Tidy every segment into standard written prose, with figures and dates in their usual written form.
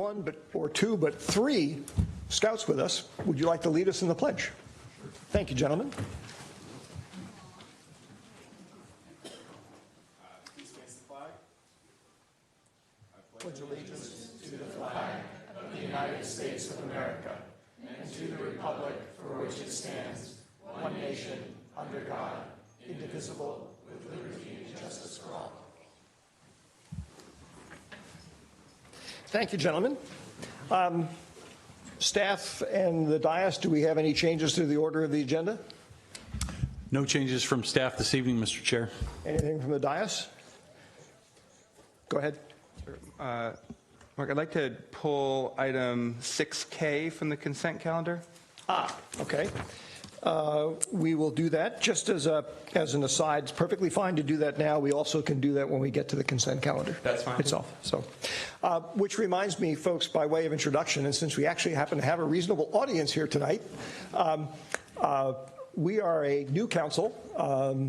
one or two, but three scouts with us. Would you like to lead us in the pledge? Thank you, gentlemen. Please face the flag. I pledge allegiance to the flag of the United States of America and to the republic for which it stands, one nation, under God, indivisible, with liberty and justice for all. Thank you, gentlemen. Staff and the dais, do we have any changes to the order of the agenda? No changes from staff this evening, Mr. Chair. Anything from the dais? Go ahead. Mark, I'd like to pull item 6K from the consent calendar. Okay. We will do that. Just as an aside, it's perfectly fine to do that now. We also can do that when we get to the consent calendar. That's fine. Itself. So, which reminds me, folks, by way of introduction, and since we actually happen to have a reasonable audience here tonight, we are a new council.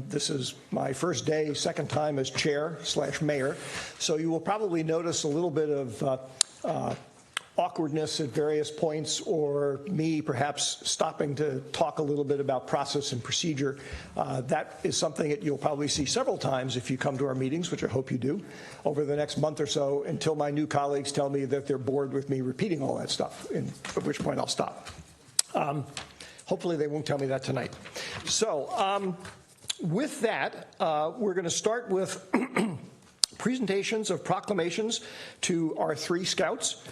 This is my first day, second time as chair/mayor. So you will probably notice a little bit of awkwardness at various points, or me perhaps stopping to talk a little bit about process and procedure. That is something that you'll probably see several times if you come to our meetings, which I hope you do, over the next month or so, until my new colleagues tell me that they're bored with me repeating all that stuff, at which point I'll stop. Hopefully they won't tell me that tonight. So with that, we're going to start with presentations of proclamations to our three scouts.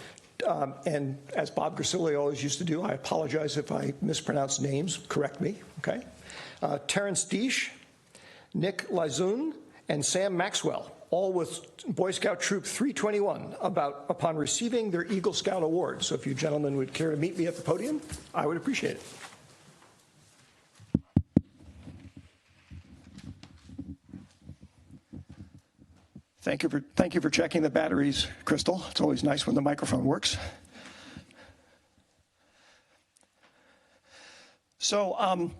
And as Bob Grisilli always used to do, I apologize if I mispronounce names. Correct me, okay? Terrence Deesh, Nick Lizoun, and Sam Maxwell, all with Boy Scout Troop 321, upon receiving their Eagle Scout Award. So if you gentlemen would care to meet me at the podium, I would appreciate it. Thank you for checking the batteries, Crystal. It's always nice when the microphone works. So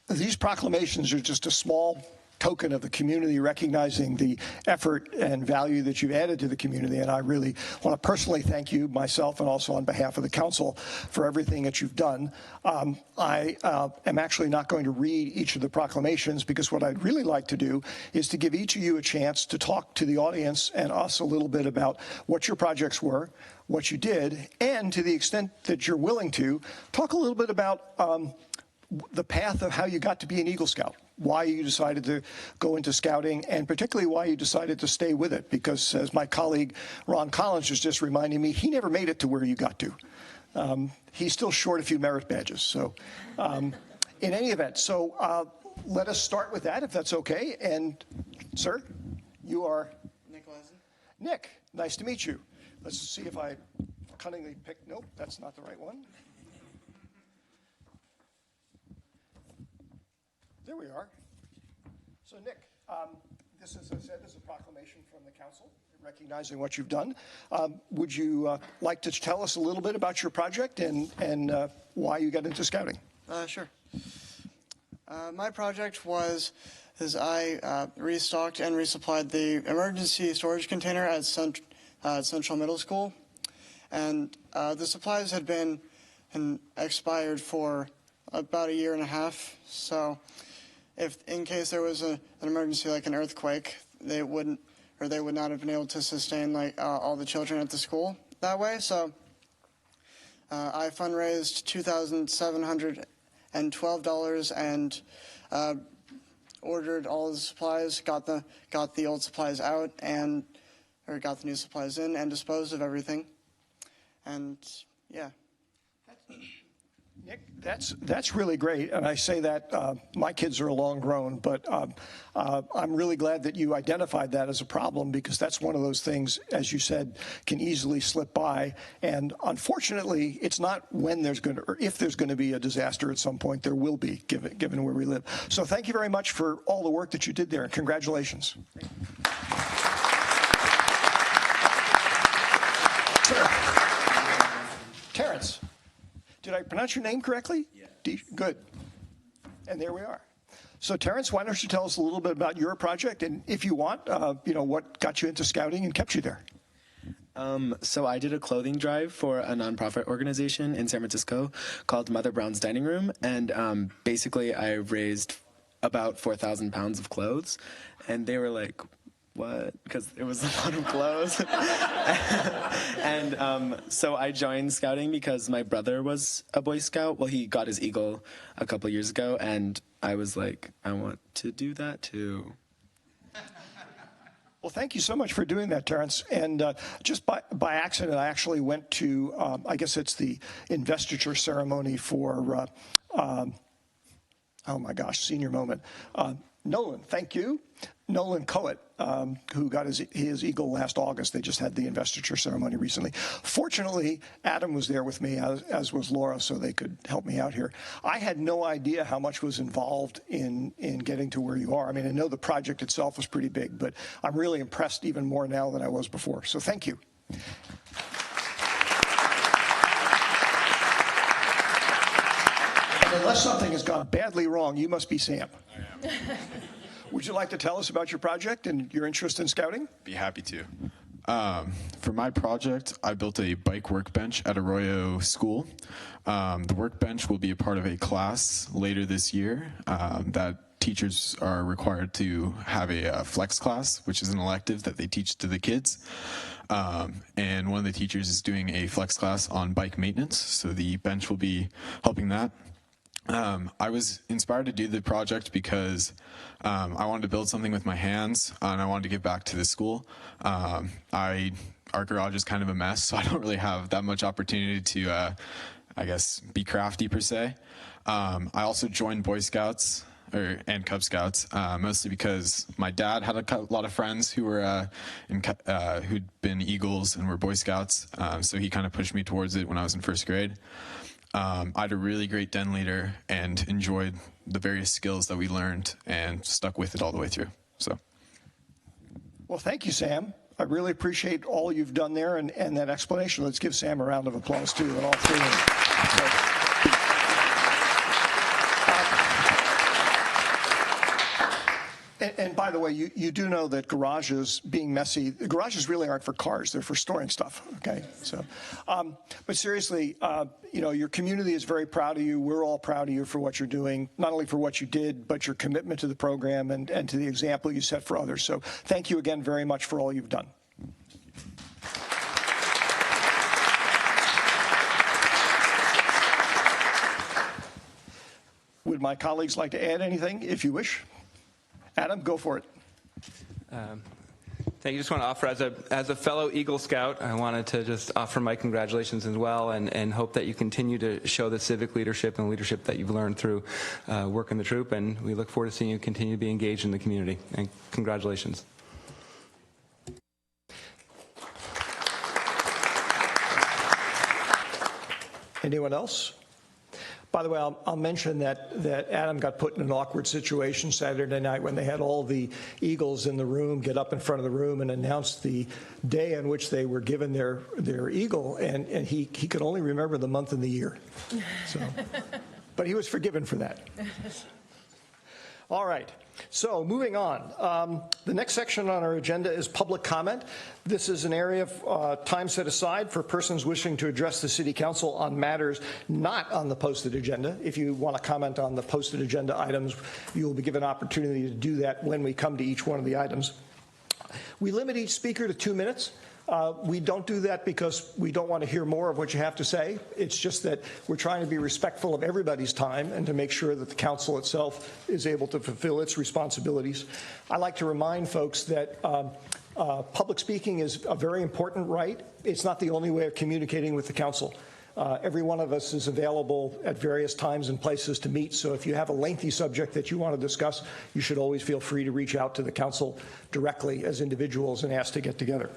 these proclamations are just a small token of the community recognizing the effort and value that you've added to the community. And I really want to personally thank you, myself, and also on behalf of the council, for everything that you've done. I am actually not going to read each of the proclamations, because what I'd really like to do is to give each of you a chance to talk to the audience and us a little bit about what your projects were, what you did, and to the extent that you're willing to, talk a little bit about the path of how you got to be an Eagle Scout, why you decided to go into scouting, and particularly why you decided to stay with it. Because as my colleague Ron Collins was just reminding me, he never made it to where you got to. He's still short a few merit badges. So in any event, let us start with that, if that's okay. And sir, you are? Nick Lizoun. Nick, nice to meet you. Let's see if I cunningly picked, nope, that's not the right one. There we are. So, Nick, this, as I said, is a proclamation from the council recognizing what you've done. Would you like to tell us a little bit about your project and why you got into scouting? Sure. My project was I restocked and resupplied the emergency storage container at Central Middle School. And the supplies had been expired for about a year and a half. So if in case there was an emergency like an earthquake, they would not have been able to sustain all the children at the school that way. So I fundraised $2,712 and ordered all the supplies, got the old supplies out, or got the new supplies in, and disposed of everything. And yeah. Nick, that's really great, and I say that my kids are long grown, but I'm really glad that you identified that as a problem, because that's one of those things, as you said, can easily slip by. And unfortunately, it's not when there's going to, or if there's going to be a disaster at some point. There will be, given where we live. So thank you very much for all the work that you did there, and congratulations. Terrence. Did I pronounce your name correctly? Yeah. Good. And there we are. So, Terrence, why don't you tell us a little bit about your project, and if you want, what got you into scouting and kept you there? So I did a clothing drive for a nonprofit organization in San Francisco called Mother Brown's Dining Room, and basically I raised about 4,000 pounds of clothes, and they were like, what? Because it was a lot of clothes. And so I joined Scouting because my brother was a Boy Scout. Well, he got his Eagle a couple years ago, and I was like, I want to do that too. Well, thank you so much for doing that, Terrence. And just by accident, I actually went to, I guess it's the investiture ceremony for, oh my gosh, senior moment. Nolan, thank you. Nolan Coet, who got his Eagle last August. They just had the investiture ceremony recently. Fortunately, Adam was there with me, as was Laura, so they could help me out here. I had no idea how much was involved in getting to where you are. I mean, I know the project itself was pretty big, but I'm really impressed even more now than I was before. So thank you. And unless something has gone badly wrong, you must be Sam. I am. Would you like to tell us about your project and your interest in Scouting? Be happy to. For my project, I built a bike workbench at Arroyo School. The workbench will be a part of a class later this year that teachers are required to have a flex class, which is an elective that they teach to the kids. And one of the teachers is doing a flex class on bike maintenance, so the bench will be helping that. I was inspired to do the project because I wanted to build something with my hands, and I wanted to give back to the school. Our garage is kind of a mess, so I don't really have that much opportunity to, I guess, be crafty per se. I also joined Boy Scouts and Cub Scouts, mostly because my dad had a lot of friends who were who'd been Eagles and were Boy Scouts, so he kind of pushed me towards it when I was in first grade. I had a really great den leader and enjoyed the various skills that we learned and stuck with it all the way through. So, well, thank you, Sam. I really appreciate all you've done there and that explanation. Let's give Sam a round of applause, too, and all three of them. And by the way, you do know that garages being messy, garages really aren't for cars, they're for storing stuff, okay? So, but seriously, you know, your community is very proud of you. We're all proud of you for what you're doing, not only for what you did, but your commitment to the program and to the example you set for others. So thank you again very much for all you've done. Would my colleagues like to add anything, if you wish? Adam, go for it. Thank you. Just want to offer, as a fellow Eagle Scout, I wanted to just offer my congratulations as well, and hope that you continue to show the civic leadership and leadership that you've learned through work in the troop, and we look forward to seeing you continue to be engaged in the community. And congratulations. Anyone else? By the way, I'll mention that Adam got put in an awkward situation Saturday night when they had all the Eagles in the room get up in front of the room and announce the day on which they were given their Eagle, and he could only remember the month and the year. So, but he was forgiven for that. All right. So moving on, the next section on our agenda is public comment. This is an area of time set aside for persons wishing to address the City Council on matters not on the posted agenda. If you want to comment on the posted agenda items, you will be given an opportunity to do that when we come to each one of the items. We limit each speaker to 2 minutes. We don't do that because we don't want to hear more of what you have to say. It's just that we're trying to be respectful of everybody's time and to make sure that the council itself is able to fulfill its responsibilities. I like to remind folks that public speaking is a very important right. It's not the only way of communicating with the council. Every one of us is available at various times and places to meet, so if you have a lengthy subject that you want to discuss, you should always feel free to reach out to the council directly as individuals and ask to get together.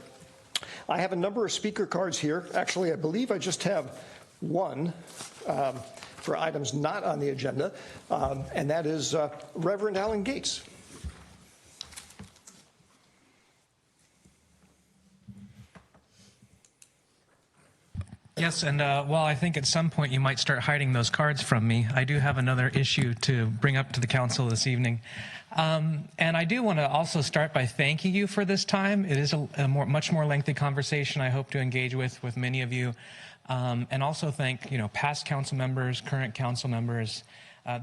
I have a number of speaker cards here. Actually, I believe I just have one for items not on the agenda, and that is Reverend Alan Gates. Yes, and while I think at some point you might start hiding those cards from me, I do have another issue to bring up to the council this evening. And I do want to also start by thanking you for this time. It is a much more lengthy conversation I hope to engage with many of you. And also thank, past council members, current council members.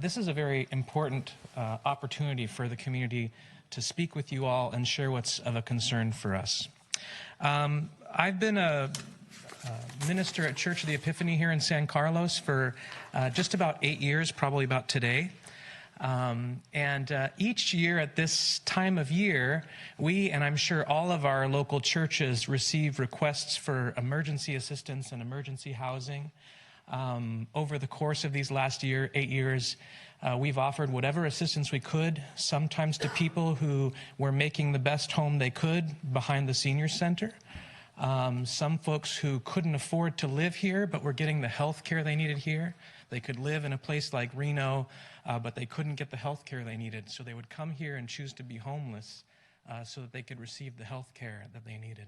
This is a very important opportunity for the community to speak with you all and share what's of a concern for us. I've been a minister at Church of the Epiphany here in San Carlos for just about 8 years, probably about today. And each year at this time of year, we, and I'm sure all of our local churches, receive requests for emergency assistance and emergency housing. Over the course of these last 8 years, we've offered whatever assistance we could, sometimes to people who were making the best home they could behind the senior center. Some folks who couldn't afford to live here but were getting the health care they needed here. They could live in a place like Reno, but they couldn't get the health care they needed. So they would come here and choose to be homeless so that they could receive the health care that they needed.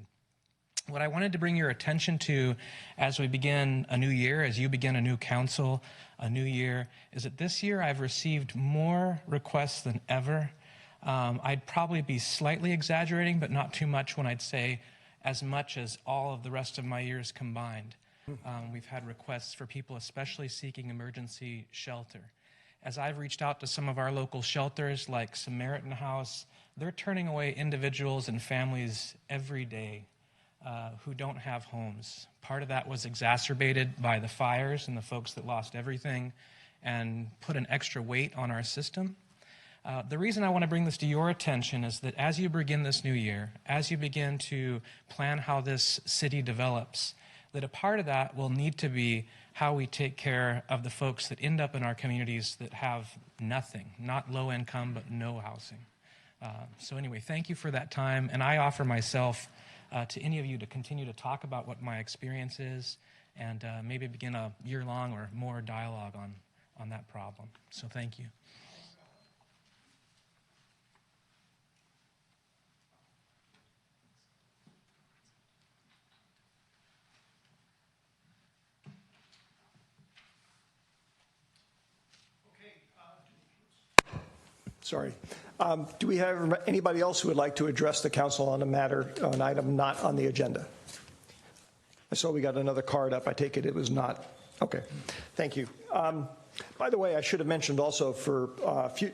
What I wanted to bring your attention to as we begin a new year, as you begin a new council, a new year, is that this year I've received more requests than ever. I'd probably be slightly exaggerating, but not too much when I'd say as much as all of the rest of my years combined. We've had requests for people especially seeking emergency shelter. As I've reached out to some of our local shelters like Samaritan House, they're turning away individuals and families every day who don't have homes. Part of that was exacerbated by the fires and the folks that lost everything and put an extra weight on our system. The reason I want to bring this to your attention is that as you begin this new year, as you begin to plan how this city develops, that a part of that will need to be how we take care of the folks that end up in our communities that have nothing, not low income, but no housing. So anyway, thank you for that time, and I offer myself to any of you to continue to talk about what my experience is and maybe begin a year-long or more dialogue on that problem. So thank you. Sorry. Do we have anybody else who would like to address the council on a matter, an item not on the agenda? I saw we got another card up. I take it was not. Okay. Thank you. By the way, I should have mentioned also for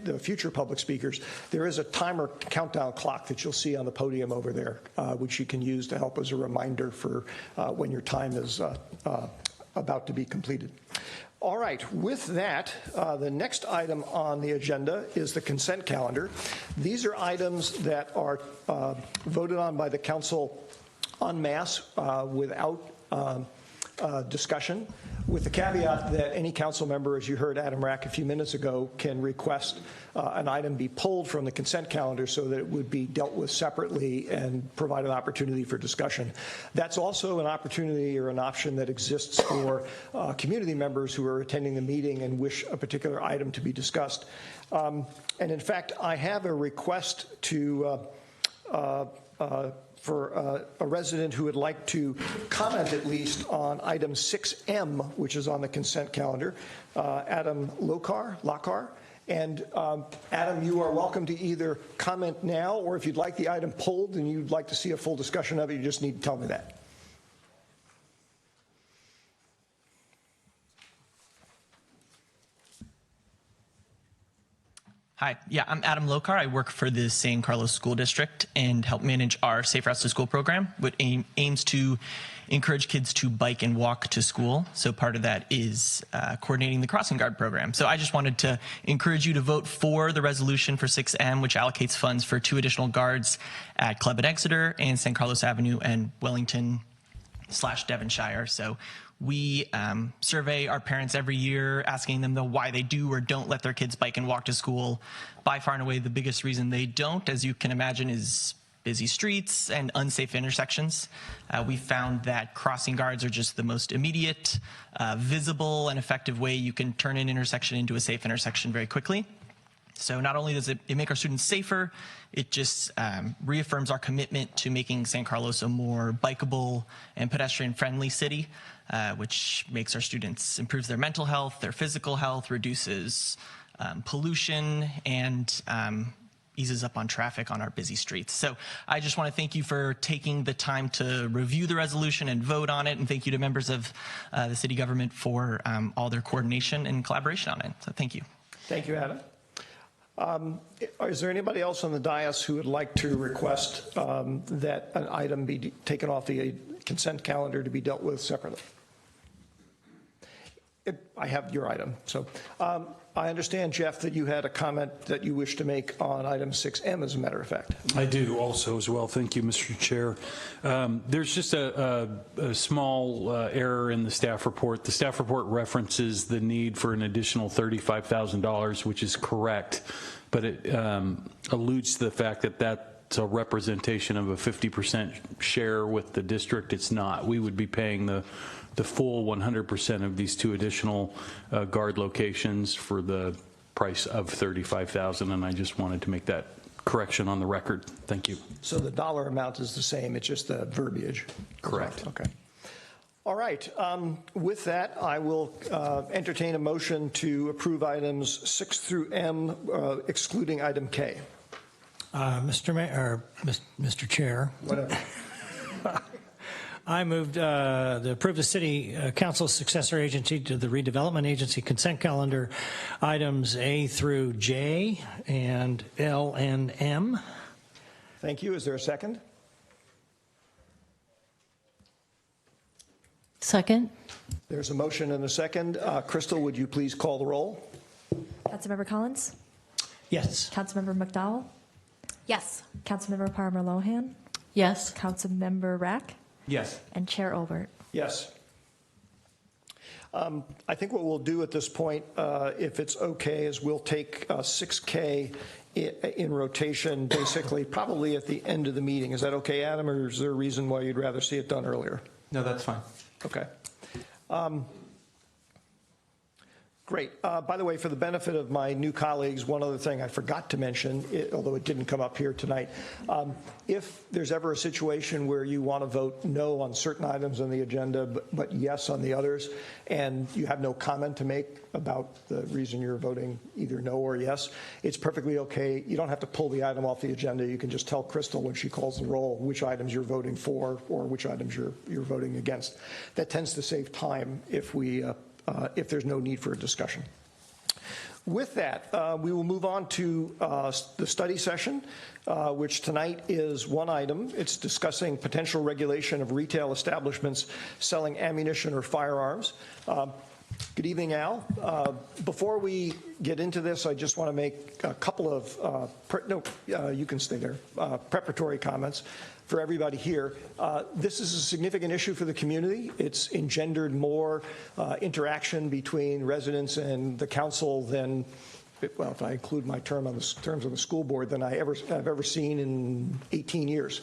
the future public speakers, there is a timer countdown clock that you'll see on the podium over there, which you can use to help as a reminder for when your time is about to be completed. All right, with that, the next item on the agenda is the consent calendar. These are items that are voted on by the council en masse without discussion, with the caveat that any council member, as you heard Adam Rack a few minutes ago, can request an item be pulled from the consent calendar so that it would be dealt with separately and provide an opportunity for discussion. That's also an opportunity or an option that exists for community members who are attending the meeting and wish a particular item to be discussed. And in fact, I have a request to for a resident who would like to comment at least on item 6M, which is on the consent calendar, Adam Lokar. And Adam, you are welcome to either comment now, or if you'd like the item pulled and you'd like to see a full discussion of it, you just need to tell me that. Hi, yeah, I'm Adam Lokar. I work for the San Carlos School District and help manage our Safe Routes to School program, which aims to encourage kids to bike and walk to school. So part of that is coordinating the crossing guard program. So I just wanted to encourage you to vote for the resolution for 6M, which allocates funds for 2 additional guards at Club at Exeter and San Carlos Avenue and Wellington/Devonshire. So we survey our parents every year, asking them why they do or don't let their kids bike and walk to school. By far and away, the biggest reason they don't, as you can imagine, is busy streets and unsafe intersections. We found that crossing guards are just the most immediate, visible, and effective way you can turn an intersection into a safe intersection very quickly. So not only does it make our students safer, it just reaffirms our commitment to making San Carlos a more bikeable and pedestrian-friendly city, which makes our students, improves their mental health, their physical health, reduces pollution, and eases up on traffic on our busy streets. So I just want to thank you for taking the time to review the resolution and vote on it, and thank you to members of the city government for all their coordination and collaboration on it. So thank you. Thank you, Adam. Is there anybody else on the dais who would like to request that an item be taken off the consent calendar to be dealt with separately? I have your item. So I understand, Jeff, that you had a comment that you wish to make on item 6M, as a matter of fact. I do also as well. Thank you, Mr. Chair. There's just a small error in the staff report. The staff report references the need for an additional $35,000, which is correct, but it alludes to the fact that that's a representation of a 50% share with the district. It's not. We would be paying the full 100% of these 2 additional guard locations for the price of $35,000, and I just wanted to make that correction on the record. Thank you. So the dollar amount is the same, it's just the verbiage. Correct. Okay. All right. With that, I will entertain a motion to approve items 6 through M, excluding item K. Mr. Chair. Whatever. I moved to approve the City Council's successor agency to the Redevelopment Agency consent calendar, items A through J and L and M. Thank you. Is there a second? Second. There's a motion and a second. Crystal, would you please call the roll? Councilmember Collins? Yes. Councilmember McDowell? Yes. Councilmember Palmer Lohan? Yes. Councilmember Rack? Yes. And Chair Obert. Yes. I think what we'll do at this point, if it's okay, is we'll take 6K in rotation, basically, probably at the end of the meeting. Is that okay, Adam, or is there a reason why you'd rather see it done earlier? No, that's fine. Okay. Great. By the way, for the benefit of my new colleagues, one other thing I forgot to mention, although it didn't come up here tonight, if there's ever a situation where you want to vote no on certain items on the agenda, but yes on the others, and you have no comment to make about the reason you're voting either no or yes, it's perfectly okay. You don't have to pull the item off the agenda. You can just tell Crystal when she calls the roll which items you're voting for or which items you're voting against. That tends to save time if there's no need for a discussion. With that, we will move on to the study session, which tonight is one item. It's discussing potential regulation of retail establishments selling ammunition or firearms. Good evening, Al. Before we get into this, I just want to make a couple of, you can stay there, preparatory comments for everybody here. This is a significant issue for the community. It's engendered more interaction between residents and the council than, well, if I include my term on the terms of the school board, than I've ever seen in 18 years.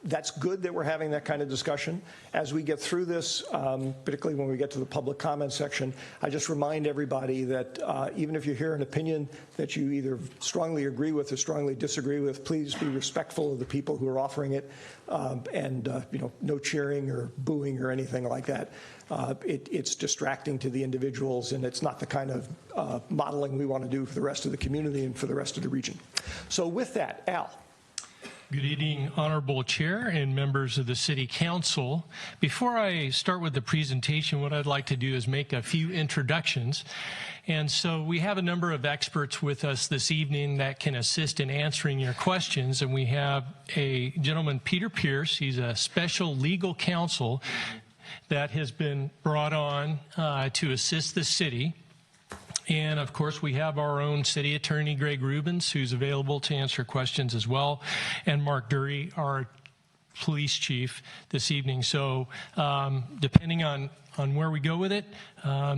That's good that we're having that kind of discussion. As we get through this, particularly when we get to the public comment section, I just remind everybody that even if you hear an opinion that you either strongly agree with or strongly disagree with, please be respectful of the people who are offering it, and no cheering or booing or anything like that. It's distracting to the individuals, and it's not the kind of modeling we want to do for the rest of the community and for the rest of the region. So with that, Al. Good evening, Honorable Chair and members of the City Council. Before I start with the presentation, what I'd like to do is make a few introductions. And so we have a number of experts with us this evening that can assist in answering your questions. And we have a gentleman, Peter Pierce. He's a special legal counsel that has been brought on to assist the city. And of course, we have our own city attorney, Greg Rubens, who's available to answer questions as well, and Mark Dury, our police chief, this evening. So depending on where we go with it,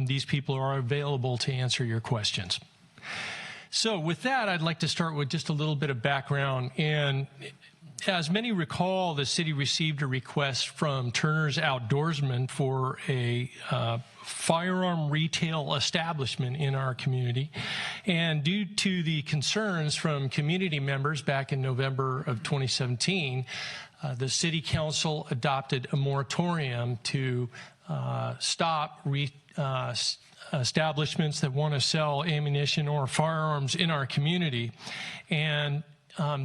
these people are available to answer your questions. So with that, I'd like to start with just a little bit of background. And as many recall, the city received a request from Turner's Outdoorsman for a firearm retail establishment in our community. And due to the concerns from community members back in November of 2017, the City Council adopted a moratorium to stop establishments that want to sell ammunition or firearms in our community. And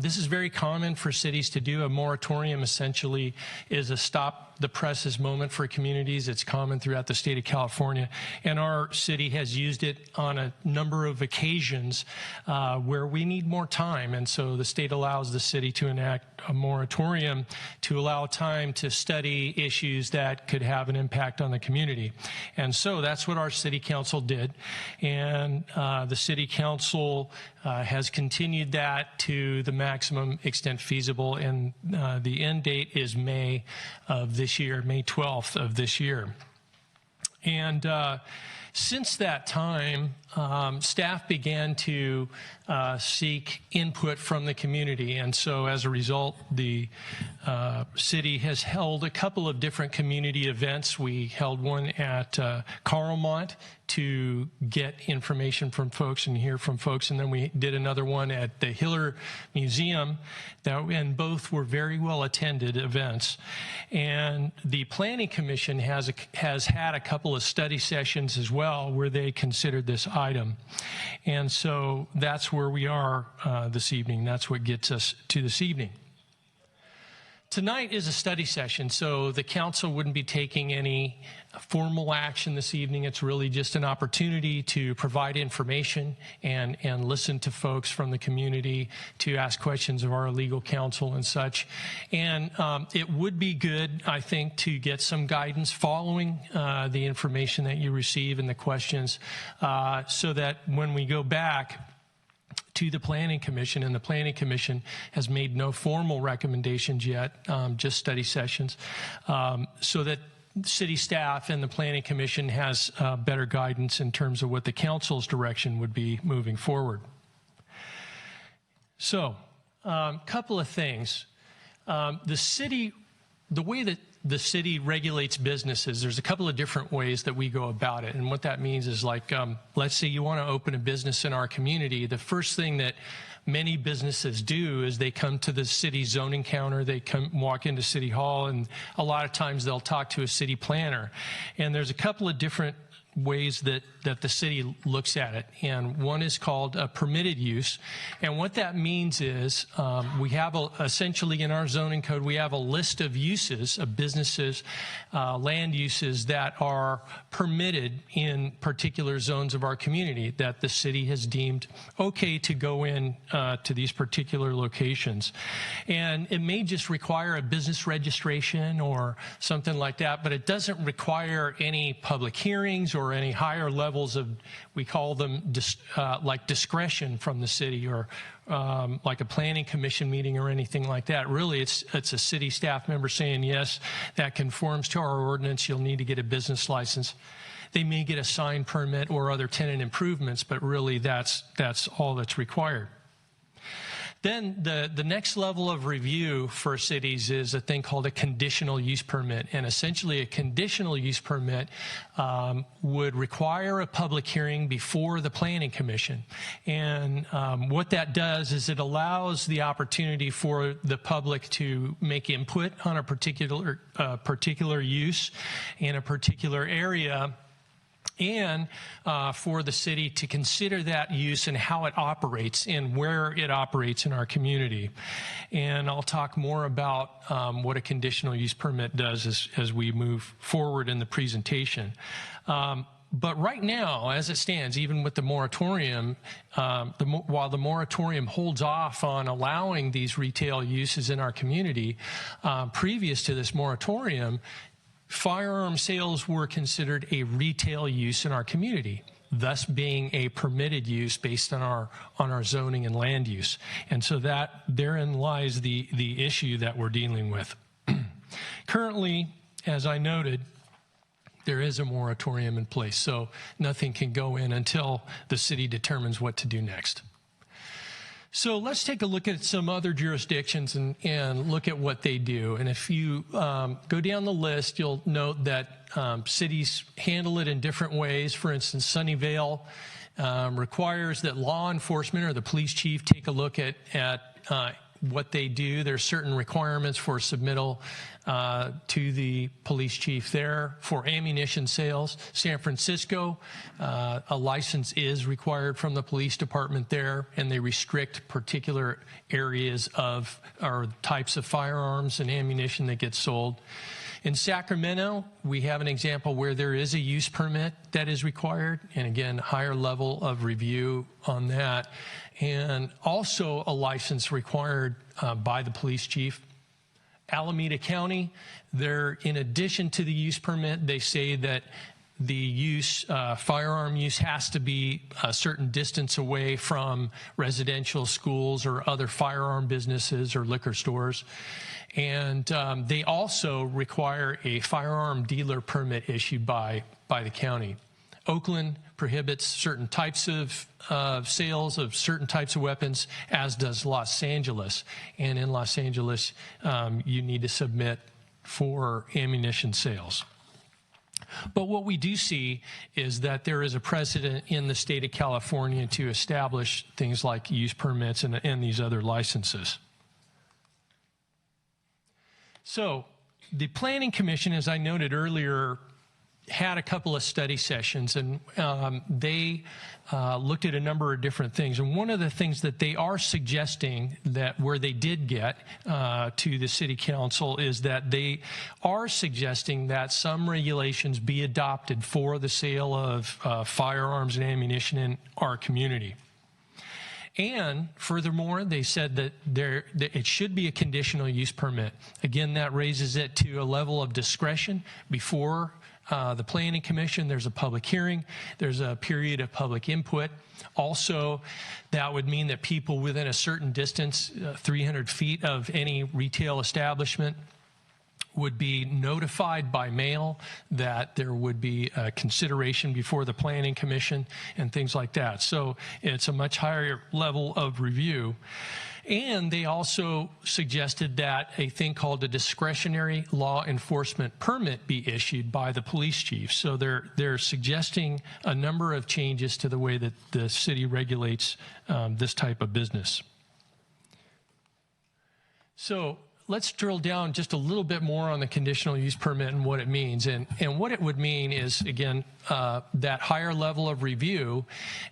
this is very common for cities to do. A moratorium essentially is a stop the presses moment for communities. It's common throughout the state of California, and our city has used it on a number of occasions where we need more time. And so the state allows the city to enact a moratorium to allow time to study issues that could have an impact on the community. And so that's what our city council did. And the city council has continued that to the maximum extent feasible. And the end date is May of this year, May 12th of this year. And since that time, staff began to seek input from the community. And so as a result, the city has held a couple of different community events. We held one at Carlmont to get information from folks and hear from folks. And then we did another one at the Hiller Museum, and both were very well attended events. And the Planning Commission has had a couple of study sessions as well where they considered this item. And so that's where we are this evening. That's what gets us to this evening. Tonight is a study session, so the council wouldn't be taking any formal action this evening. It's really just an opportunity to provide information and listen to folks from the community, to ask questions of our legal counsel and such. And it would be good, I think, to get some guidance following the information that you receive and the questions so that when we go back to the Planning Commission, and the Planning Commission has made no formal recommendations yet, just study sessions, so that city staff and the Planning Commission has better guidance in terms of what the council's direction would be moving forward. So, a couple of things. The way that the city regulates businesses, there's a couple of different ways that we go about it. And what that means is, like, let's say you want to open a business in our community. The first thing that many businesses do is they come to the city zoning counter, they walk into City Hall, and a lot of times they'll talk to a city planner. And there's a couple of different ways that the city looks at it, and one is called a permitted use. And what that means is we have essentially in our zoning code, we have a list of uses, of businesses, land uses that are permitted in particular zones of our community that the city has deemed okay to go in to these particular locations. And it may just require a business registration or something like that, but it doesn't require any public hearings or any higher levels of, we call them like discretion from the city, or like a planning commission meeting or anything like that. Really, it's a city staff member saying, yes, that conforms to our ordinance, you'll need to get a business license. They may get a sign permit or other tenant improvements, but really that's all that's required. Then the next level of review for cities is a thing called a conditional use permit. And essentially a conditional use permit would require a public hearing before the Planning Commission. And what that does is it allows the opportunity for the public to make input on a particular use in a particular area, and for the city to consider that use and how it operates and where it operates in our community. And I'll talk more about what a conditional use permit does as we move forward in the presentation. But right now, as it stands, even with the moratorium, while the moratorium holds off on allowing these retail uses in our community, previous to this moratorium, firearm sales were considered a retail use in our community, thus being a permitted use based on our zoning and land use. And so that therein lies the issue that we're dealing with. Currently, as I noted, there is a moratorium in place, so nothing can go in until the city determines what to do next. So let's take a look at some other jurisdictions and look at what they do. And if you go down the list, you'll note that cities handle it in different ways. For instance, Sunnyvale what they do. There's certain requirements for submittal to the police chief there. For ammunition sales, San Francisco, a license is required from the police department there, and they restrict particular areas of or types of firearms and ammunition that get sold. In Sacramento, we have an example where there is a use permit that is required, and again, higher level of review on that, and also a license required by the police chief. Alameda County, in addition to the use permit, they say that the firearm use has to be a certain distance away from residential schools or other firearm businesses or liquor stores. And they also require a firearm dealer permit issued by the county. Oakland prohibits certain types of sales of certain types of weapons, as does Los Angeles. And in Los Angeles, you need to submit for ammunition sales. But what we do see is that there is a precedent in the state of California to establish things like use permits and these other licenses. So the Planning Commission, as I noted earlier, had a couple of study sessions, and they looked at a number of different things. And one of the things that they are suggesting that where they did get to the city council is that they are suggesting that some regulations be adopted for the sale of firearms and ammunition in our community. And furthermore, they said that it should be a conditional use permit. Again, that raises it to a level of discretion. Before the Planning Commission, there's a public hearing, there's a period of public input. Also, that would mean that people within a certain distance, 300 feet of any retail establishment, would be notified by mail that there would be a consideration before the Planning Commission and things like that. So it's a much higher level of review. And they also suggested that a thing called a discretionary law enforcement permit be issued by the police chief. So they're suggesting a number of changes to the way that the city regulates this type of business. So let's drill down just a little bit more on the conditional use permit and what it means. And what it would mean is, again, that higher level of review,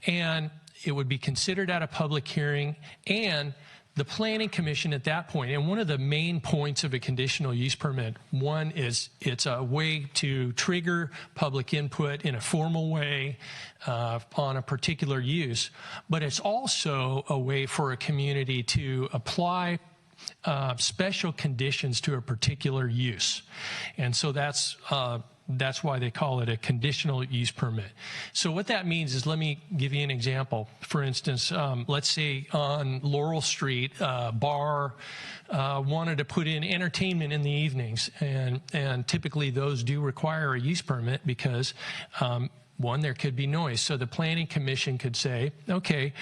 and it would be considered at a public hearing, and the Planning Commission at that point. And one of the main points of a conditional use permit, one is it's a way to trigger public input in a formal way on a particular use, but it's also a way for a community to apply special conditions to a particular use. And so that's why they call it a conditional use permit. So what that means is, let me give you an example. For instance, let's say on Laurel Street, a bar wanted to put in entertainment in the evenings, and typically those do require a use permit because one, there could be noise. So the Planning Commission could say, okay,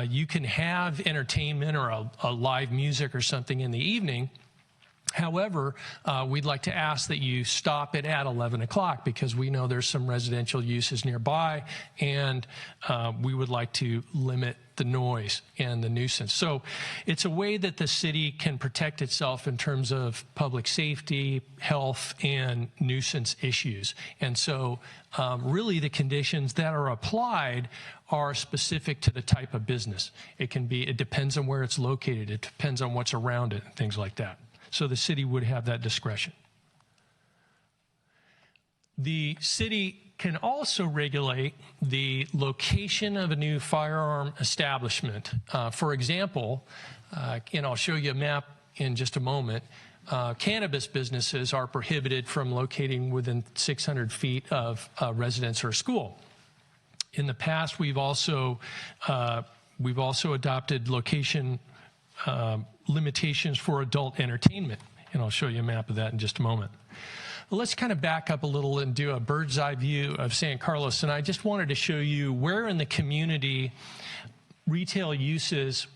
you can have entertainment or a live music or something in the evening. However, we'd like to ask that you stop it at 11 o'clock because we know there's some residential uses nearby, and we would like to limit the noise and the nuisance. So it's a way that the city can protect itself in terms of public safety, health, and nuisance issues. And so really the conditions that are applied are specific to the type of business. It depends on where it's located. It depends on what's around it, and things like that. So the city would have that discretion. The city can also regulate the location of a new firearm establishment. For example, and I'll show you a map in just a moment, cannabis businesses are prohibited from locating within 600 feet of a residence or school. In the past, we've also adopted location limitations for adult entertainment, and I'll show you a map of that in just a moment. Well, let's kind of back up a little and do a bird's eye view of San Carlos, and I just wanted to show you where in the community retail uses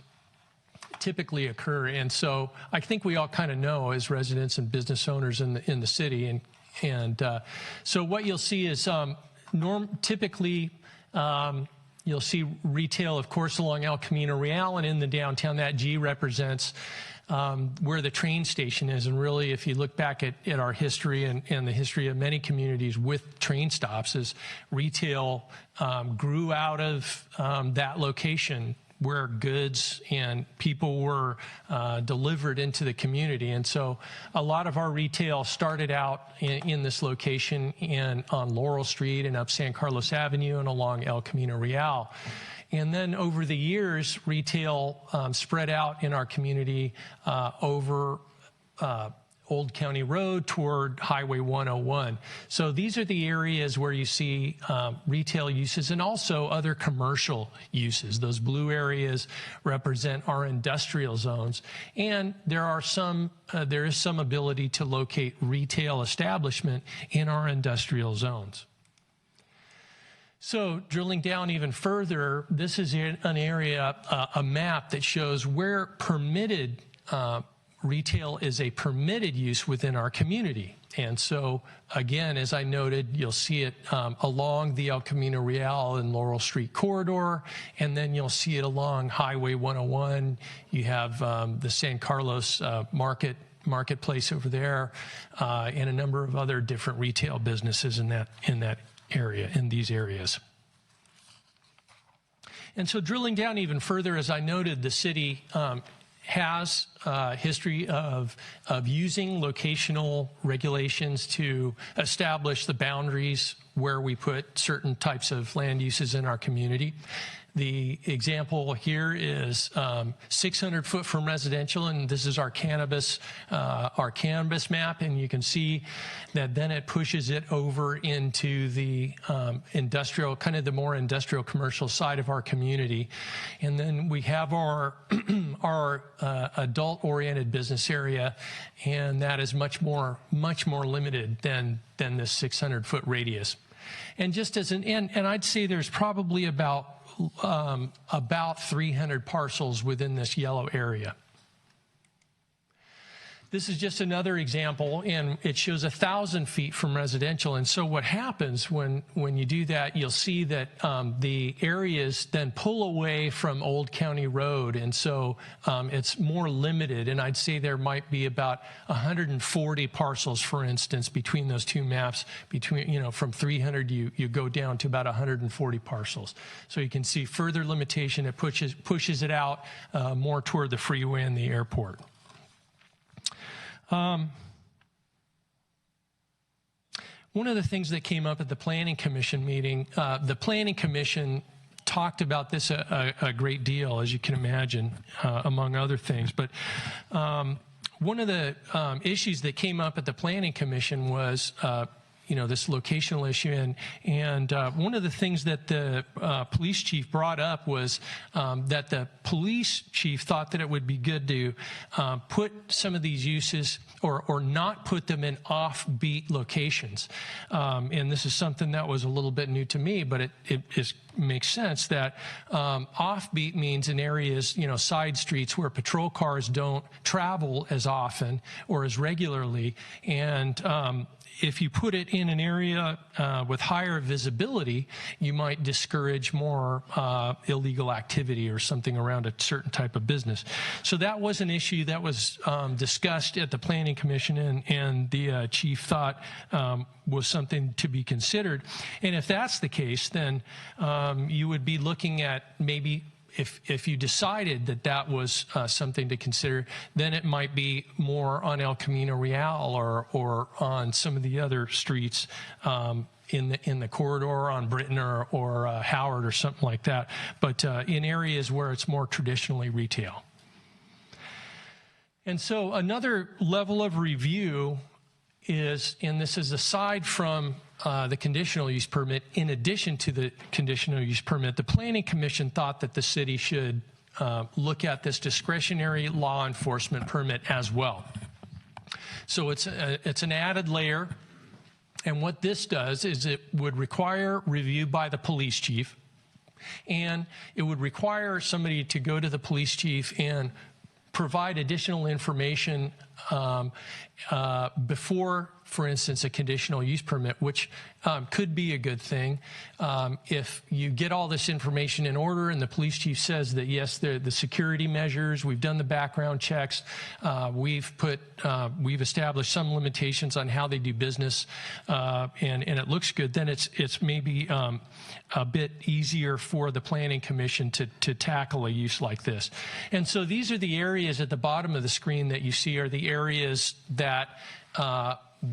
typically occur. And so I think we all kind of know as residents and business owners in the city, and so what you'll see is typically You'll see retail, of course, along El Camino Real and in the downtown. That G represents where the train station is. And really, if you look back at our history and the history of many communities with train stops, is retail grew out of that location where goods and people were delivered into the community. And so a lot of our retail started out in this location on Laurel Street and up San Carlos Avenue and along El Camino Real. And then over the years, retail spread out in our community over Old County Road toward Highway 101. So these are the areas where you see retail uses and also other commercial uses. Those blue areas represent our industrial zones. And there is some ability to locate retail establishment in our industrial zones. So drilling down even further, this is an area, a map that shows where permitted retail is a permitted use within our community. And so, again, as I noted, you'll see it along the El Camino Real and Laurel Street corridor, and then you'll see it along Highway 101. You have the San Carlos marketplace over there, and a number of other different retail businesses in that area, in these areas. And so drilling down even further, as I noted, the city has a history of using locational regulations to establish the boundaries where we put certain types of land uses in our community. The example here is 600 foot from residential, and this is our cannabis map, and you can see that then it pushes it over into the industrial, kind of the more industrial commercial side of our community. And then we have our adult-oriented business area, and that is much more limited than this 600 foot radius. And just as and I'd say there's probably about 300 parcels within this yellow area. This is just another example, and it shows 1,000 feet from residential. And so what happens when you do that, you'll see that the areas then pull away from Old County Road, and so it's more limited. And I'd say there might be about 140 parcels, for instance, between those two maps. From 300, you go down to about 140 parcels. So you can see further limitation. It pushes it out more toward the freeway and the airport. One of the things that came up at the Planning Commission meeting, the Planning Commission talked about this a great deal, as you can imagine, among other things. But one of the issues that came up at the Planning Commission was this locational issue. And one of the things that the police chief brought up was that the police chief thought that it would be good to put some of these uses or not put them in offbeat locations. And this is something that was a little bit new to me, but it makes sense that offbeat means in areas, side streets where patrol cars don't travel as often or as regularly. And if you put it in an area with higher visibility, you might discourage more illegal activity or something around a certain type of business. So that was an issue that was discussed at the Planning Commission, and the chief thought was something to be considered. And if that's the case, then you would be looking at maybe, if you decided that was something to consider, then it might be more on El Camino Real or on some of the other streets in the corridor on Britton or Howard or something like that, but in areas where it's more traditionally retail. And so another level of review is, and this is aside from the conditional use permit, in addition to the conditional use permit, the Planning Commission thought that the city should look at this discretionary law enforcement permit as well. So it's an added layer, and what this does is it would require review by the police chief, and it would require somebody to go to the police chief and provide additional information before for instance, a conditional use permit, which could be a good thing. If you get all this information in order and the police chief says that, yes, the security measures, we've done the background checks, we've established some limitations on how they do business, and it looks good, then it's maybe a bit easier for the Planning Commission to tackle a use like this. And so these are the areas at the bottom of the screen that you see are the areas that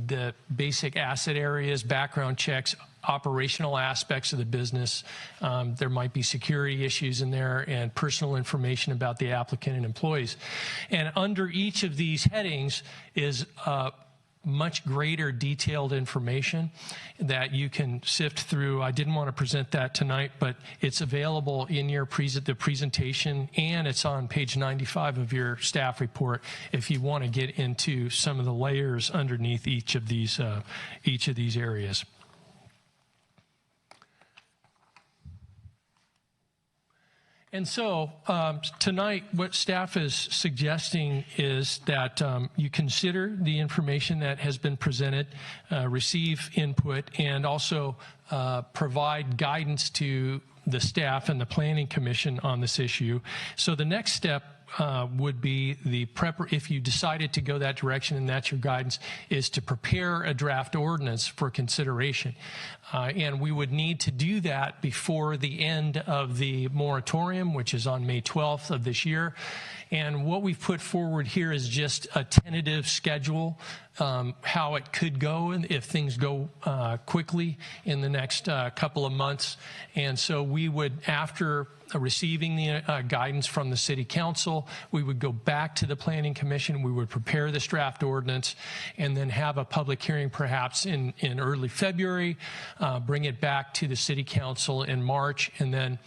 the basic asset areas, background checks, operational aspects of the business. There might be security issues in there and personal information about the applicant and employees. And under each of these headings is much greater detailed information that you can sift through. I didn't want to present that tonight, but it's available in your the presentation, and it's on page 95 of your staff report if you want to get into some of the layers underneath each of these areas. And so tonight, what staff is suggesting is that you consider the information that has been presented, receive input, and also provide guidance to the staff and the Planning Commission on this issue. So the next step would be if you decided to go that direction and that's your guidance, is to prepare a draft ordinance for consideration. And we would need to do that before the end of the moratorium, which is on May 12th of this year. And what we've put forward here is just a tentative schedule, how it could go and if things go quickly in the next couple of months. And so we would, after receiving the guidance from the City Council, we would go back to the Planning Commission, we would prepare this draft ordinance, and then have a public hearing perhaps in early February, bring it back to the City Council in March, and then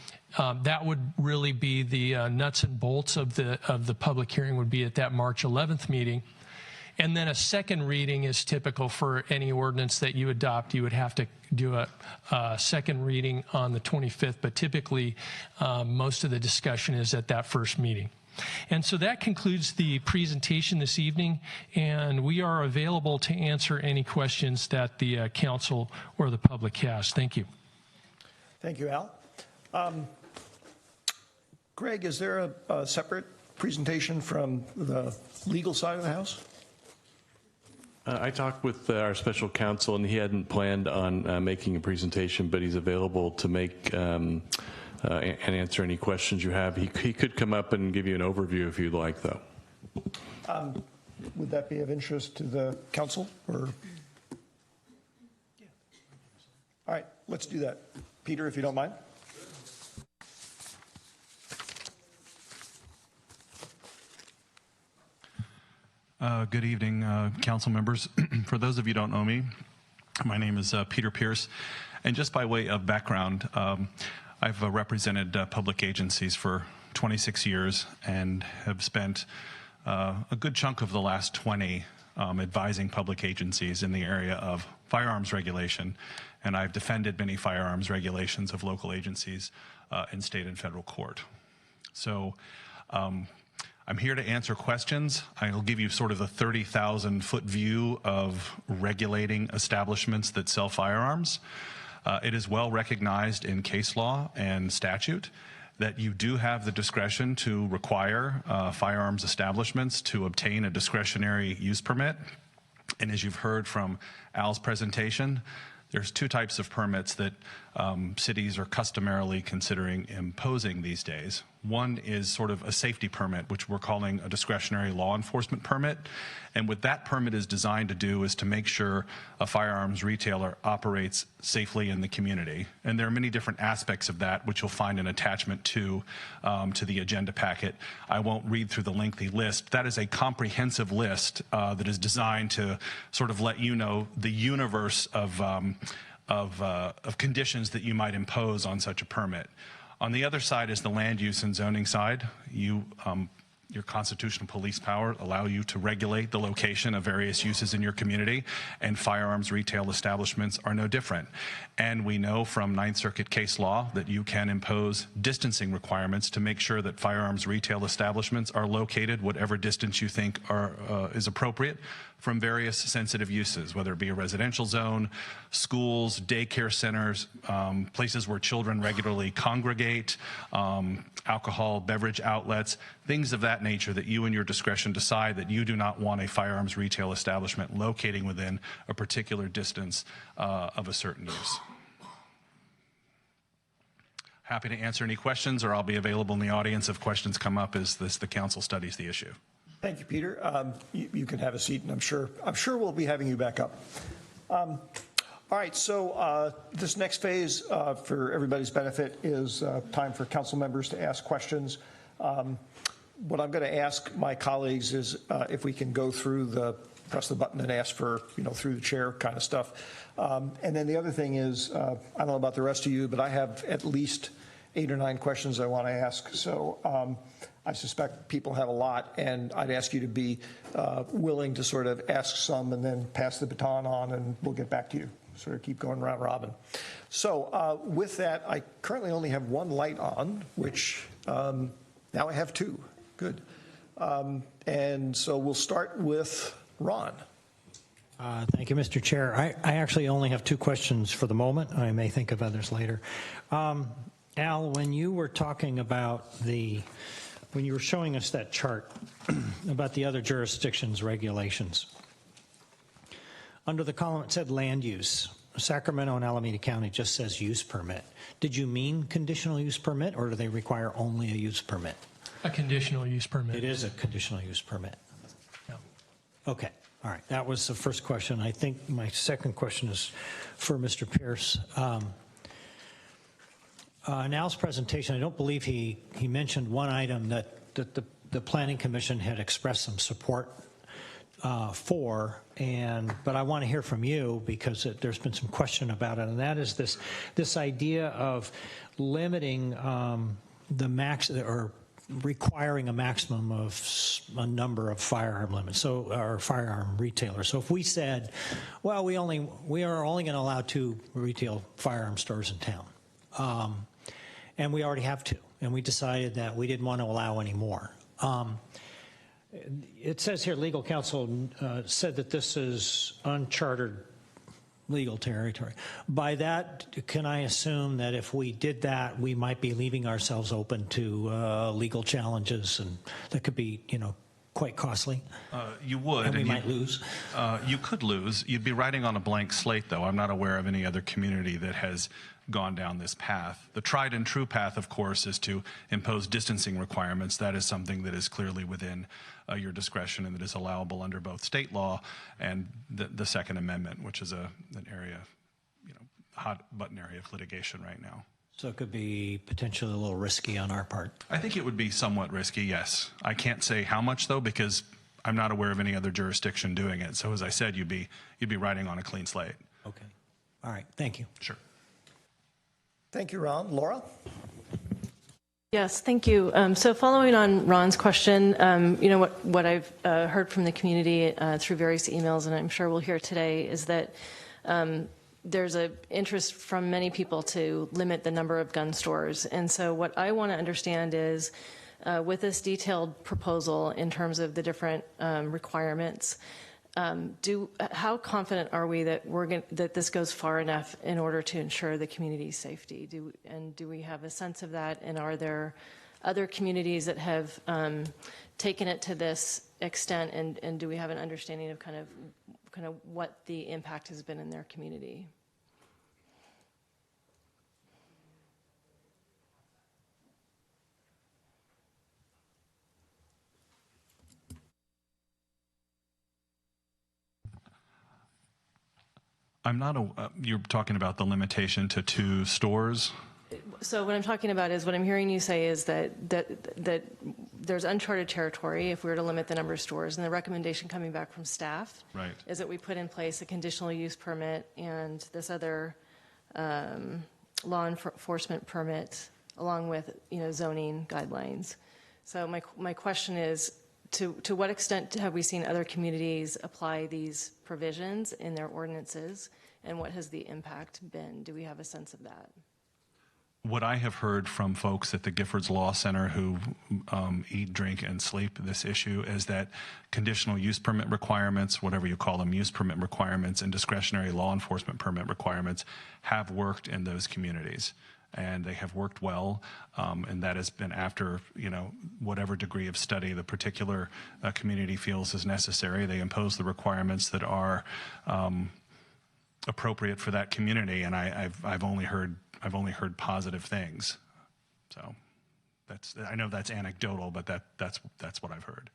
that would really be the nuts and bolts of the public hearing would be at that March 11th meeting. And then a second reading is typical for any ordinance that you adopt. You would have to do a second reading on the 25th, but typically most of the discussion is at that first meeting. And so that concludes the presentation this evening, and we are available to answer any questions that the council or the public has. Thank you. Thank you, Al. Greg, is there a separate presentation from the legal side of the House? I talked with our special counsel, and he hadn't planned on making a presentation, but he's available to make and answer any questions you have. He could come up and give you an overview if you'd like, though. Would that be of interest to the council? Or? All right, let's do that. Peter, if you don't mind. Good evening, council members. For those of you who don't know me, my name is Peter Pierce, and just by way of background, I've represented public agencies for 26 years and have spent a good chunk of the last 20 advising public agencies in the area of firearms regulation, and I've defended many firearms regulations of local agencies in state and federal court. So I'm here to answer questions. I'll give you sort of the 30,000-foot view of regulating establishments that sell firearms. It is well recognized in case law and statute that you do have the discretion to require firearms establishments to obtain a discretionary use permit. And as you've heard from Al's presentation, there's two types of permits that cities are customarily considering imposing these days. One is sort of a safety permit, which we're calling a discretionary law enforcement permit. And what that permit is designed to do is to make sure a firearms retailer operates safely in the community. And there are many different aspects of that, which you'll find an attachment to the agenda packet. I won't read through the lengthy list. That is a comprehensive list that is designed to sort of let you know the universe of conditions that you might impose on such a permit. On the other side is the land use and zoning side. You your constitutional police power allow you to regulate the location of various uses in your community, and firearms retail establishments are no different. And we know from Ninth Circuit case law that you can impose distancing requirements to make sure that firearms retail establishments are located whatever distance you think is appropriate from various sensitive uses, whether it be a residential zone, schools, daycare centers, places where children regularly congregate, alcohol, beverage outlets, things of that nature that you in your discretion decide that you do not want a firearms retail establishment locating within a particular distance of a certain use. Happy to answer any questions, or I'll be available in the audience if questions come up as the council studies the issue. Thank you, Peter. You can have a seat, and I'm sure we'll be having you back up. All right, so this next phase, for everybody's benefit, is time for council members to ask questions. What I'm going to ask my colleagues is if we can go through press the button and ask for, through the chair kind of stuff. And then the other thing is, I don't know about the rest of you, but I have at least 8 or 9 questions I want to ask. So I suspect people have a lot, and I'd ask you to be willing to sort of ask some and then pass the baton on, and we'll get back to you. Sort of keep going round robin. So with that, I currently only have 1 light on, which now I have 2. Good. And so we'll start with Ron. Thank you, Mr. Chair. I actually only have 2 questions for the moment. I may think of others later. Al, when you were talking about when you were showing us that chart about the other jurisdictions' regulations, under the column it said land use. Sacramento and Alameda County just says use permit. Did you mean conditional use permit, or do they require only a use permit? A conditional use permit. It is a conditional use permit. Yeah. Okay. All right. That was the first question. I think my second question is for Mr. Pierce. In Al's presentation, I don't believe he mentioned one item that the Planning Commission had expressed some support for, but I want to hear from you because there's been some question about it, and that is this idea of limiting the max or requiring a maximum of a number of firearm limits, or firearm retailers. So if we said, well, we are only going to allow 2 retail firearm stores in town, and we already have 2, and we decided that we didn't want to allow any more. It says here legal counsel said that this is uncharted legal territory. By that, can I assume that if we did that, we might be leaving ourselves open to legal challenges, and that could be, quite costly? You would. And we might lose? You could lose. You'd be writing on a blank slate, though. I'm not aware of any other community that has gone down this path. The tried and true path, of course, is to impose distancing requirements. That is something that is clearly within your discretion and that is allowable under both state law and the Second Amendment, which is an area, hot button area of litigation right now. So it could be potentially a little risky on our part. I think it would be somewhat risky, yes. I can't say how much, though, because I'm not aware of any other jurisdiction doing it. So as I said, you'd be writing on a clean slate. Okay. All right. Thank you. Sure. Thank you, Ron. Laura? Yes, thank you. So following on Ron's question, what I've heard from the community through various emails, and I'm sure we'll hear today, is that there's an interest from many people to limit the number of gun stores. And so what I want to understand is, with this detailed proposal in terms of the different requirements, how confident are we that that this goes far enough in order to ensure the community's safety? Do we have a sense of that? And are there other communities that have taken it to this extent? And do we have an understanding of kind of what the impact has been in their community? I'm not you're talking about the limitation to 2 stores? So what I'm talking about is, what I'm hearing you say is that there's uncharted territory if we were to limit the number of stores, and the recommendation coming back from staff is that we put in place a conditional use permit and this other law enforcement permit, along with zoning guidelines. So my question is, to what extent have we seen other communities apply these provisions in their ordinances, and what has the impact been? Do we have a sense of that? What I have heard from folks at the Giffords Law Center who eat, drink, and sleep this issue is that conditional use permit requirements, whatever you call them, use permit requirements, and discretionary law enforcement permit requirements have worked in those communities. And they have worked well, and that has been after, whatever degree of study the particular community feels is necessary. They impose the requirements that are appropriate for that community, and I've only heard positive things. So I know that's anecdotal, but that's what I've heard.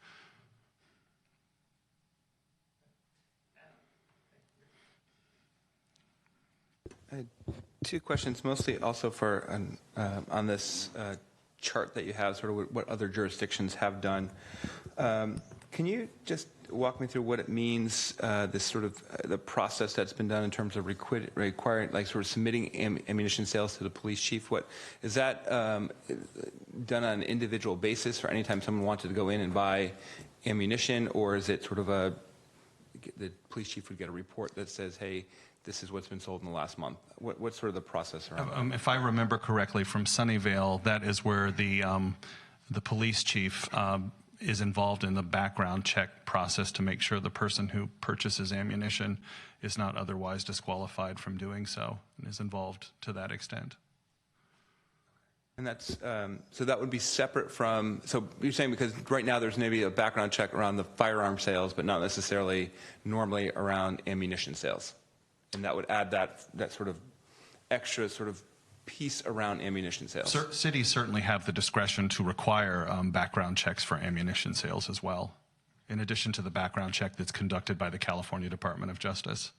I had two questions, mostly also for on this chart that you have, sort of what other jurisdictions have done. Can you just walk me through what it means, this sort of the process that's been done in terms of requiring, like sort of submitting ammunition sales to the police chief? What is that done on an individual basis, or anytime someone wanted to go in and buy ammunition, or is it sort of the police chief would get a report that says, hey, this is what's been sold in the last month? What's sort of the process around that? If I remember correctly from Sunnyvale, that is where the police chief is involved in the background check process to make sure the person who purchases ammunition is not otherwise disqualified from doing so, and is involved to that extent. And that's so that would be separate from, so you're saying because right now there's maybe a background check around the firearm sales, but not necessarily normally around ammunition sales, and that would add that sort of extra sort of piece around ammunition sales. Cities certainly have the discretion to require background checks for ammunition sales as well, in addition to the background check that's conducted by the California Department of Justice.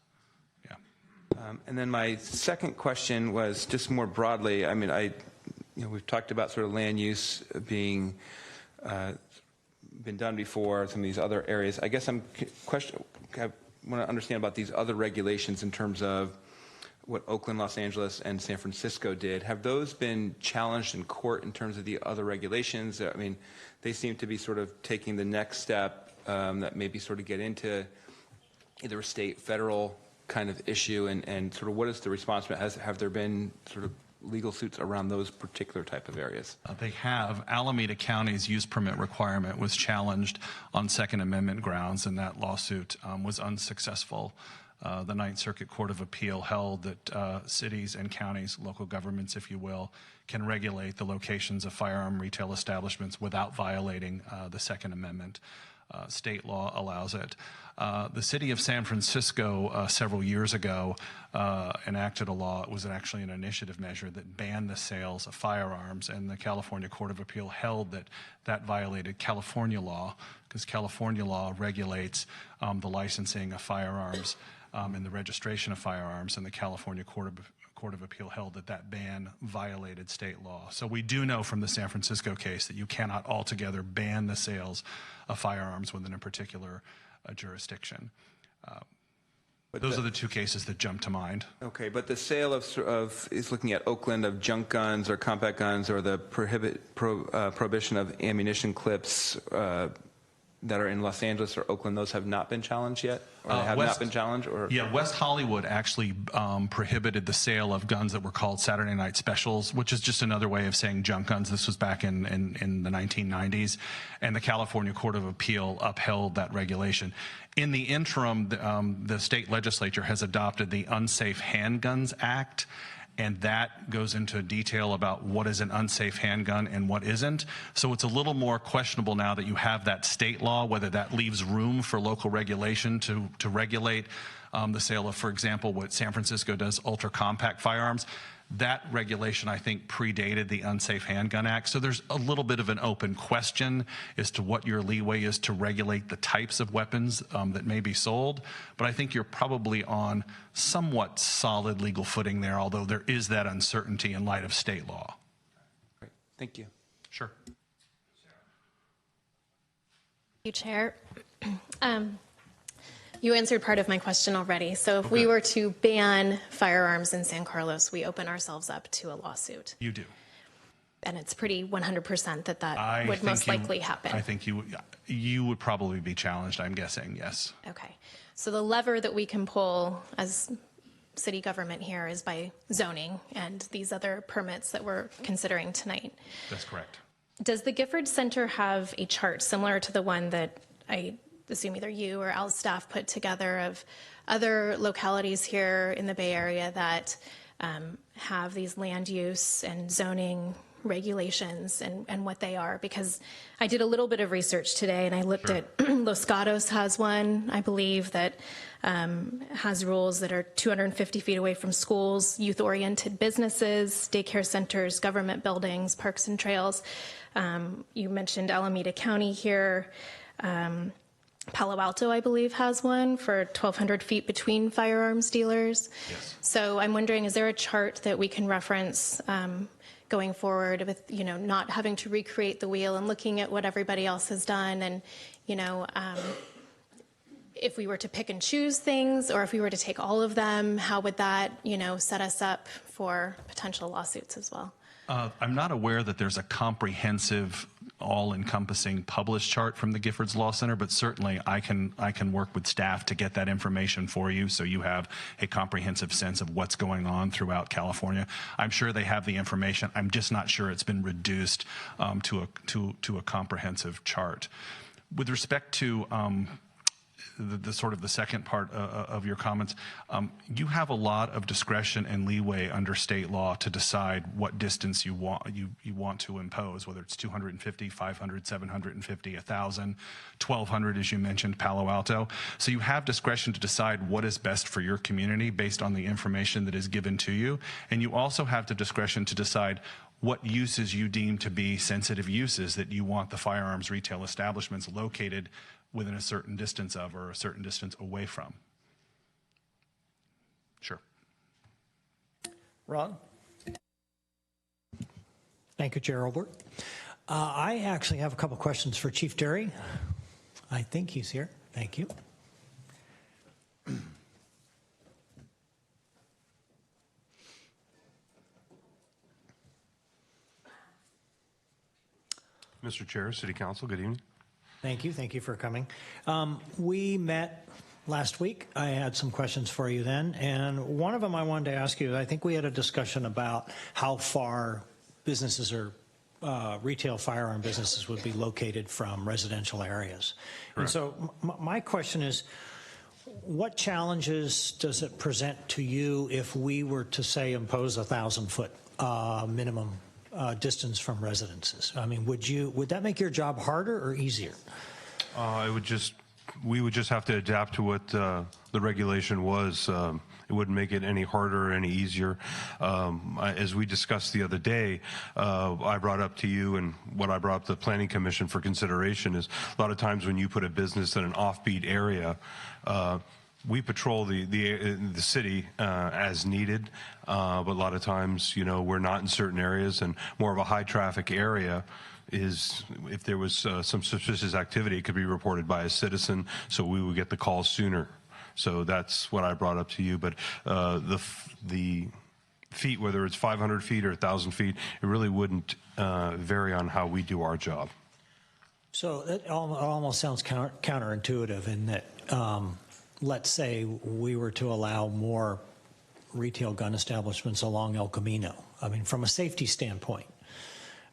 Yeah. And then my second question was just more broadly. I mean, we've talked about sort of land use being been done before, some of these other areas. I guess I want to understand about these other regulations in terms of what Oakland, Los Angeles, and San Francisco did. Have those been challenged in court in terms of the other regulations? I mean, they seem to be sort of taking the next step that maybe sort of get into either a state, federal kind of issue, and sort of what is the response? Have there been sort of legal suits around those particular type of areas? They have. Alameda County's use permit requirement was challenged on Second Amendment grounds, and that lawsuit was unsuccessful. The Ninth Circuit Court of Appeal held that cities and counties, local governments, if you will, can regulate the locations of firearm retail establishments without violating the Second Amendment. State law allows it. The city of San Francisco several years ago enacted a law. It was actually an initiative measure that banned the sales of firearms, and the California Court of Appeal held that that violated California law, because California law regulates the licensing of firearms and the registration of firearms, and the California Court of Appeal held that that ban violated state law. So we do know from the San Francisco case that you cannot altogether ban the sales of firearms within a particular jurisdiction. But those are the two cases that jump to mind. Okay, but the sale of is looking at Oakland of junk guns or compact guns, or the prohibition of ammunition clips that are in Los Angeles or Oakland, those have not been challenged yet? Or they have not been challenged? Or? Yeah, West Hollywood actually prohibited the sale of guns that were called Saturday Night Specials, which is just another way of saying junk guns. This was back in the 1990s, and the California Court of Appeal upheld that regulation. In the interim, the state legislature has adopted the Unsafe Handguns Act, and that goes into detail about what is an unsafe handgun and what isn't. So it's a little more questionable now that you have that state law, whether that leaves room for local regulation to regulate the sale of, for example, what San Francisco does, ultra-compact firearms. That regulation, I think, predated the Unsafe Handgun Act. So there's a little bit of an open question as to what your leeway is to regulate the types of weapons that may be sold. But I think you're probably on somewhat solid legal footing there, although there is that uncertainty in light of state law. Great. Thank you. Sure. Thank you, Chair. You answered part of my question already. So if we were to ban firearms in San Carlos, we open ourselves up to a lawsuit. You do. and it's pretty 100% that I would think most likely happen. I think you would probably be challenged, I'm guessing, yes. Okay. So the lever that we can pull as city government here is by zoning and these other permits that we're considering tonight. That's correct. Does the Gifford Center have a chart similar to the one that I assume either you or Al's staff put together of other localities here in the Bay Area that have these land use and zoning regulations and what they are? Because I did a little bit of research today and I looked at Los Gatos has one, I believe, that has rules that are 250 feet away from schools, youth-oriented businesses, daycare centers, government buildings, parks and trails. You mentioned Alameda County here. Palo Alto, I believe, has one for 1,200 feet between firearms dealers. Yes. So I'm wondering, is there a chart that we can reference going forward with, not having to recreate the wheel and looking at what everybody else has done and, if we were to pick and choose things or if we were to take all of them, how would that, set us up for potential lawsuits as well? I'm not aware that there's a comprehensive, all-encompassing published chart from the Giffords Law Center, but certainly I can work with staff to get that information for you so you have a comprehensive sense of what's going on throughout California. I'm sure they have the information. I'm just not sure it's been reduced to a comprehensive chart. With respect to the sort of the second part of your comments, you have a lot of discretion and leeway under state law to decide what distance you want to impose, whether it's 250, 500, 750, 1,000, 1,200, as you mentioned, Palo Alto. So you have discretion to decide what is best for your community based on the information that is given to you, and you also have the discretion to decide what uses you deem to be sensitive uses that you want the firearms retail establishments located within a certain distance of or a certain distance away from. Sure. Ron? Thank you, Chair Olbert. I actually have a couple questions for Chief Derry. I think he's here. Thank you. Mr. Chair, City Council, good evening. Thank you. Thank you for coming. We met last week. I had some questions for you then, and one of them I wanted to ask you, I think we had a discussion about how far businesses or retail firearm businesses would be located from residential areas. Correct. And so my question is, what challenges does it present to you if we were to, say, impose a 1,000-foot minimum distance from residences? I mean, would that make your job harder or easier? We would just have to adapt to what the regulation was. It wouldn't make it any harder or any easier. As we discussed the other day, I brought up to you, and what I brought up to the Planning Commission for consideration is a lot of times when you put a business in an offbeat area, we patrol the city as needed, but a lot of times, we're not in certain areas, and more of a high traffic area is, if there was some suspicious activity, it could be reported by a citizen, so we would get the call sooner. So that's what I brought up to you. But the feet, whether it's 500 feet or 1,000 feet, it really wouldn't vary on how we do our job. So it almost sounds counterintuitive in that, let's say we were to allow more retail gun establishments along El Camino. I mean, from a safety standpoint,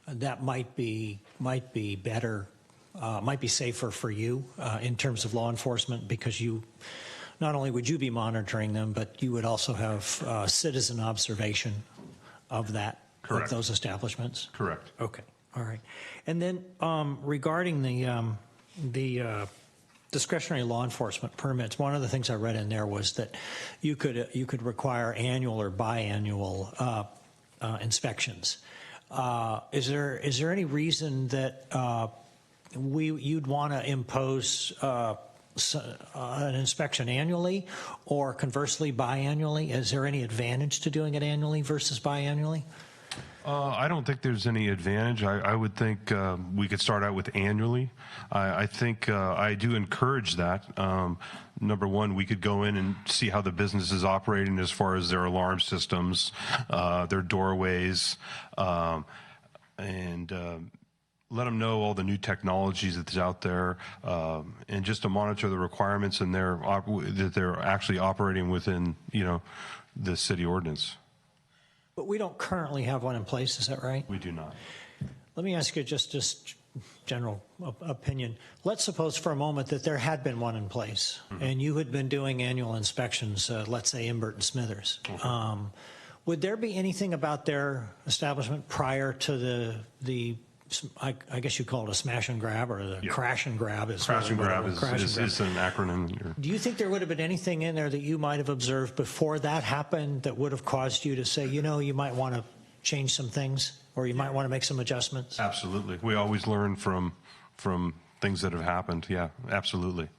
that might be better, might be safer for you in terms of law enforcement, because not only would you be monitoring them, but you would also have citizen observation of that. Correct. Of those establishments. Correct. Okay. All right. And then regarding the discretionary law enforcement permits, one of the things I read in there was that you could require annual or biannual inspections. Is there any reason that you'd want to impose an inspection annually, or conversely biannually? Is there any advantage to doing it annually versus biannually? I don't think there's any advantage. I would think we could start out with annually. I think I do encourage that. Number one, we could go in and see how the business is operating as far as their alarm systems, their doorways. and let them know all the new technologies that's out there, and just to monitor the requirements and that they're actually operating within, the city ordinance. But we don't currently have one in place, is that right? We do not. Let me ask you just general opinion. Let's suppose for a moment that there had been one in place, and you had been doing annual inspections, let's say in Burton Smithers. Would there be anything about their establishment prior to the I guess you call it a smash and grab, or the crash and grab? Crash and grab is an acronym. Do you think there would have been anything in there that you might have observed before that happened that would have caused you to say, you might want to change some things, or you might want to make some adjustments? Absolutely. We always learn from things that have happened. Yeah, absolutely.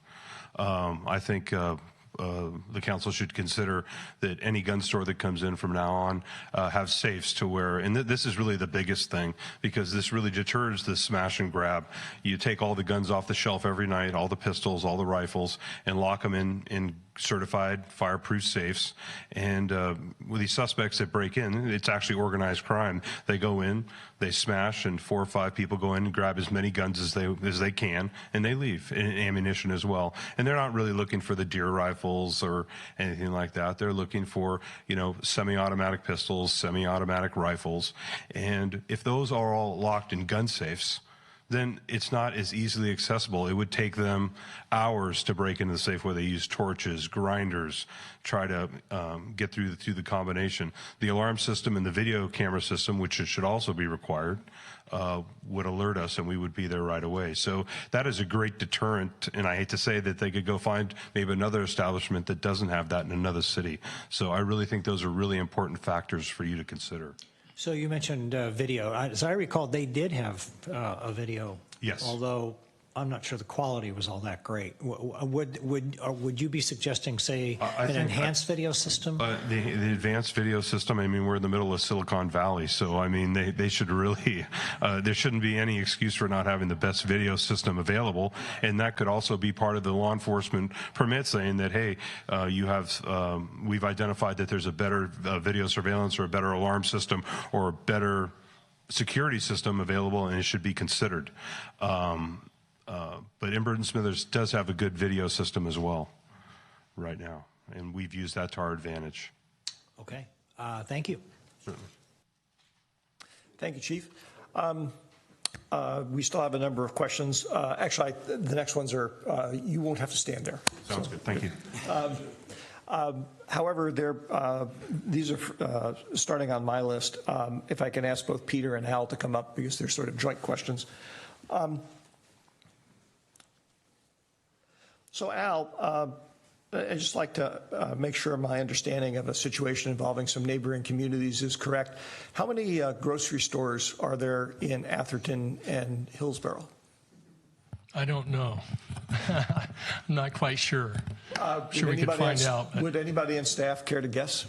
I think the council should consider that any gun store that comes in from now on have safes to where, and this is really the biggest thing, because this really deters the smash and grab. You take all the guns off the shelf every night, all the pistols, all the rifles, and lock them in certified fireproof safes. And with these suspects that break in, it's actually organized crime. They go in, they smash, and 4 or 5 people go in and grab as many guns as they can, and they leave, and ammunition as well. And they're not really looking for the deer rifles or anything like that. They're looking for, semi-automatic pistols, semi-automatic rifles. And if those are all locked in gun safes, then it's not as easily accessible. It would take them hours to break into the safe, where they use torches, grinders, try to get through the combination. The alarm system and the video camera system, which should also be required, would alert us, and we would be there right away. So that is a great deterrent, and I hate to say that they could go find maybe another establishment that doesn't have that in another city. So I really think those are really important factors for you to consider. So you mentioned video. As I recall, they did have a video. Yes. Although I'm not sure the quality was all that great. Would you be suggesting, say, an enhanced video system? The advanced video system, we're in the middle of Silicon Valley, so, they should really, there shouldn't be any excuse for not having the best video system available, and that could also be part of the law enforcement permit, saying that, hey, we've identified that there's a better video surveillance or a better alarm system or a better security system available, and it should be considered. But Burton Smithers does have a good video system as well right now, and we've used that to our advantage. Okay. Thank you. Certainly. Thank you, Chief. We still have a number of questions. Actually, the next ones are, you won't have to stand there. Sounds good. Thank you. However, these are starting on my list. If I can ask both Peter and Hal to come up, because they're sort of joint questions. So Al, I'd just like to make sure my understanding of a situation involving some neighboring communities is correct. How many grocery stores are there in Atherton and Hillsborough? I don't know. I'm not quite sure. Sure, we could find out. Would anybody in staff care to guess?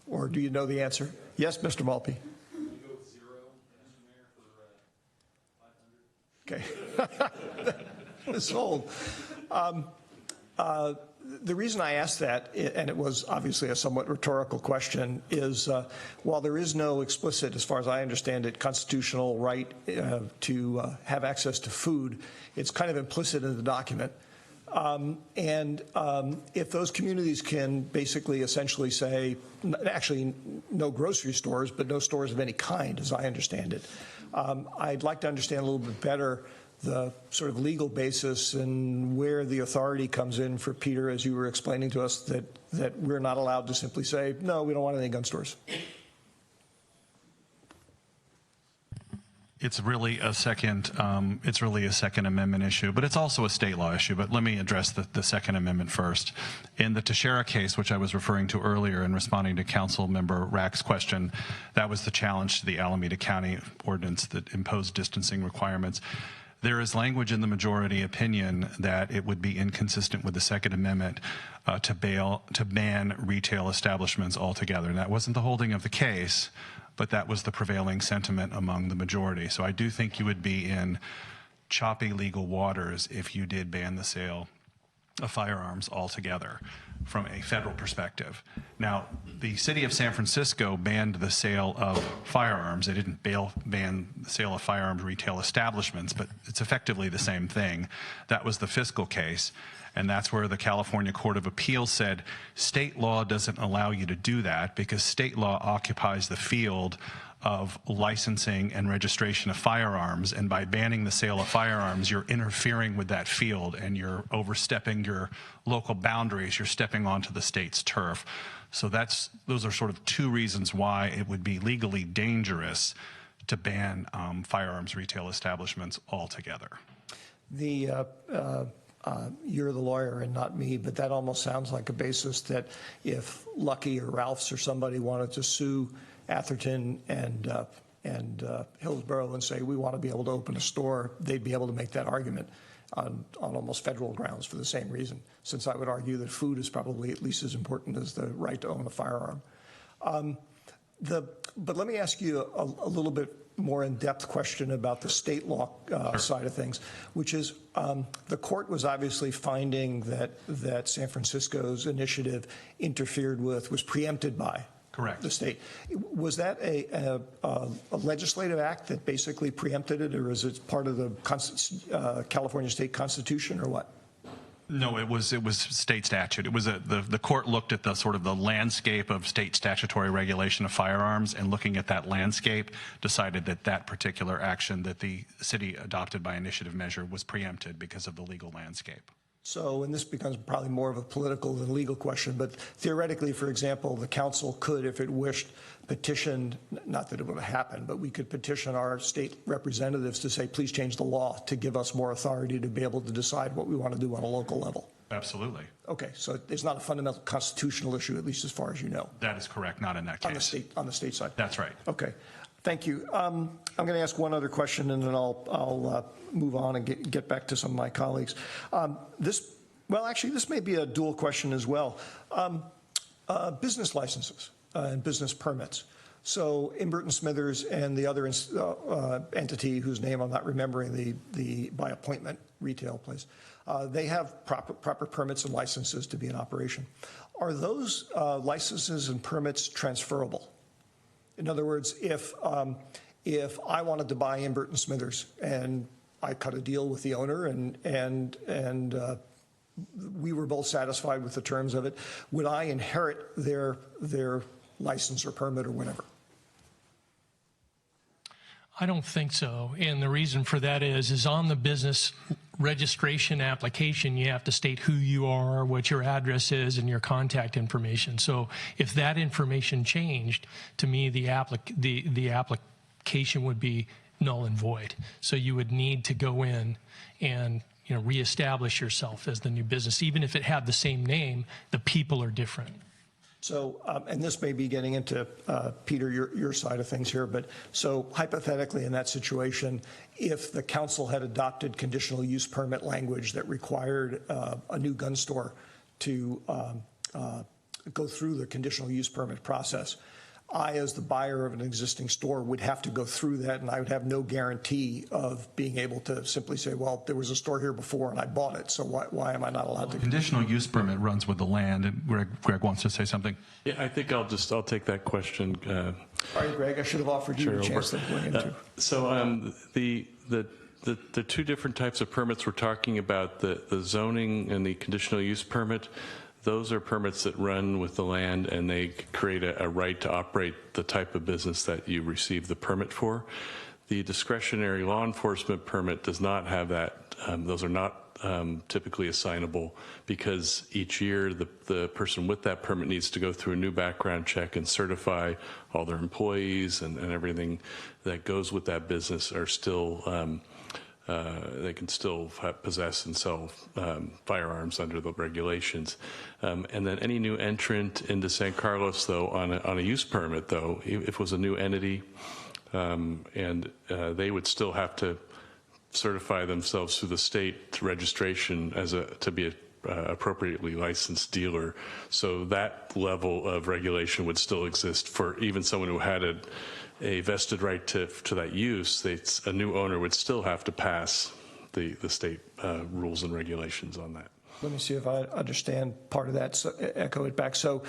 Or do you know the answer? Yes, Mr. Malpe. Okay. Sold. The reason I asked that, and it was obviously a somewhat rhetorical question, is while there is no explicit, as far as I understand it, constitutional right to have access to food, it's kind of implicit in the document. If those communities can basically essentially say, actually no grocery stores, but no stores of any kind, as I understand it, I'd like to understand a little bit better the sort of legal basis and where the authority comes in for Peter, as you were explaining to us, that we're not allowed to simply say, no, we don't want any gun stores. It's really a second Amendment issue, but it's also a state law issue. But let me address the Second Amendment first. In the Teixeira case, which I was referring to earlier in responding to Council Member Rack's question, that was the challenge to the Alameda County ordinance that imposed distancing requirements. There is language in the majority opinion that it would be inconsistent with the Second Amendment to ban retail establishments altogether. And that wasn't the holding of the case, but that was the prevailing sentiment among the majority. So I do think you would be in choppy legal waters if you did ban the sale of firearms altogether from a federal perspective. Now, the city of San Francisco banned the sale of firearms. They didn't ban the sale of firearms retail establishments, but it's effectively the same thing. That was the fiscal case, and that's where the California Court of Appeals said state law doesn't allow you to do that because state law occupies the field of licensing and registration of firearms, and by banning the sale of firearms, you're interfering with that field and you're overstepping your local boundaries. You're stepping onto the state's turf. So those are sort of two reasons why it would be legally dangerous to ban firearms retail establishments altogether. You're the lawyer and not me, but that almost sounds like a basis that if Lucky or Ralph's or somebody wanted to sue Atherton and Hillsborough and say, we want to be able to open a store, they'd be able to make that argument on almost federal grounds for the same reason, since I would argue that food is probably at least as important as the right to own a firearm. But let me ask you a little bit more in-depth question about the state law side of things, which is the court was obviously finding that San Francisco's initiative was preempted by the state. Was that a legislative act that basically preempted it, or is it part of the California state constitution, or what? No, it was state statute. It was the court looked at the sort of the landscape of state statutory regulation of firearms, and looking at that landscape, decided that that particular action that the city adopted by initiative measure was preempted because of the legal landscape. So, and this becomes probably more of a political than legal question, but theoretically, for example, the council could, if it wished, petition, not that it would happen, but we could petition our state representatives to say, please change the law to give us more authority to be able to decide what we want to do on a local level. Absolutely. Okay, so it's not a fundamental constitutional issue, at least as far as you know. That is correct, not in that case. On the state side. That's right. Okay, thank you. I'm going to ask one other question, and then I'll move on and get back to some of my colleagues. This may be a dual question as well. Business licenses and business permits. So Imberton Smithers and the other entity whose name I'm not remembering, the by appointment retail place, they have proper permits and licenses to be in operation. Are those licenses and permits transferable? In other words, if I wanted to buy Imberton Smithers and I cut a deal with the owner and we were both satisfied with the terms of it, would I inherit their license or permit or whatever? I don't think so. And the reason for that is on the business registration application, you have to state who you are, what your address is, and your contact information. So if that information changed, to me, the application would be null and void. So you would need to go in and reestablish yourself as the new business. Even if it had the same name, the people are different. So, and this may be getting into, Peter, your side of things here, but so hypothetically in that situation, if the council had adopted conditional use permit language that required a new gun store to go through the conditional use permit process, I, as the buyer of an existing store, would have to go through that, and I would have no guarantee of being able to simply say, well, there was a store here before and I bought it, so why am I not allowed to? Conditional use permit runs with the land, and Greg wants to say something. Yeah, I think I'll take that question. All right, Greg, I should have offered you a chance to go into. So the two different types of permits we're talking about, the zoning and the conditional use permit, those are permits that run with the land, and they create a right to operate the type of business that you receive the permit for. The discretionary law enforcement permit does not have that. Those are not typically assignable, because each year the person with that permit needs to go through a new background check and certify all their employees and everything that goes with that business are still they can still possess and sell firearms under the regulations. And then any new entrant into San Carlos, though, on a use permit, though, if it was a new entity, and they would still have to certify themselves through the state registration to be a appropriately licensed dealer. So that level of regulation would still exist for even someone who had a vested right to that use. A new owner would still have to pass the state rules and regulations on that. Let me see if I understand part of that, so echo it back. So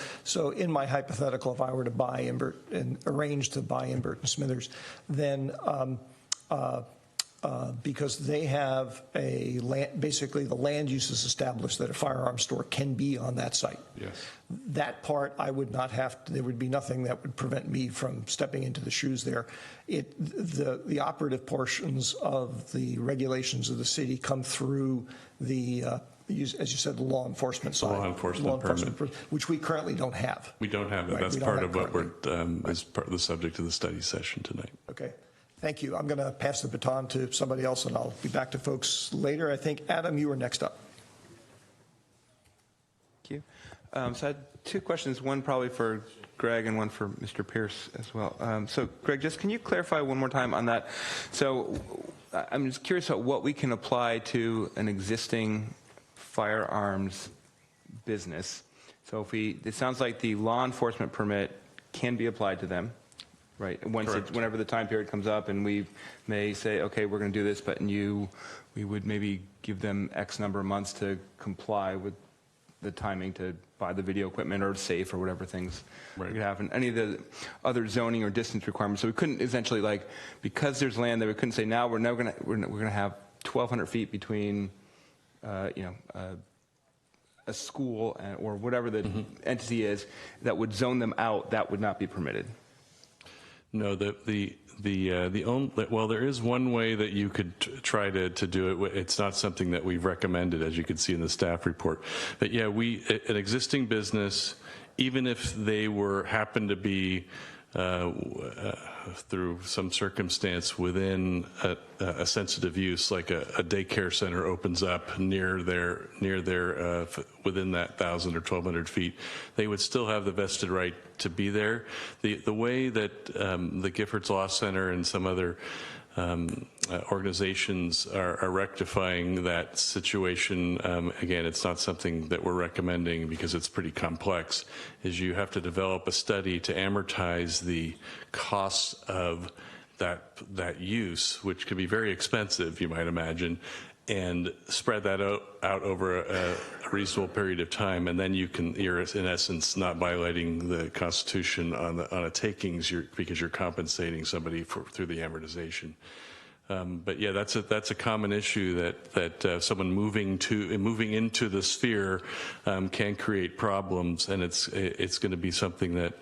in my hypothetical, if I were to buy Imbert and arrange to buy Imbert and Smithers, then because they have basically the land use is established that a firearms store can be on that site. Yes. That part I would not have to, there would be nothing that would prevent me from stepping into the shoes there. The operative portions of the regulations of the city come through the, as you said, the law enforcement side. Law enforcement permit. Which we currently don't have. We don't have that. Right, That's we don't part have of what we're, is part of the subject of the study session tonight. Okay. Thank you. I'm going to pass the baton to somebody else, and I'll be back to folks later. I think, Adam, you were next up. Thank you. So I had two questions, one probably for Greg and one for Mr. Pierce as well. So Greg, just can you clarify one more time on that? So I'm just curious about what we can apply to an existing firearms business. So it sounds like the law enforcement permit can be applied to them. Right. Whenever the time period comes up, and we may say, okay, we're going to do this, but we would maybe give them X number of months to comply with the timing to buy the video equipment or safe or whatever things could happen. Any of the other zoning or distance requirements. So we couldn't essentially, like, because there's land that we couldn't say now we're going to have 1,200 feet between, a school or whatever the entity is that would zone them out. That would not be permitted. No, well, there is one way that you could try to do it. It's not something that we've recommended, as you can see in the staff report. But yeah, an existing business, even if they happened to be through some circumstance within a sensitive use, like a daycare center opens up near their within that 1,000 or 1,200 feet, they would still have the vested right to be there. The way that the Giffords Law Center and some other organizations are rectifying that situation, again, it's not something that we're recommending because it's pretty complex, is you have to develop a study to amortize the costs of that use, which can be very expensive, you might imagine, and spread that out over a reasonable period of time, and then you're in essence not violating the Constitution on a takings because you're compensating somebody through the amortization. But yeah, that's a common issue that someone moving into the sphere can create problems, and it's going to be something that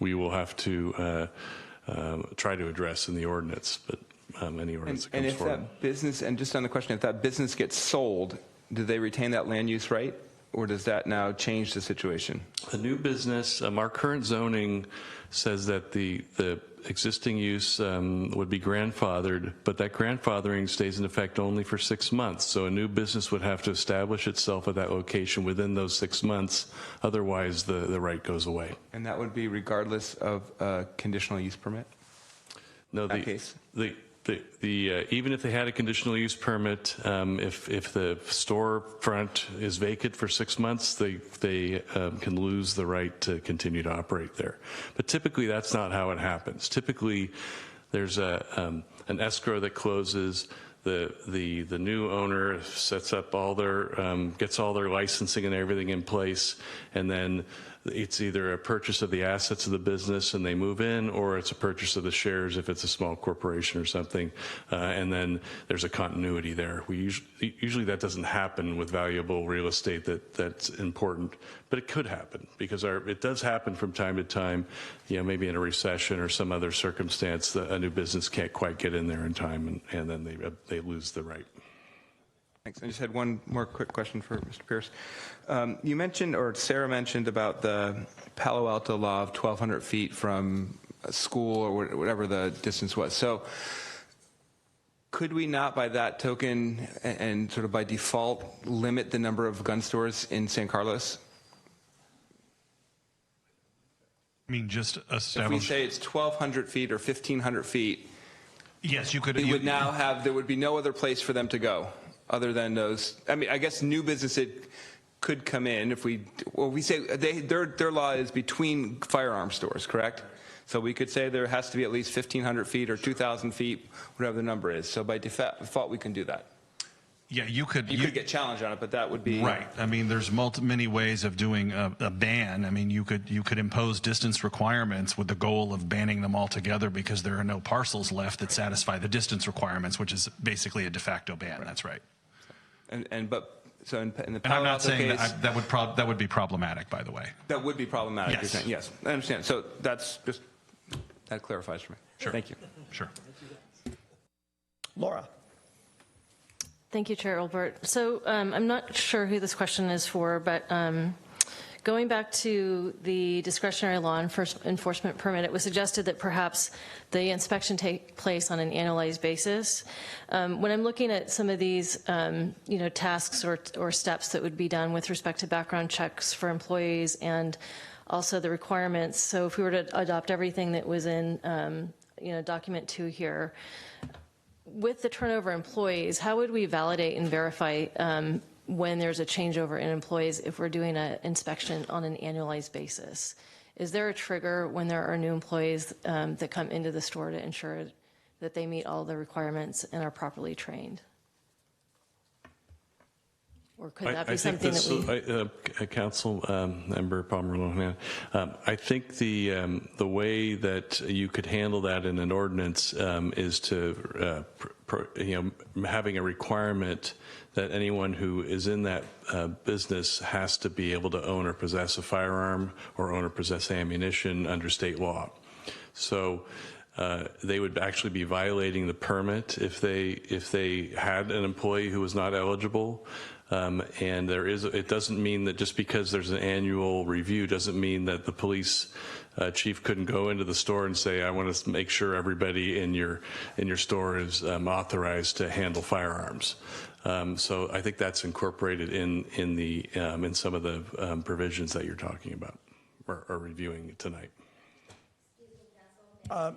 we will have to try to address in the ordinance. But any ordinance that comes forward. That business, and just on the question, if that business gets sold, do they retain that land use right, or does that now change the situation? The new business, our current zoning says that the existing use would be grandfathered, but that grandfathering stays in effect only for 6 months. So a new business would have to establish itself at that location within those 6 months. Otherwise, the right goes away. And that would be regardless of a conditional use permit? No, even if they had a conditional use permit, if the storefront is vacant for 6 months, they can lose the right to continue to operate there. But typically, that's not how it happens. Typically, there's an escrow that closes. The new owner sets up gets all their licensing and everything in place, and then it's either a purchase of the assets of the business and they move in, or it's a purchase of the shares if it's a small corporation or something, and then there's a continuity there. Usually that doesn't happen with valuable real estate that's important, but it could happen because it does happen from time to time. Maybe in a recession or some other circumstance, a new business can't quite get in there in time, and then they lose the right. Thanks. I just had one more quick question for Mr. Pierce. You mentioned, or Sarah mentioned, about the Palo Alto law of 1,200 feet from a school or whatever the distance was. So could we not, by that token and sort of by default, limit the number of gun stores in San Carlos? I mean, just establish. If we say it's 1,200 feet or 1,500 feet, yes, you could. There would be no other place for them to go other than those. I mean, I guess new businesses could come in if we say their law is between firearm stores, correct? So we could say there has to be at least 1,500 feet or 2,000 feet, whatever the number is. So by default, we can do that. Yeah, you could get challenged on it, but that would be right. I mean, there's many ways of doing a ban. I mean, you could impose distance requirements with the goal of banning them altogether because there are no parcels left that satisfy the distance requirements, which is basically a de facto ban. That's right. So in the and Palo I'm not Alto saying case, that would be problematic, by the way. that would be problematic. Yes. You're saying. Yes, I understand. So that clarifies for me. Sure. Thank you. Sure. Laura. Thank you, Chair Olbert. So I'm not sure who this question is for, but going back to the discretionary law enforcement permit, it was suggested that perhaps the inspection take place on an annualized basis. When I'm looking at some of these, tasks or steps that would be done with respect to background checks for employees and also the requirements. So if we were to adopt everything that was in, document 2 here, with the turnover employees, how would we validate and verify when there's a changeover in employees if we're doing an inspection on an annualized basis? Is there a trigger when there are new employees that come into the store to ensure that they meet all the requirements and are properly trained? Or could that be something that we... Council Member Palmer Lohan, I think the way that you could handle that in an ordinance is to, having a requirement that anyone who is in that business has to be able to own or possess a firearm or own or possess ammunition under state law. So they would actually be violating the permit if they had an employee who was not eligible. And it doesn't mean that just because there's an annual review doesn't mean that the police chief couldn't go into the store and say, I want to make sure everybody in your store is authorized to handle firearms. So I think that's incorporated in some of the provisions that you're talking about or reviewing tonight.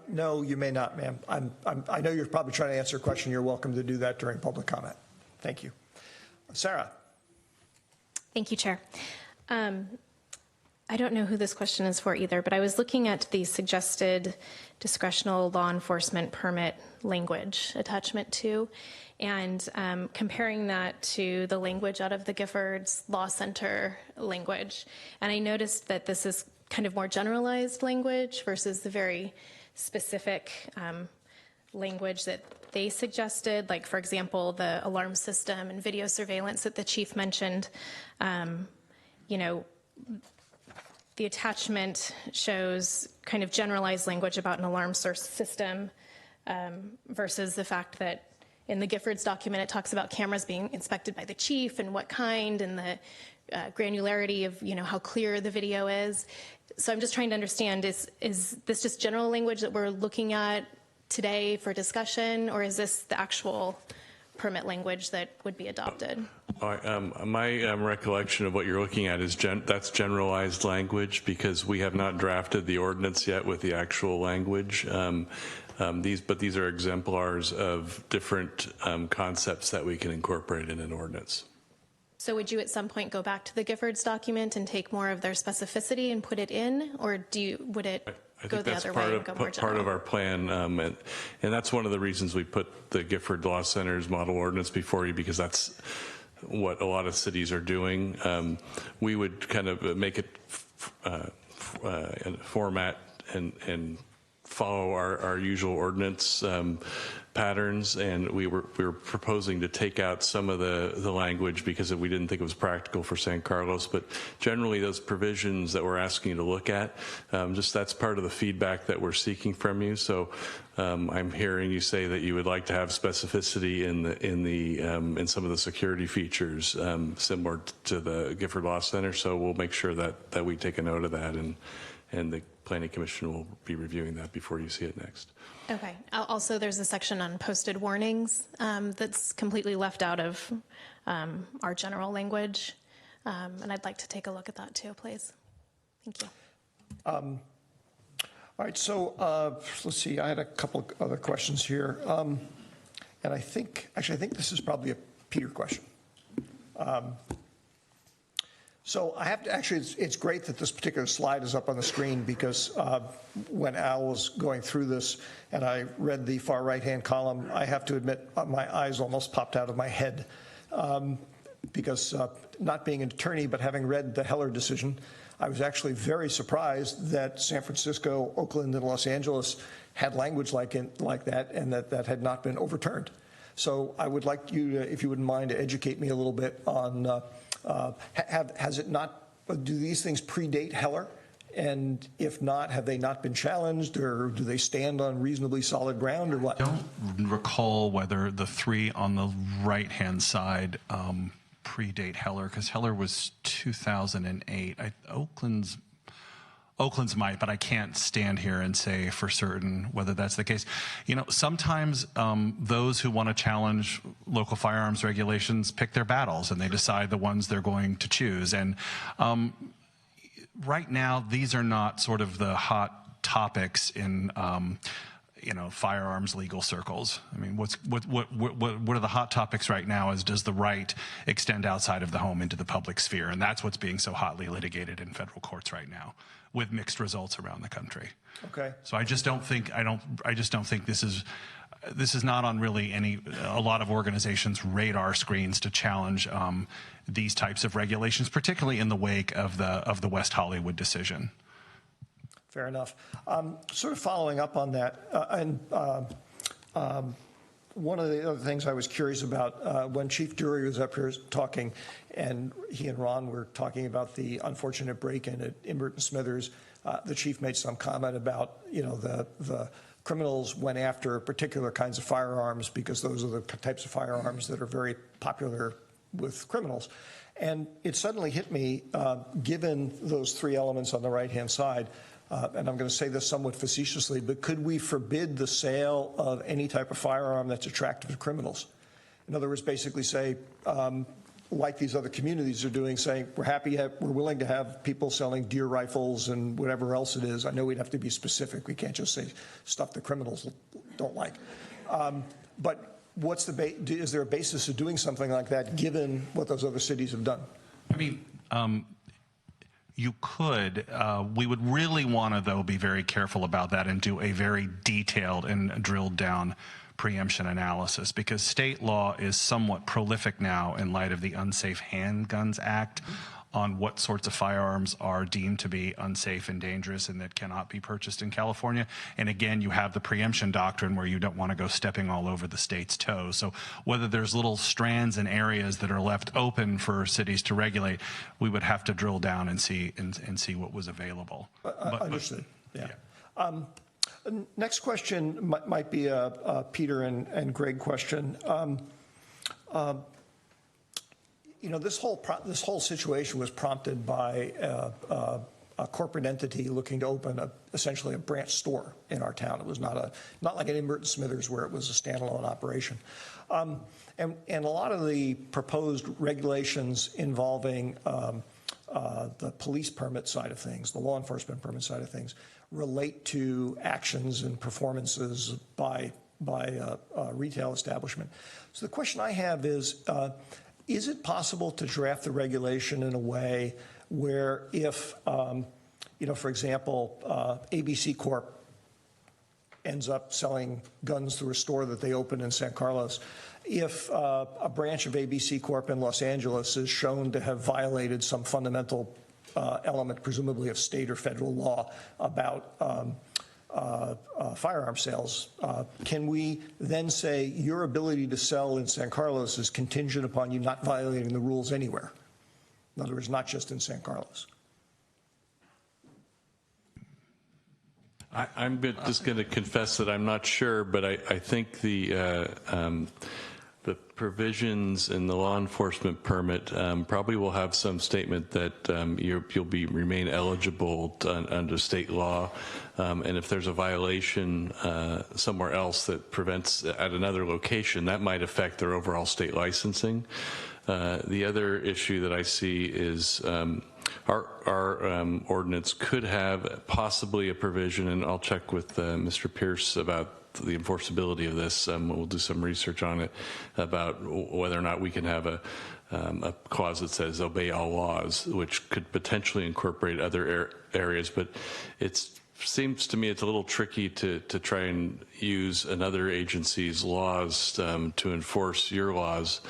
No, you may not, ma'am. I know you're probably trying to answer a question. You're welcome to do that during public comment. Thank you. Sarah. Thank you, Chair. I don't know who this question is for either, but I was looking at the suggested discretional law enforcement permit language, attachment 2, and comparing that to the language out of the Giffords Law Center language. And I noticed that this is kind of more generalized language versus the very specific language that they suggested, like, for example, the alarm system and video surveillance that the chief mentioned. The attachment shows kind of generalized language about an alarm system versus the fact that in the Giffords document, it talks about cameras being inspected by the chief and what kind and the granularity of, how clear the video is. So I'm just trying to understand, is this just general language that we're looking at today for discussion, or is this the actual permit language that would be adopted? My recollection of what you're looking at is that's generalized language because we have not drafted the ordinance yet with the actual language. But these are exemplars of different concepts that we can incorporate in an ordinance. So would you at some point go back to the Giffords document and take more of their specificity and put it in, or would it go the other way and go more general? Part of our plan, and that's one of the reasons we put the Gifford Law Center's model ordinance before you, because that's what a lot of cities are doing. We would kind of make it format and follow our usual ordinance patterns, and we were proposing to take out some of the language because we didn't think it was practical for San Carlos. But generally, those provisions that we're asking you to look at, that's part of the feedback that we're seeking from you. So I'm hearing you say that you would like to have specificity in some of the security features similar to the Gifford Law Center. So we'll make sure that we take a note of that, and the Planning Commission will be reviewing that before you see it next. Okay. Also, there's a section on posted warnings that's completely left out of our general language, and I'd like to take a look at that too, please. Thank you. All right, so let's see. I had a couple other questions here, and I think this is probably a Peter question. So I have to it's great that this particular slide is up on the screen, because when Al was going through this and I read the far right-hand column, I have to admit my eyes almost popped out of my head because not being an attorney, but having read the Heller decision, I was actually very surprised that San Francisco, Oakland, and Los Angeles had language like that, and that had not been overturned. So I would like you to, if you wouldn't mind, to educate me a little bit on, has it not, do these things predate Heller? And if not, have they not been challenged, or do they stand on reasonably solid ground, or what? I don't recall whether the three on the right-hand side predate Heller, because Heller was 2008. Oakland's might, but I can't stand here and say for certain whether that's the case. You know, sometimes those who want to challenge local firearms regulations pick their battles, and they decide the ones they're going to choose. And right now, these are not sort of the hot topics in firearms legal circles. I mean, what are the hot topics right now is, does the right extend outside of the home into the public sphere? And that's what's being so hotly litigated in federal courts right now, with mixed results around the country. Okay. So I just don't think this is not on really a lot of organizations' radar screens to challenge these types of regulations, particularly in the wake of the West Hollywood decision. Fair enough. Sort of following up on that, one of the other things I was curious about when Chief Dury was up here talking, and he and Ron were talking about the unfortunate break-in at Imbert and Smithers, the chief made some comment about, the criminals went after particular kinds of firearms because those are the types of firearms that are very popular with criminals. And it suddenly hit me, given those three elements on the right-hand side, and I'm going to say this somewhat facetiously, but could we forbid the sale of any type of firearm that's attractive to criminals? In other words, basically say, like these other communities are doing, saying we're willing to have people selling deer rifles and whatever else it is. I know we'd have to be specific. We can't just say stuff that criminals don't like. But is there a basis of doing something like that, given what those other cities have done? I mean, you could. We would really want to, though, be very careful about that and do a very detailed and drilled down preemption analysis, because state law is somewhat prolific now in light of the Unsafe Handguns Act on what sorts of firearms are deemed to be unsafe and dangerous and that cannot be purchased in California. And again, you have the preemption doctrine where you don't want to go stepping all over the state's toes. So whether there's little strands and areas that are left open for cities to regulate, we would have to drill down and see what was available. Understood. Yeah. Next question might be a Peter and Greg question. This whole situation was prompted by a corporate entity looking to open essentially a branch store in our town. It was not like an Imbert and Smithers where it was a standalone operation. And a lot of the proposed regulations involving the police permit side of things, the law enforcement permit side of things, relate to actions and performances by a retail establishment. So the question I have is it possible to draft the regulation in a way where if, for example, ABC Corp ends up selling guns through a store that they open in San Carlos, if a branch of ABC Corp in Los Angeles is shown to have violated some fundamental element, presumably of state or federal law, about firearm sales, can we then say your ability to sell in San Carlos is contingent upon you not violating the rules anywhere? In other words, not just in San Carlos. I'm just going to confess that I'm not sure, but I think the provisions in the law enforcement permit probably will have some statement that you'll remain eligible under state law, and if there's a violation somewhere else that prevents at another location, that might affect their overall state licensing. The other issue that I see is our ordinance could have possibly a provision, and I'll check with Mr. Pierce about the enforceability of this. We'll do some research on it about whether or not we can have a clause that says obey all laws, which could potentially incorporate other areas. But it seems to me it's a little tricky to try and use another agency's laws to enforce your laws.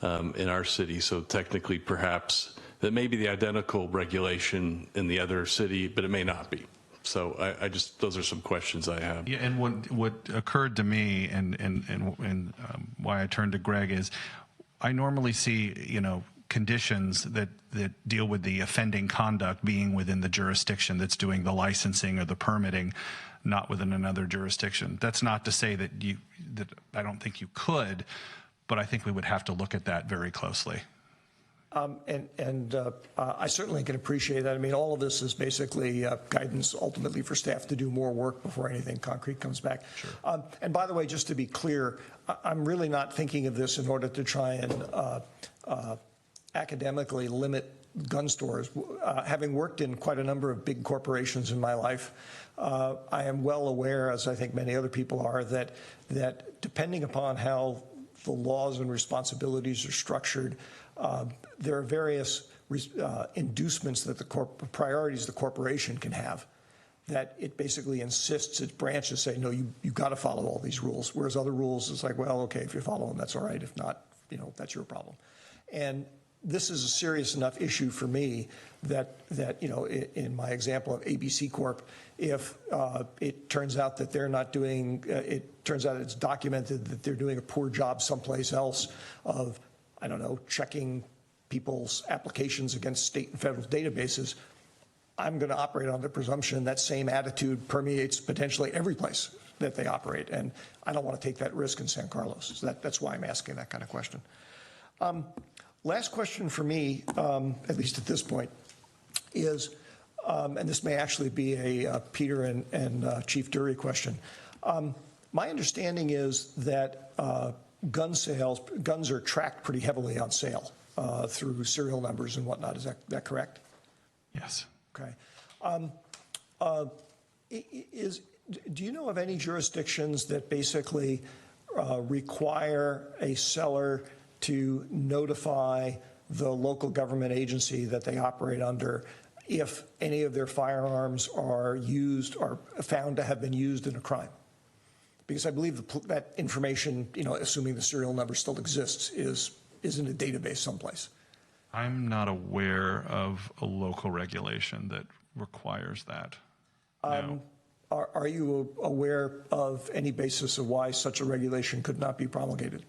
in our city. So technically, perhaps that may be the identical regulation in the other city, but it may not be. So I just, those are some questions I have. Yeah, and what occurred to me and why I turned to Greg is I normally see, conditions that deal with the offending conduct being within the jurisdiction that's doing the licensing or the permitting, not within another jurisdiction. That's not to say that I don't think you could, but I think we would have to look at that very closely. I certainly can appreciate that. I mean, all of this is basically guidance ultimately for staff to do more work before anything concrete comes back. Sure. And by the way, just to be clear, I'm really not thinking of this in order to try and academically limit gun stores. Having worked in quite a number of big corporations in my life, I am well aware, as I think many other people are, that depending upon how the laws and responsibilities are structured, there are various inducements that priorities the corporation can have, that it basically insists its branches say, no, you got to follow all these rules, whereas other rules is like, well, okay, if you follow them, that's all right. If not, that's your problem. And this is a serious enough issue for me that in my example of ABC Corp, if it turns out that they're not doing, it turns out it's documented that they're doing a poor job someplace else of, I don't know, checking people's applications against state and federal databases, I'm going to operate on the presumption that same attitude permeates potentially every place that they operate. And I don't want to take that risk in San Carlos. So that's why I'm asking that kind of question. Last question for me, at least at this point, is, and this may actually be a Peter and Chief Dury question. My understanding is that guns are tracked pretty heavily on sale through serial numbers and whatnot. Is that correct? Yes. Okay. Do you know of any jurisdictions that basically require a seller to notify the local government agency that they operate under if any of their firearms are used or found to have been used in a crime? Because I believe that information, assuming the serial number still exists, is in a database someplace. I'm not aware of a local regulation that requires that. No. Are you aware of any basis of why such a regulation could not be promulgated?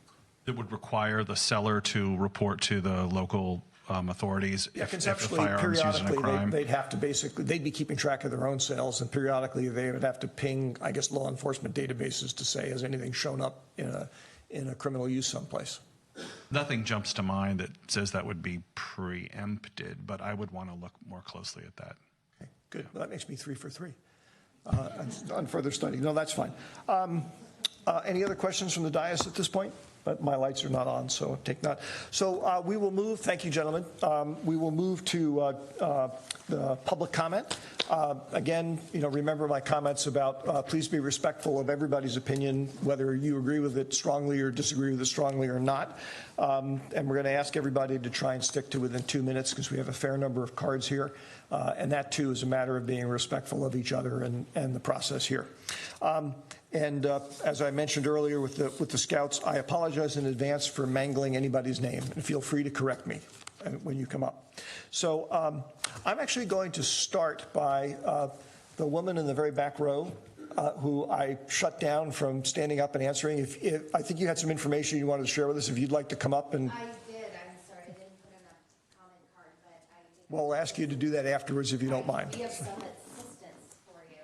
It would require the seller to report to the local authorities if the firearm is used in a crime. They'd have to they'd be keeping track of their own sales, and periodically they would have to ping, I guess, law enforcement databases to say, has anything shown up in a criminal use someplace? Nothing jumps to mind that says that would be preempted, but I would want to look more closely at that. Okay, good. Well, that makes me 3 for 3 on further study. No, that's fine. Any other questions from the dais at this point? But my lights are not on, so take that. So we will move, thank you, gentlemen. We will move to the public comment. Again, remember my comments about please be respectful of everybody's opinion, whether you agree with it strongly or disagree with it strongly or not. And we're going to ask everybody to try and stick to within 2 minutes because we have a fair number of cards here. And that, too, is a matter of being respectful of each other and the process here. And as I mentioned earlier with the Scouts, I apologize in advance for mangling anybody's name, and feel free to correct me when you come up. So I'm actually going to start by the woman in the very back row, who I shut down from standing up and answering. If I think you had some information you wanted to share with us, if you'd like to come up and. I did. I'm sorry, I didn't put in a comment card, but I did. Well, we'll ask you to do that afterwards if you don't mind. We have some assistance for you.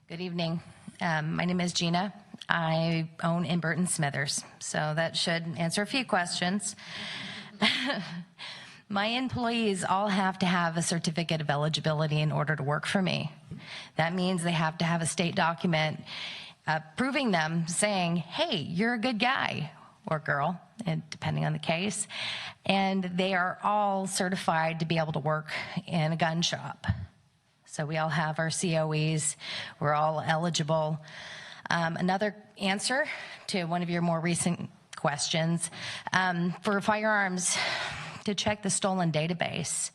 Good evening. My name is Gina. I own in Burton Smithers, so that should answer a few questions. My employees all have to have a certificate of eligibility in order to work for me. That means they have to have a state document proving them, saying, hey, you're a good guy or girl, and depending on the case, and they are all certified to be able to work in a gun shop. So we all have our COEs. We're all eligible. Another answer to one of your more recent questions, for firearms, to check the stolen database.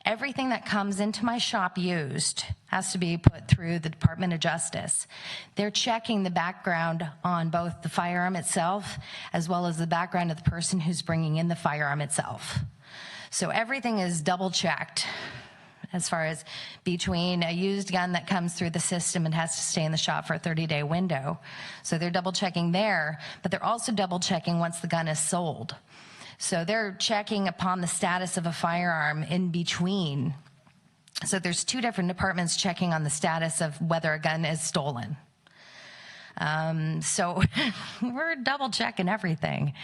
Everything that comes into my shop used has to be put through the Department of Justice. They're checking the background on both the firearm itself as well as the background of the person who's bringing in the firearm itself. So everything is double checked as far as between a used gun that comes through the system and has to stay in the shop for a 30-day window. So they're double checking there, but they're also double checking once the gun is sold. So they're checking upon the status of a firearm in between. So there's two different departments checking on the status of whether a gun is stolen. So we're double checking everything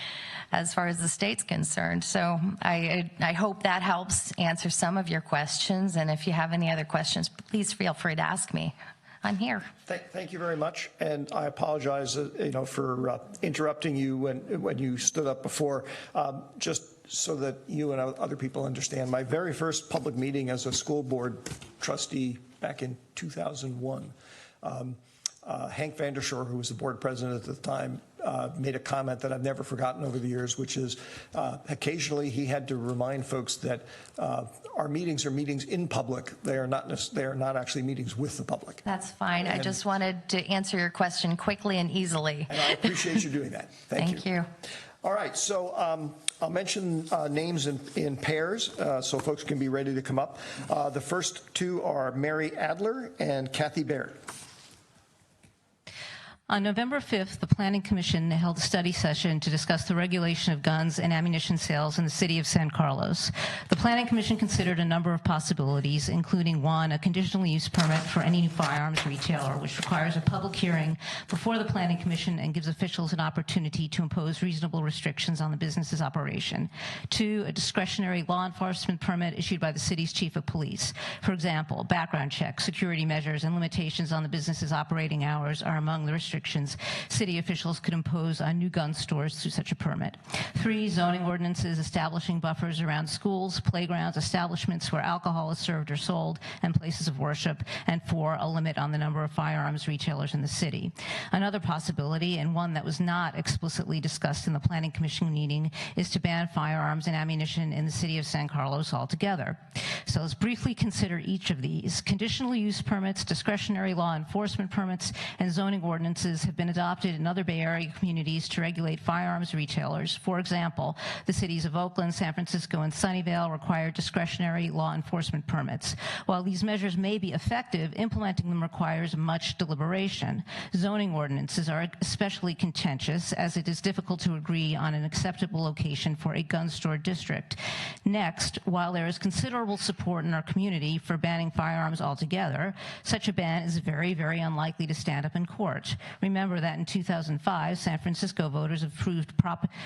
as far as the state's concerned. So I hope that helps answer some of your questions. And if you have any other questions, please feel free to ask me. I'm here. Thank you very much, and I apologize, for interrupting you when you stood up before. Just so that you and other people understand, my very first public meeting as a school board trustee back in 2001. Hank Vandershore, who was the board president at the time, made a comment that I've never forgotten over the years, which is occasionally he had to remind folks that our meetings are meetings in public. They are not actually meetings with the public. That's fine. I just wanted to answer your question quickly and easily. And I appreciate you doing that. Thank you. All right, so I'll mention names in pairs so folks can be ready to come up. The first two are Mary Adler and Kathy Baird. On November 5th, the Planning Commission held a study session to discuss the regulation of guns and ammunition sales in the city of San Carlos. The Planning Commission considered a number of possibilities, including one, a conditional use permit for any new firearms retailer, which requires a public hearing before the Planning Commission and gives officials an opportunity to impose reasonable restrictions on the business's operation. Two, a discretionary law enforcement permit issued by the city's chief of police. For example, background checks, security measures, and limitations on the business's operating hours are among the restrictions city officials could impose on new gun stores through such a permit. Three, zoning ordinances establishing buffers around schools, playgrounds, establishments where alcohol is served or sold, and places of worship. And four, a limit on the number of firearms retailers in the city. Another possibility, and one that was not explicitly discussed in the Planning Commission meeting, is to ban firearms and ammunition in the city of San Carlos altogether. So let's briefly consider each of these. Conditional use permits, discretionary law enforcement permits, and zoning ordinances have been adopted in other Bay Area communities to regulate firearms retailers. For example, the cities of Oakland, San Francisco, and Sunnyvale require discretionary law enforcement permits. While these measures may be effective, implementing them requires much deliberation. Zoning ordinances are especially contentious, as it is difficult to agree on an acceptable location for a gun store district. Next, while there is considerable support in our community for banning firearms altogether, such a ban is very, very unlikely to stand up in court. Remember that in 2005, San Francisco voters approved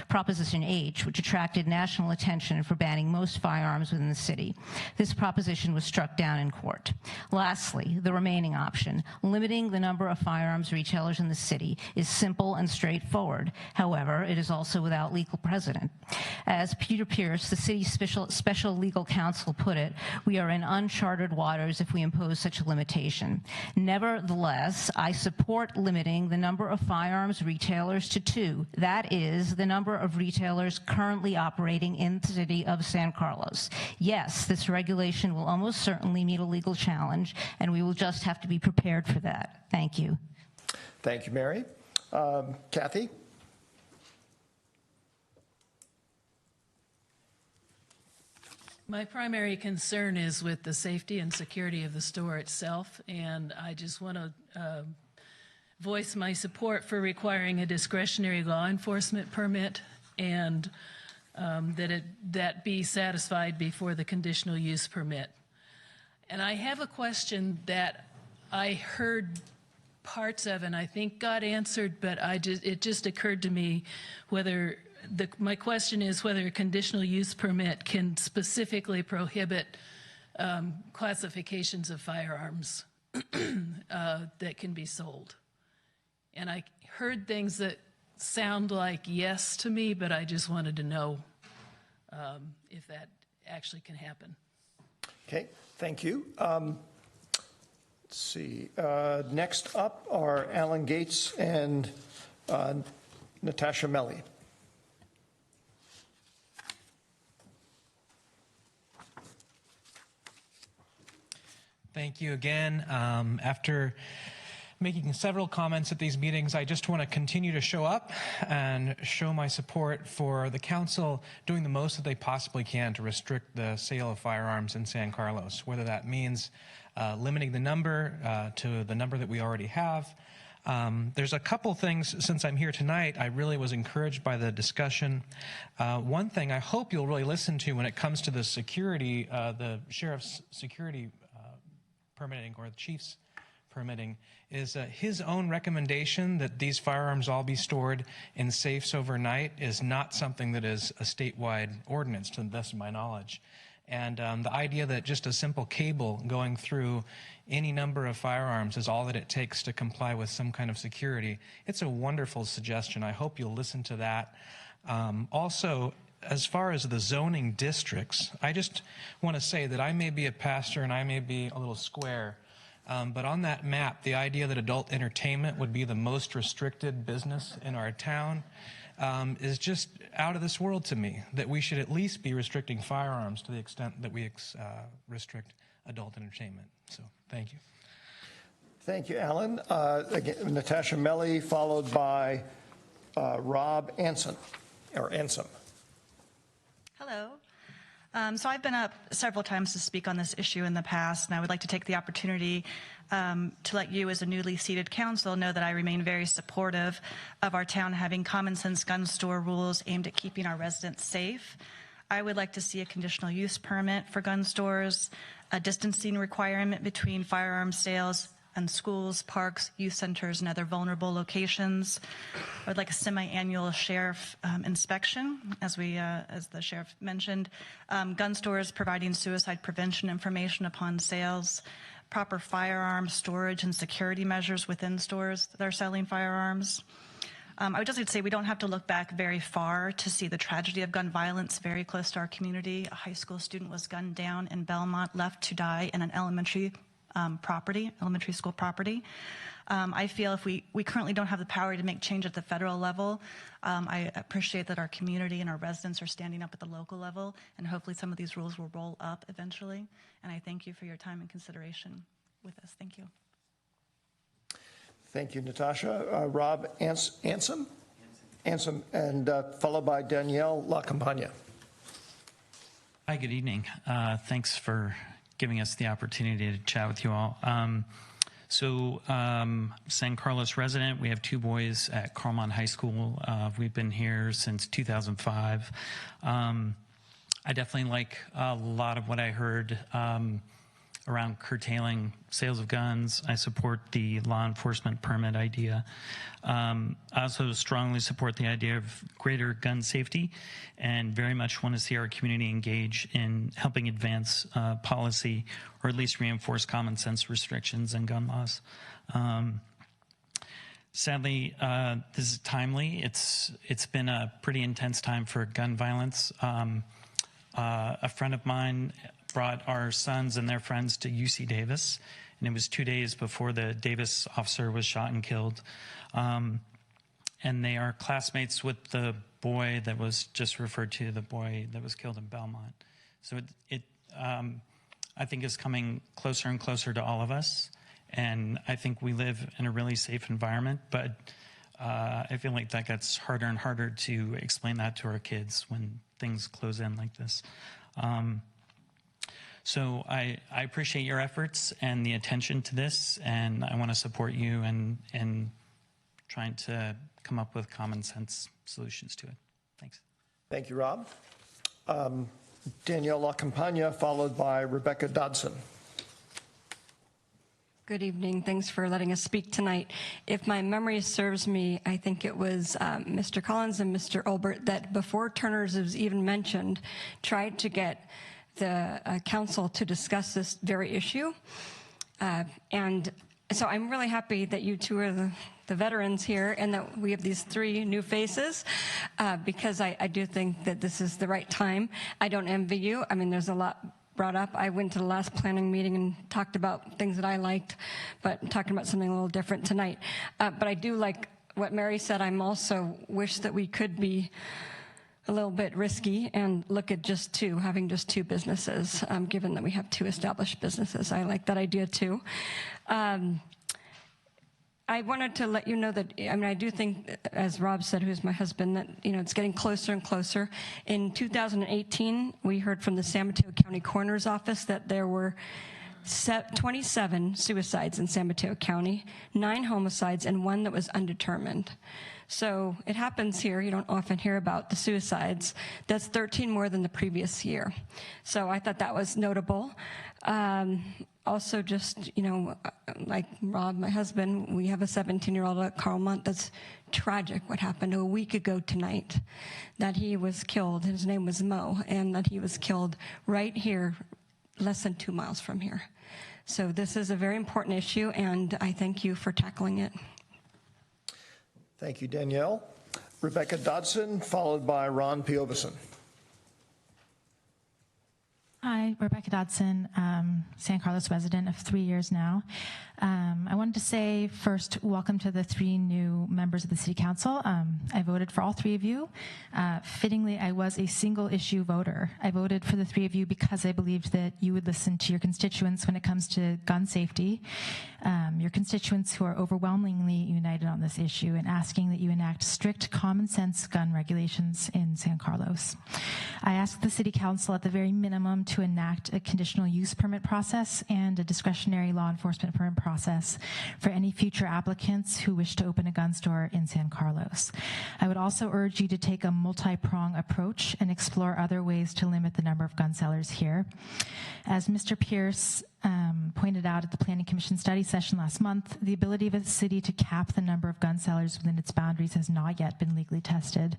Proposition H, which attracted national attention for banning most firearms within the city. This proposition was struck down in court. Lastly, the remaining option, limiting the number of firearms retailers in the city, is simple and straightforward. However, it is also without legal precedent. As Peter Pierce, the city's special legal counsel, put it, we are in uncharted waters if we impose such a limitation. Nevertheless, I support limiting the number of firearms retailers to 2. That is the number of retailers currently operating in the city of San Carlos. Yes, this regulation will almost certainly meet a legal challenge, and we will just have to be prepared for that. Thank you. Thank you, Mary. Kathy? My primary concern is with the safety and security of the store itself, and I just want to voice my support for requiring a discretionary law enforcement permit, and that be satisfied before the conditional use permit. And I have a question that I heard parts of and I think got answered, but it just occurred to me whether my question is whether a conditional use permit can specifically prohibit classifications of firearms that can be sold. And I heard things that sound like yes to me, but I just wanted to know if that actually can happen. Okay, thank you. Let's see. Next up are Alan Gates and Natasha Melly. Thank you again. After making several comments at these meetings, I just want to continue to show up and show my support for the council doing the most that they possibly can to restrict the sale of firearms in San Carlos, whether that means limiting the number to the number that we already have. There's a couple things, since I'm here tonight, I really was encouraged by the discussion. One thing I hope you'll really listen to when it comes to the security, the sheriff's security permitting, or the chief's permitting, is his own recommendation that these firearms all be stored in safes overnight is not something that is a statewide ordinance, to the best of my knowledge. And the idea that just a simple cable going through any number of firearms is all that it takes to comply with some kind of security, it's a wonderful suggestion. I hope you'll listen to that. Also, as far as the zoning districts, I just want to say that I may be a pastor and I may be a little square, but on that map, the idea that adult entertainment would be the most restricted business in our town is just out of this world to me, that we should at least be restricting firearms to the extent that we restrict adult entertainment. So, thank you. Thank you, Alan. Again, Natasha Melly, followed by Rob Anson, or Ansom. Hello. So I've been up several times to speak on this issue in the past, and I would like to take the opportunity to let you, as a newly seated council, know that I remain very supportive of our town having common sense gun store rules aimed at keeping our residents safe. I would like to see a conditional use permit for gun stores, a distancing requirement between firearm sales and schools, parks, youth centers, and other vulnerable locations. I would like a semi-annual sheriff inspection, as the sheriff mentioned. Gun stores providing suicide prevention information upon sales, proper firearm storage and security measures within stores that are selling firearms. I would just like to say we don't have to look back very far to see the tragedy of gun violence very close to our community. A high school student was gunned down in Belmont, left to die in an elementary school property. I feel if we currently don't have the power to make change at the federal level, I appreciate that our community and our residents are standing up at the local level, and hopefully some of these rules will roll up eventually. And I thank you for your time and consideration with us. Thank you. Thank you, Natasha. Rob Ansom, and followed by Danielle LaCampagna. Hi, good evening. Thanks for giving us the opportunity to chat with you all. San Carlos resident, we have two boys at Carmont High School. We've been here since 2005. I definitely like a lot of what I heard around curtailing sales of guns. I support the law enforcement permit idea. I also strongly support the idea of greater gun safety, and very much want to see our community engage in helping advance policy, or at least reinforce common sense restrictions and gun laws. Sadly, this is timely. It's been a pretty intense time for gun violence. A friend of mine brought our sons and their friends to UC Davis, and it was 2 days before the Davis officer was shot and killed. And they are classmates with the boy that was just referred to, the boy that was killed in Belmont. So I think is coming closer and closer to all of us, and I think we live in a really safe environment, but I feel like that gets harder and harder to explain that to our kids when things close in like this. So I appreciate your efforts and the attention to this, and I want to support you in trying to come up with common sense solutions to it. Thanks. Thank you, Rob. Danielle LaCampagna, followed by Rebecca Dodson. Good evening. Thanks for letting us speak tonight. If my memory serves me, I think it was Mr. Collins and Mr. Olbert that, before Turner's was even mentioned, tried to get the council to discuss this very issue. And so I'm really happy that you two are the veterans here, and that we have these three new faces, because I do think that this is the right time. I don't envy you. I mean, there's a lot brought up. I went to the last planning meeting and talked about things that I liked, but I'm talking about something a little different tonight. But I do like what Mary said. I'm also wish that we could be a little bit risky and look at having just two businesses, given that we have two established businesses. I like that idea too. I wanted to let you know that, I do think, as Rob said, who's my husband, that, it's getting closer and closer. In 2018, we heard from the San Mateo County Coroner's Office that there were 27 suicides in San Mateo County, 9 homicides, and 1 that was undetermined. So it happens here. You don't often hear about the suicides. That's 13 more than the previous year. So I thought that was notable. Also, just, like Rob, my husband, we have a 17-year-old at Carlmont. That's tragic what happened a week ago tonight, that he was killed. His name was Mo, and that he was killed right here, less than 2 miles from here. So this is a very important issue, and I thank you for tackling it. Thank you, Danielle. Rebecca Dodson, followed by Ron Piovison. Hi, Rebecca Dodson, San Carlos resident of 3 years now. I wanted to say first, welcome to the 3 new members of the City Council. I voted for all 3 of you. Fittingly, I was a single issue voter. I voted for the 3 of you because I believed that you would listen to your constituents when it comes to gun safety. Your constituents who are overwhelmingly united on this issue and asking that you enact strict common sense gun regulations in San Carlos. I asked the City Council at the very minimum to enact a conditional use permit process and a discretionary law enforcement permit process for any future applicants who wish to open a gun store in San Carlos. I would also urge you to take a multi-prong approach and explore other ways to limit the number of gun sellers here. As Mr. Pierce pointed out at the Planning Commission study session last month, the ability of a city to cap the number of gun sellers within its boundaries has not yet been legally tested.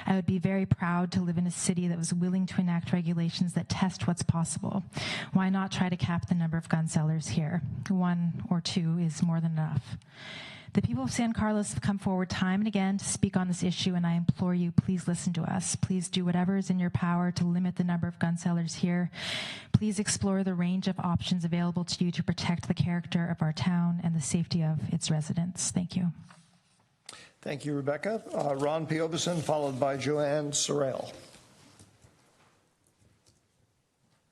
I would be very proud to live in a city that was willing to enact regulations that test what's possible. Why not try to cap the number of gun sellers here? 1 or 2 is more than enough. The people of San Carlos have come forward time and again to speak on this issue, and I implore you, please listen to us. Please do whatever is in your power to limit the number of gun sellers here. Please explore the range of options available to you to protect the character of our town and the safety of its residents. Thank you. Thank you, Rebecca. Ron Piovison, followed by Joanne Sorrell.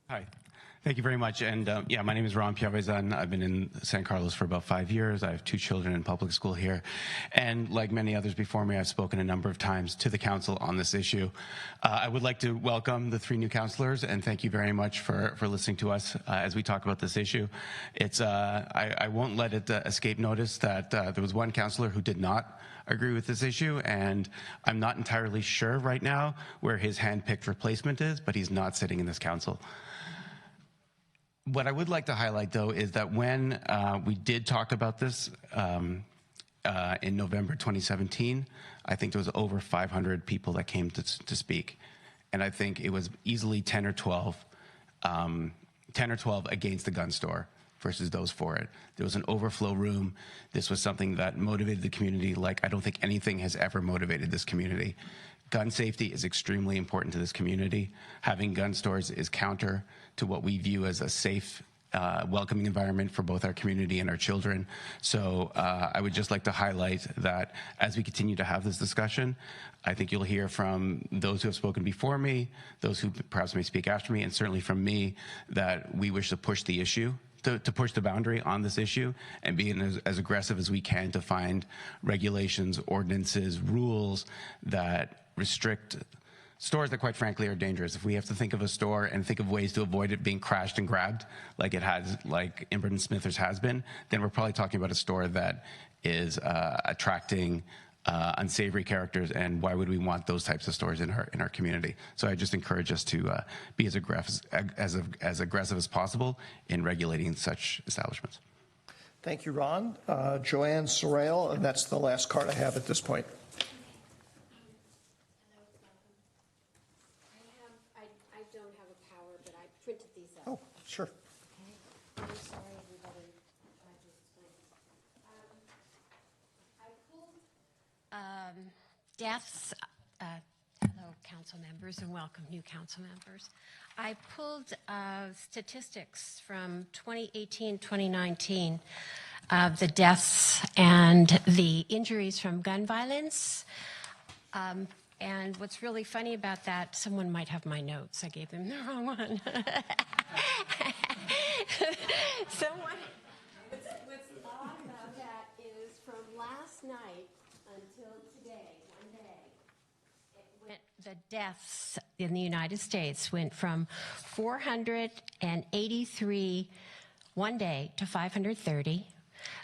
Hi. Thank you very much. And yeah, my name is Ron Piovison. I've been in San Carlos for about 5 years. I have 2 children in public school here. And like many others before me, I've spoken a number of times to the council on this issue. I would like to welcome the 3 new councilors and thank you very much for listening to us as we talk about this issue. It's I won't let it escape notice that there was one councilor who did not agree with this issue, and I'm not entirely sure right now where his hand-picked replacement is, but he's not sitting in this council. What I would like to highlight, though, is that when we did talk about this in November 2017, I think there was over 500 people that came to speak. And I think it was easily 10 or 12 against the gun store versus those for it. There was an overflow room. This was something that motivated the community like I don't think anything has ever motivated this community. Gun safety is extremely important to this community. Having gun stores is counter to what we view as a safe, welcoming environment for both our community and our children. So I would just like to highlight that as we continue to have this discussion, I think you'll hear from those who have spoken before me, those who perhaps may speak after me, and certainly from me, that we wish to push the issue, to push the boundary on this issue and be as aggressive as we can to find regulations, ordinances, rules that restrict stores that quite frankly are dangerous. If we have to think of a store and think of ways to avoid it being crashed and grabbed like it has, like Imbert & Smithers has been, then we're probably talking about a store that is attracting unsavory characters, and why would we want those types of stores in our community? So I just encourage us to be as aggressive as possible in regulating such establishments. Thank you, Ron. Joanne Sorrell, and that's the last card I have at this point. I don't have a power, but I printed these up. Oh, sure. Okay. I'm sorry, everybody. I pulled deaths. Hello, council members, and welcome new council members. I pulled statistics from 2018-2019 of the deaths and the injuries from gun violence. And what's really funny about that, someone might have my notes. I gave them the wrong one. Someone. What's odd about that is from last night until today, one day, the deaths in the United States went from 483 one day to 530.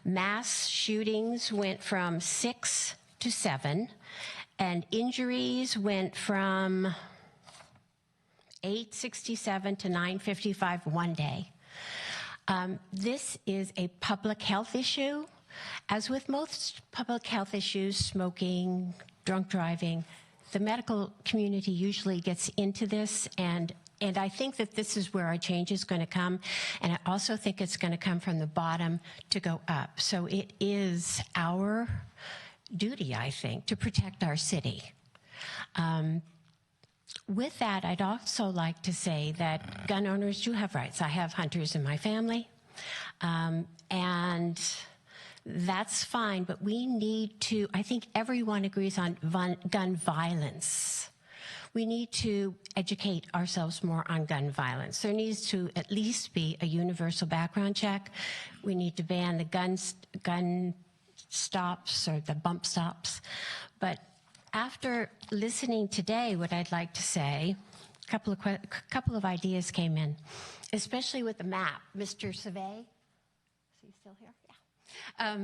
Mass shootings went from 6 to 7, and injuries went from 867 to 955 one day. This is a public health issue. As with most public health issues, smoking, drunk driving, the medical community usually gets into this, and I think that this is where our change is going to come, and I also think it's going to come from the bottom to go up. So it is our duty, I think, to protect our city. With that, I'd also like to say that gun owners do have rights. I have hunters in my family, and that's fine, but we need to, I think everyone agrees on gun violence. We need to educate ourselves more on gun violence. There needs to at least be a universal background check. We need to ban the gun stops or the bump stops. But after listening today, what I'd like to say, a couple of ideas came in, especially with the map. Mr. Savay, is he still here? Yeah.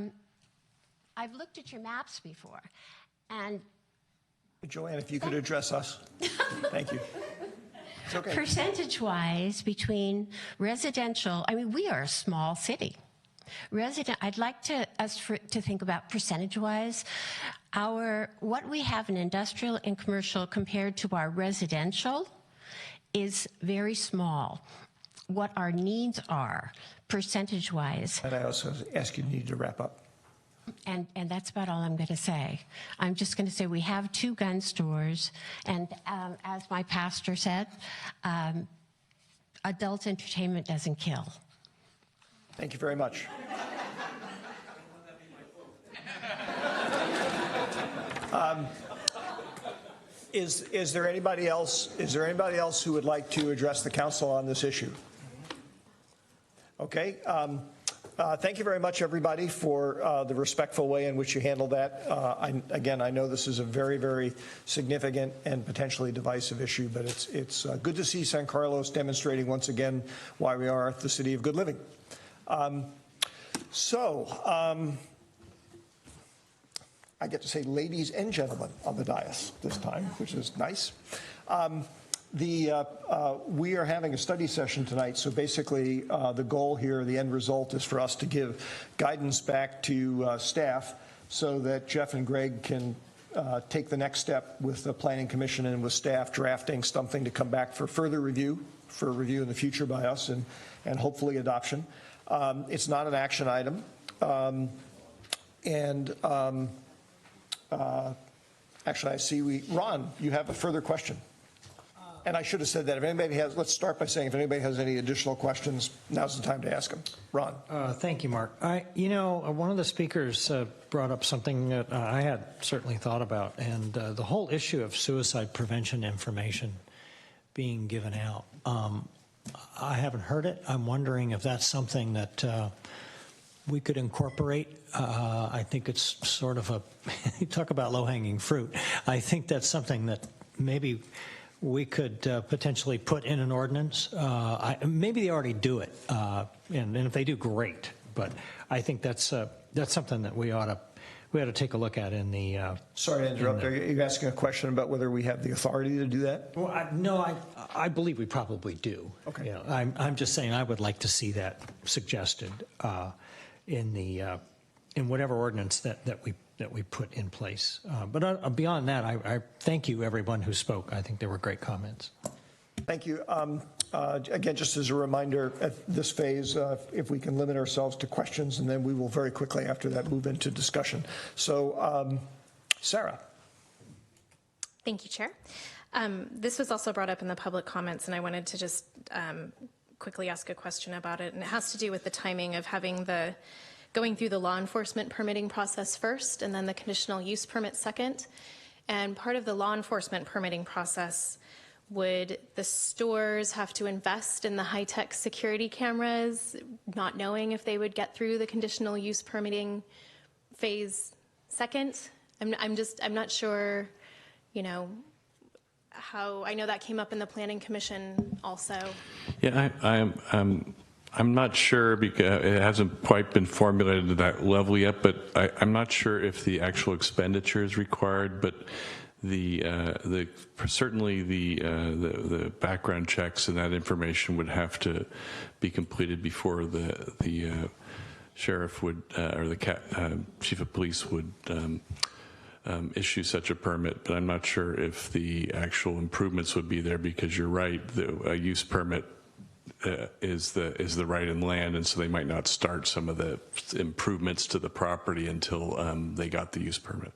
I've looked at your maps before, and Joanne, if you could address us. Thank you. It's okay. Percentage-wise, between residential, I mean, we are a small city. I'd like us to think about percentage-wise. What we have in industrial and commercial compared to our residential is very small. What our needs are, percentage-wise. And I also ask you to wrap up. And that's about all I'm going to say. I'm just going to say we have 2 gun stores, and as my pastor said, adult entertainment doesn't kill. Thank you very much. Is there anybody else? Is there anybody else who would like to address the council on this issue? Okay. Thank you very much, everybody, for the respectful way in which you handled that. Again, I know this is a very, very significant and potentially divisive issue, but it's good to see San Carlos demonstrating once again why we are the city of good living. I get to say ladies and gentlemen on the dais this time, which is nice. We are having a study session tonight, so basically the goal here, the end result, is for us to give guidance back to staff so that Jeff and Greg can take the next step with the Planning Commission and with staff drafting something to come back for further review, in the future by us and hopefully adoption. It's not an action item. Actually, I see Ron, you have a further question. And I should have said that. If anybody has, let's start by saying if anybody has any additional questions, now's the time to ask them. Ron. Thank you, Mark. One of the speakers brought up something that I had certainly thought about, and the whole issue of suicide prevention information being given out. I haven't heard it. I'm wondering if that's something that we could incorporate. I think it's sort of you talk about low-hanging fruit. I think that's something that maybe we could potentially put in an ordinance. Maybe they already do it, and if they do, great. But I think that's something that we ought to take a look at in the. Sorry to interrupt. Are you asking a question about whether we have the authority to do that? Well, I believe we probably do. Okay. I'm just saying I would like to see that suggested in whatever ordinance that we put in place. But beyond that, I thank you, everyone who spoke. I think they were great comments. Thank you. Again, just as a reminder, at this phase, if we can limit ourselves to questions, and then we will very quickly after that move into discussion. So, Sarah. Thank you, Chair. This was also brought up in the public comments, and I wanted to just quickly ask a question about it, and it has to do with the timing of going through the law enforcement permitting process first and then the conditional use permit second. And part of the law enforcement permitting process, would the stores have to invest in the high-tech security cameras, not knowing if they would get through the conditional use permitting phase second? I'm not sure, you know, how, I know that came up in the Planning Commission also. Yeah, I'm not sure because it hasn't quite been formulated to that level yet, but I'm not sure if the actual expenditure is required, but certainly the background checks and that information would have to be completed before the sheriff would or the chief of police would issue such a permit. But I'm not sure if the actual improvements would be there, because you're right, the use permit is the right in land, and so they might not start some of the improvements to the property until they got the use permit.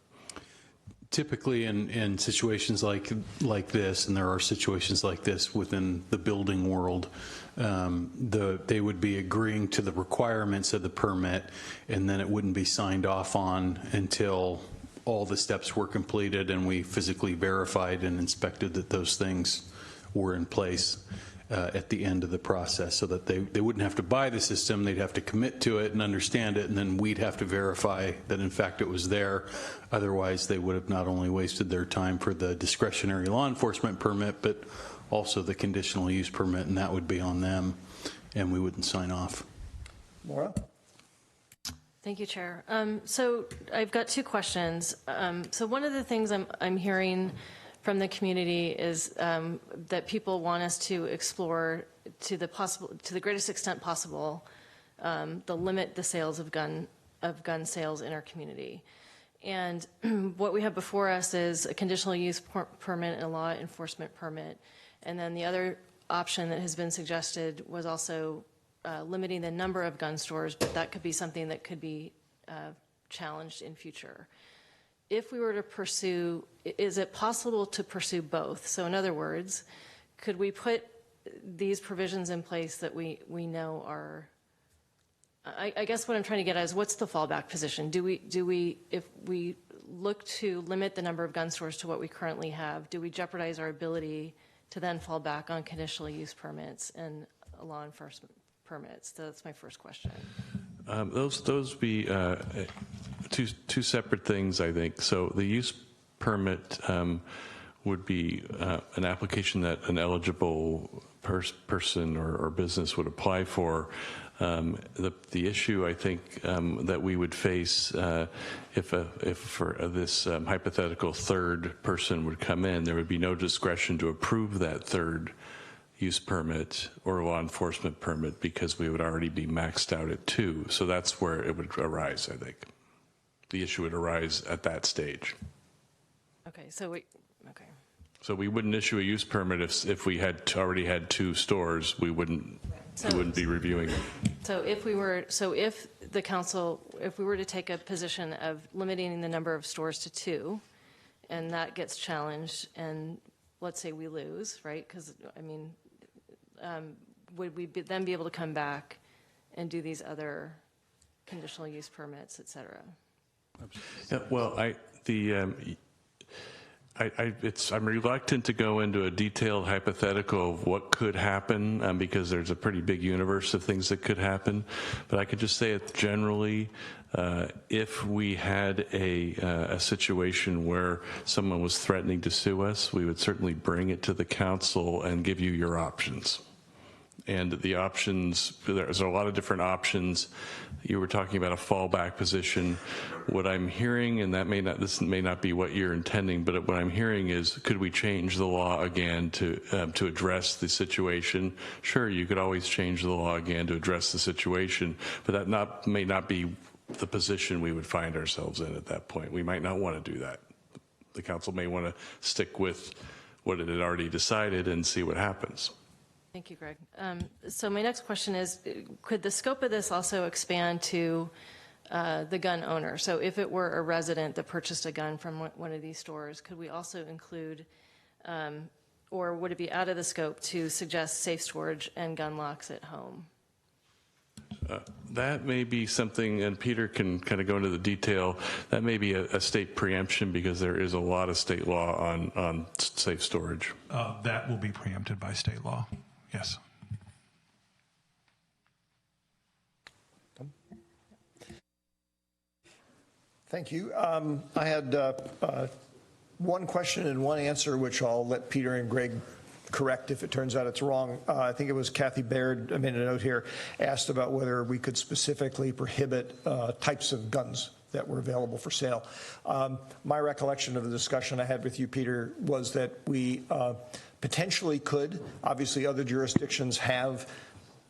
Typically in situations like this, and there are situations like this within the building world, they would be agreeing to the requirements of the permit, and then it wouldn't be signed off on until all the steps were completed and we physically verified and inspected that those things were in place at the end of the process, so that they wouldn't have to buy the system, they'd have to commit to it and understand it, and then we'd have to verify that in fact it was there. Otherwise they would have not only wasted their time for the discretionary law enforcement permit, but also the conditional use permit, and that would be on them, and we wouldn't sign off. Maura? Thank you, Chair. So I've got two questions. So one of the things I'm hearing from the community is that people want us to explore to the greatest extent possible, limit the sales of gun sales in our community. And what we have before us is a conditional use permit and a law enforcement permit. And then the other option that has been suggested was also limiting the number of gun stores, but that could be something that could be challenged in future. If we were to pursue, is it possible to pursue both? So in other words, could we put these provisions in place that we know are, I guess what I'm trying to get at is, what's the fallback position? Do we, if we look to limit the number of gun stores to what we currently have, do we jeopardize our ability to then fall back on conditional use permits and law enforcement permits? So that's my first question. Those be two separate things, I think. So the use permit would be an application that an eligible person or business would apply for. The issue, I think, that we would face if for this hypothetical third person would come in, there would be no discretion to approve that third use permit or law enforcement permit, because we would already be maxed out at 2. So that's where it would arise, I think. The issue would arise at that stage. Okay, so So we wouldn't issue a use permit if we had already had 2 stores. We wouldn't be reviewing it. So if we were to take a position of limiting the number of stores to 2, and that gets challenged, and let's say we lose, right? Because I mean, would we then be able to come back and do these other conditional use permits, et cetera? Yeah, well, I'm reluctant to go into a detailed hypothetical of what could happen because there's a pretty big universe of things that could happen. But I could just say it generally, if we had a situation where someone was threatening to sue us, we would certainly bring it to the council and give you your options. And the options, there's a lot of different options. You were talking about a fallback position. What I'm hearing, and this may not be what you're intending, but what I'm hearing is, could we change the law again to address the situation? Sure, you could always change the law again to address the situation, but that may not be the position we would find ourselves in at that point. We might not want to do that. The council may want to stick with what it had already decided and see what happens. Thank you, Greg. So my next question is, could the scope of this also expand to the gun owner? So if it were a resident that purchased a gun from one of these stores, could we also include, or would it be out of the scope to suggest safe storage and gun locks at home? That may be something, and Peter can kind of go into the detail, that may be a state preemption because there is a lot of state law on safe storage. That will be preempted by state law, yes. Thank you. I had one question and one answer, which I'll let Peter and Greg correct if it turns out it's wrong. I think it was Kathy Baird, I made a note here, asked about whether we could specifically prohibit types of guns that were available for sale. My recollection of the discussion I had with you, Peter, was that we potentially could. Obviously, other jurisdictions have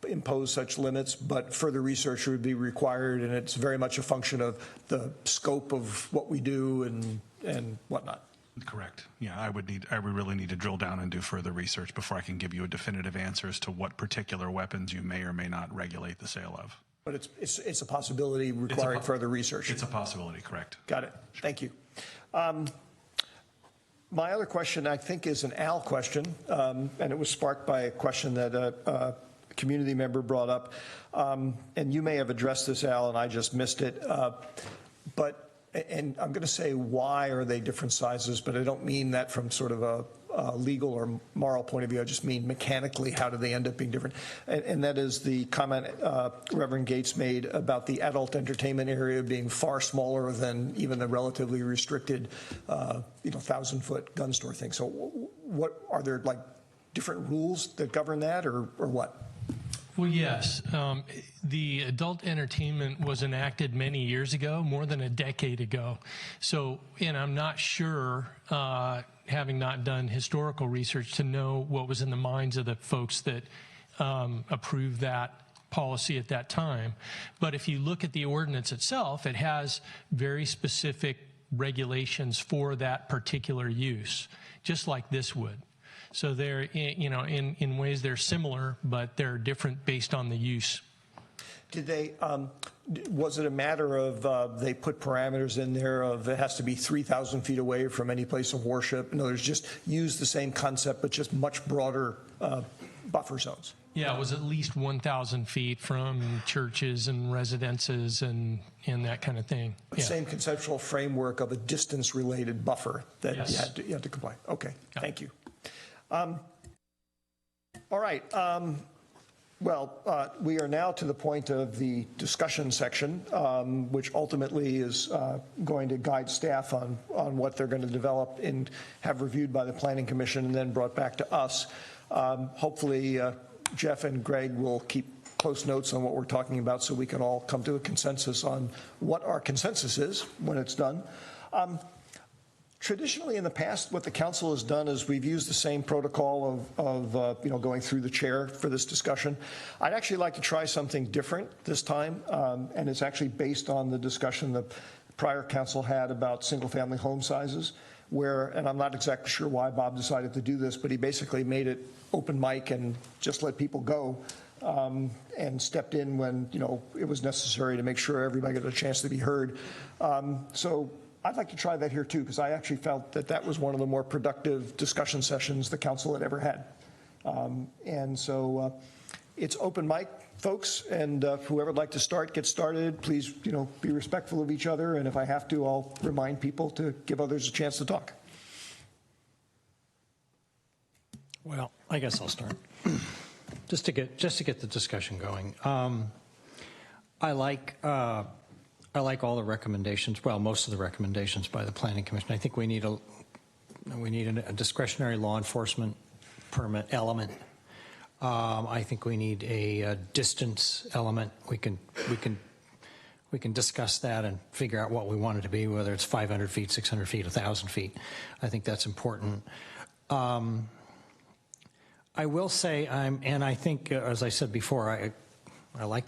imposed such limits, but further research would be required, and it's very much a function of the scope of what we do and whatnot. Correct. Yeah, I would really need to drill down and do further research before I can give you a definitive answer as to what particular weapons you may or may not regulate the sale of. But it's a possibility requiring further research. It's a possibility, correct. Got it. Thank you. My other question, I think, is an Al question, and it was sparked by a question that a community member brought up. And you may have addressed this, Al, and I just missed it. And I'm going to say, why are they different sizes? But I don't mean that from sort of a legal or moral point of view. I just mean mechanically, how do they end up being different? And that is the comment Reverend Gates made about the adult entertainment area being far smaller than even the relatively restricted, 1,000-foot gun store thing. So what are there, like, different rules that govern that, or what? Well, yes. The adult entertainment was enacted many years ago, more than a decade ago. So, and I'm not sure, having not done historical research, to know what was in the minds of the folks that approved that policy at that time. But if you look at the ordinance itself, it has very specific regulations for that particular use, just like this would. So they're, in ways they're similar, but they're different based on the use. Did they, was it a matter of they put parameters in there of it has to be 3,000 feet away from any place of worship? In other words, just use the same concept, but just much broader buffer zones? Yeah, it was at least 1,000 feet from churches and residences and that kind of thing. Yeah. Same conceptual framework of a distance-related buffer that yes. you had to comply. Okay, yeah. Thank you. All right. We are now to the point of the discussion section, which ultimately is going to guide staff on what they're going to develop and have reviewed by the Planning Commission and then brought back to us. Hopefully, Jeff and Greg will keep close notes on what we're talking about so we can all come to a consensus on what our consensus is when it's done. Traditionally, in the past, what the council has done is we've used the same protocol of going through the chair for this discussion. I'd actually like to try something different this time, and it's actually based on the discussion the prior council had about single-family home sizes, and I'm not exactly sure why Bob decided to do this, but he basically made it open mic and just let people go, and stepped in when it was necessary to make sure everybody got a chance to be heard. So I'd like to try that here too, because I actually felt that that was one of the more productive discussion sessions the council had ever had. And so it's open mic, folks, and whoever would like to start, get started. Please, be respectful of each other, and if I have to, I'll remind people to give others a chance to talk. Well, I guess I'll start. Just to get the discussion going. I like all the recommendations. Well, most of the recommendations by the Planning Commission. I think we need a discretionary law enforcement permit element. I think we need a distance element. We can discuss that and figure out what we want it to be, whether it's 500 feet, 600 feet, 1,000 feet. I think that's important. I will say, and I think, as I said before, I like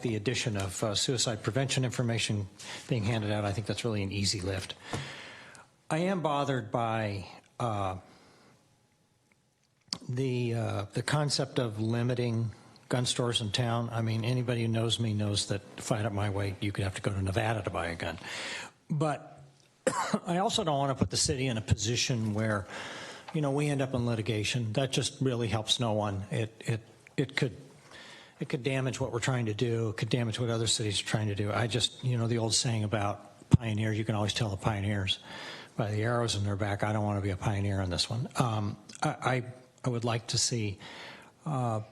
the addition of suicide prevention information being handed out. I think that's really an easy lift. I am bothered by the concept of limiting gun stores in town. I mean, anybody who knows me knows that if I had it my way, you could have to go to Nevada to buy a gun. But I also don't want to put the city in a position where, we end up in litigation. That just really helps no one. It it could damage what we're trying to do. It could damage what other cities are trying to do. I just, the old saying about pioneers, you can always tell the pioneers by the arrows in their back. I don't want to be a pioneer on this one. I would like to see, us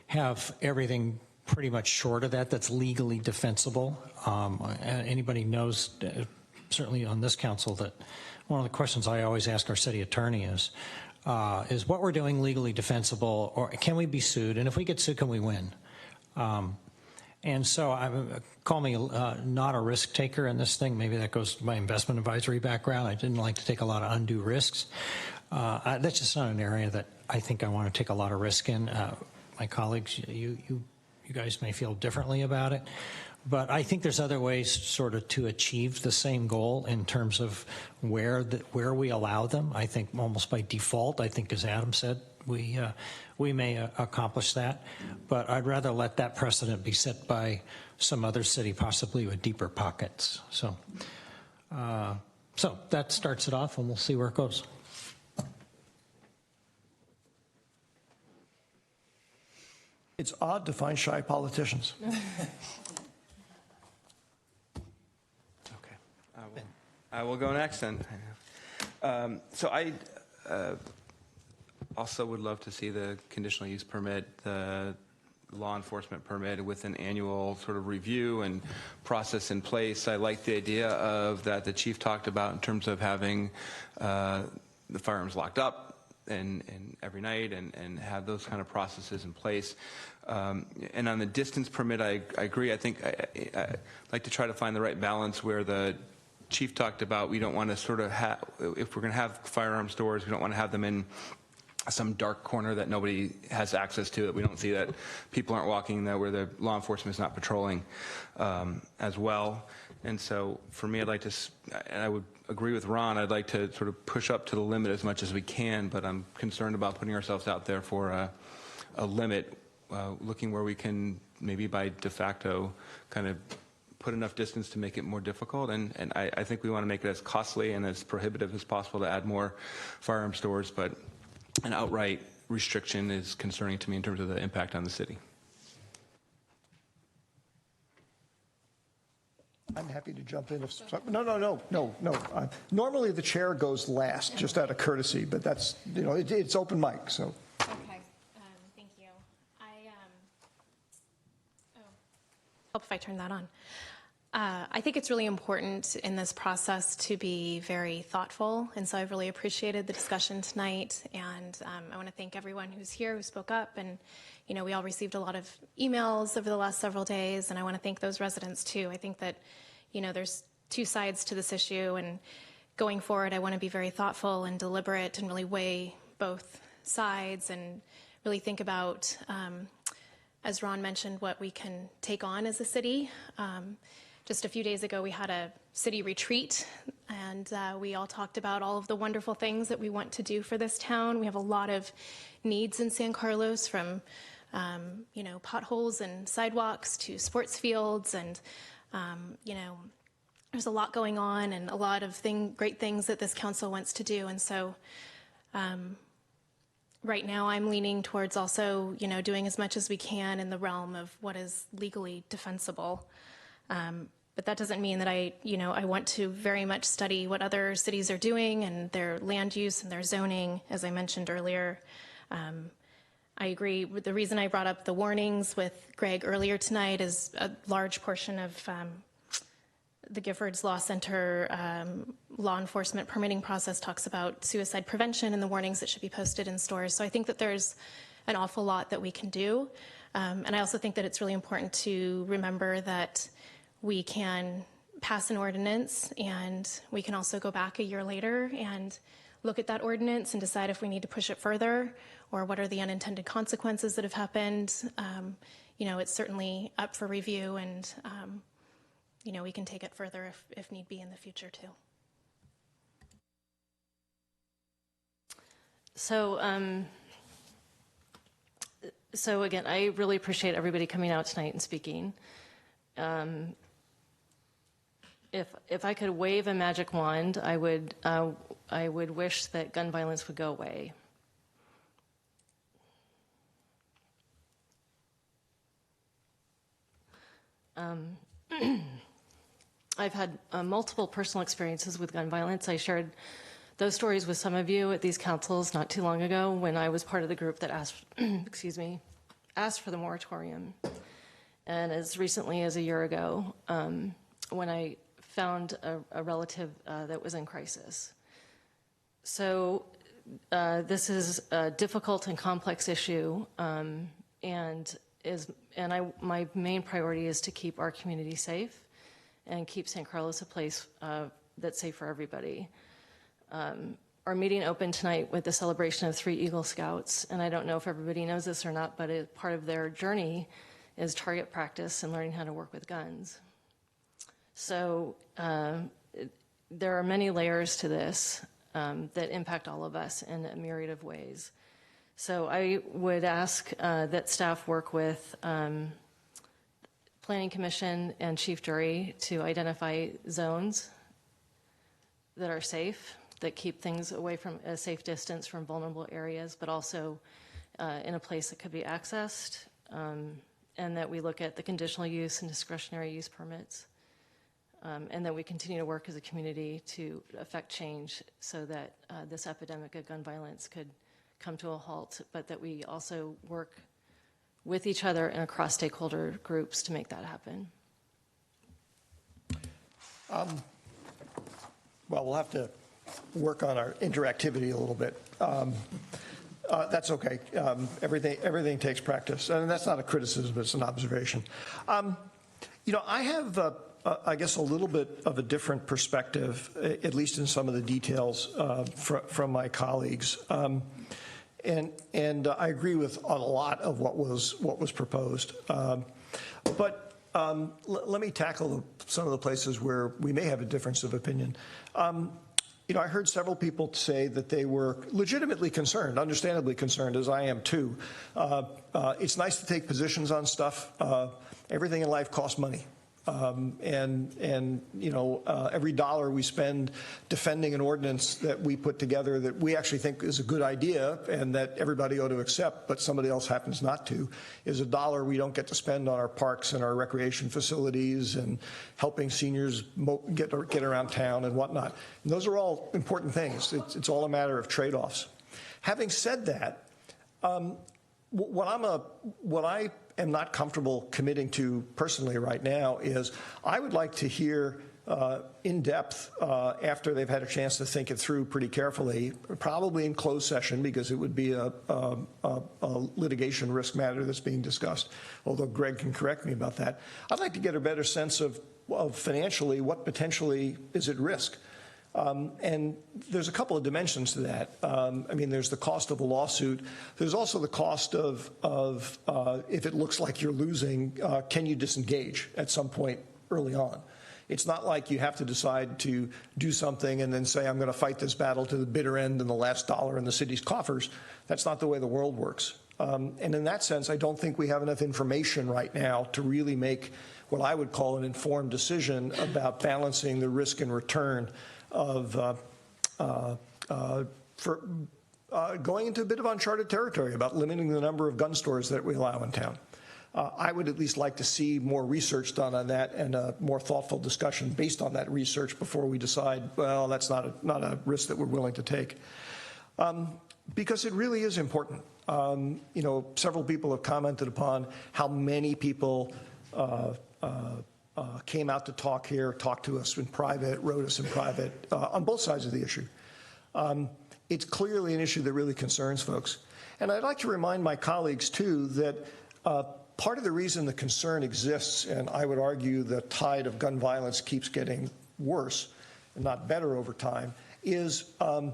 have everything pretty much short of that that's legally defensible. Anybody knows, certainly on this council, that one of the questions I always ask our city attorney is what we're doing legally defensible, or can we be sued? And if we get sued, can we win? And so call me not a risk taker in this thing. Maybe that goes to my investment advisory background. I didn't like to take a lot of undue risks. That's just not an area that I think I want to take a lot of risk in. My colleagues, you guys may feel differently about it. But I think there's other ways sort of to achieve the same goal in terms of where we allow them. I think almost by default, I think as Adam said, we may accomplish that. But I'd rather let that precedent be set by some other city, possibly with deeper pockets. So that starts it off, and we'll see where it goes. It's odd to find shy politicians. I will go next then. So I also would love to see the conditional use permit, the law enforcement permit with an annual sort of review and process in place. I like the idea of that the chief talked about in terms of having the firearms locked up and every night and have those kind of processes in place. And on the distance permit, I agree. I think I like to try to find the right balance where the chief talked about we don't want to sort of have, if we're going to have firearm stores, we don't want to have them in some dark corner that nobody has access to, that we don't see that people aren't walking there, where the law enforcement is not patrolling as well. And so for me, I'd like to, and I would agree with Ron, I'd like to sort of push up to the limit as much as we can, but I'm concerned about putting ourselves out there for a limit, looking where we can maybe by de facto kind of put enough distance to make it more difficult. And I think we want to make it as costly and as prohibitive as possible to add more firearm stores, but an outright restriction is concerning to me in terms of the impact on the city. I'm happy to jump in. No. Normally the chair goes last, just out of courtesy, but that's, it's open mic, so. Okay, thank you. Hope if I turn that on. I think it's really important in this process to be very thoughtful, and so I've really appreciated the discussion tonight, and I want to thank everyone who's here, who spoke up, and we all received a lot of emails over the last several days, and I want to thank those residents too. I think that, there's two sides to this issue, and going forward, I want to be very thoughtful and deliberate and really weigh both sides and really think about, as Ron mentioned, what we can take on as a city. Just a few days ago, we had a city retreat, and we all talked about all of the wonderful things that we want to do for this town. We have a lot of needs in San Carlos, from potholes and sidewalks to sports fields, and there's a lot going on and a lot of great things that this council wants to do. And so right now I'm leaning towards also, doing as much as we can in the realm of what is legally defensible. But that doesn't mean that I want to very much study what other cities are doing and their land use and their zoning, as I mentioned earlier. I agree with the reason I brought up the warnings with Greg earlier tonight is a large portion of the Giffords Law Center law enforcement permitting process talks about suicide prevention and the warnings that should be posted in stores. So I think that there's an awful lot that we can do. And I also think that it's really important to remember that we can pass an ordinance and we can also go back a year later and look at that ordinance and decide if we need to push it further or what are the unintended consequences that have happened. It's certainly up for review, and we can take it further if need be in the future too. So again, I really appreciate everybody coming out tonight and speaking. If I could wave a magic wand, I would wish that gun violence would go away. I've had multiple personal experiences with gun violence. I shared those stories with some of you at these councils not too long ago when I was part of the group that asked, asked for the moratorium. And as recently as a year ago, when I found a relative that was in crisis. So this is a difficult and complex issue, my main priority is to keep our community safe and keep San Carlos a place that's safe for everybody. Our meeting opened tonight with the celebration of 3 Eagle Scouts, and I don't know if everybody knows this or not, but part of their journey is target practice and learning how to work with guns. So there are many layers to this that impact all of us in a myriad of ways. So I would ask that staff work with Planning Commission and Chief Jury to identify zones that are safe, that keep things away from a safe distance from vulnerable areas, but also in a place that could be accessed, and that we look at the conditional use and discretionary use permits, and that we continue to work as a community to affect change so that this epidemic of gun violence could come to a halt, but that we also work with each other and across stakeholder groups to make that happen. Well, we'll have to work on our interactivity a little bit. That's okay. Everything takes practice, and that's not a criticism; it's an observation. I have, I guess, a little bit of a different perspective, at least in some of the details from my colleagues, and I agree with on a lot of what was proposed. But let me tackle some of the places where we may have a difference of opinion. I heard several people say that they were legitimately concerned, understandably concerned, as I am too. It's nice to take positions on stuff. Everything in life costs money. Every dollar we spend defending an ordinance that we put together that we actually think is a good idea and that everybody ought to accept, but somebody else happens not to, is a dollar we don't get to spend on our parks and our recreation facilities and helping seniors get around town and whatnot. And those are all important things. It's all a matter of trade-offs. Having said that, what I am not comfortable committing to personally right now is I would like to hear in depth after they've had a chance to think it through pretty carefully, probably in closed session because it would be a litigation risk matter that's being discussed, although Greg can correct me about that. I'd like to get a better sense of financially what potentially is at risk. And there's a couple of dimensions to that. There's the cost of a lawsuit. There's also the cost of if it looks like you're losing, can you disengage at some point early on? It's not like you have to decide to do something and then say, I'm going to fight this battle to the bitter end and the last dollar in the city's coffers. That's not the way the world works. And in that sense, I don't think we have enough information right now to really make what I would call an informed decision about balancing the risk and return of going into a bit of uncharted territory about limiting the number of gun stores that we allow in town. I would at least like to see more research done on that and a more thoughtful discussion based on that research before we decide, well, that's not a risk that we're willing to take. Because it really is important. Several people have commented upon how many people came out to talk here, talked to us in private, wrote us in private, on both sides of the issue. It's clearly an issue that really concerns folks. And I'd like to remind my colleagues, too, that part of the reason the concern exists, and I would argue the tide of gun violence keeps getting worse and not better over time, is, and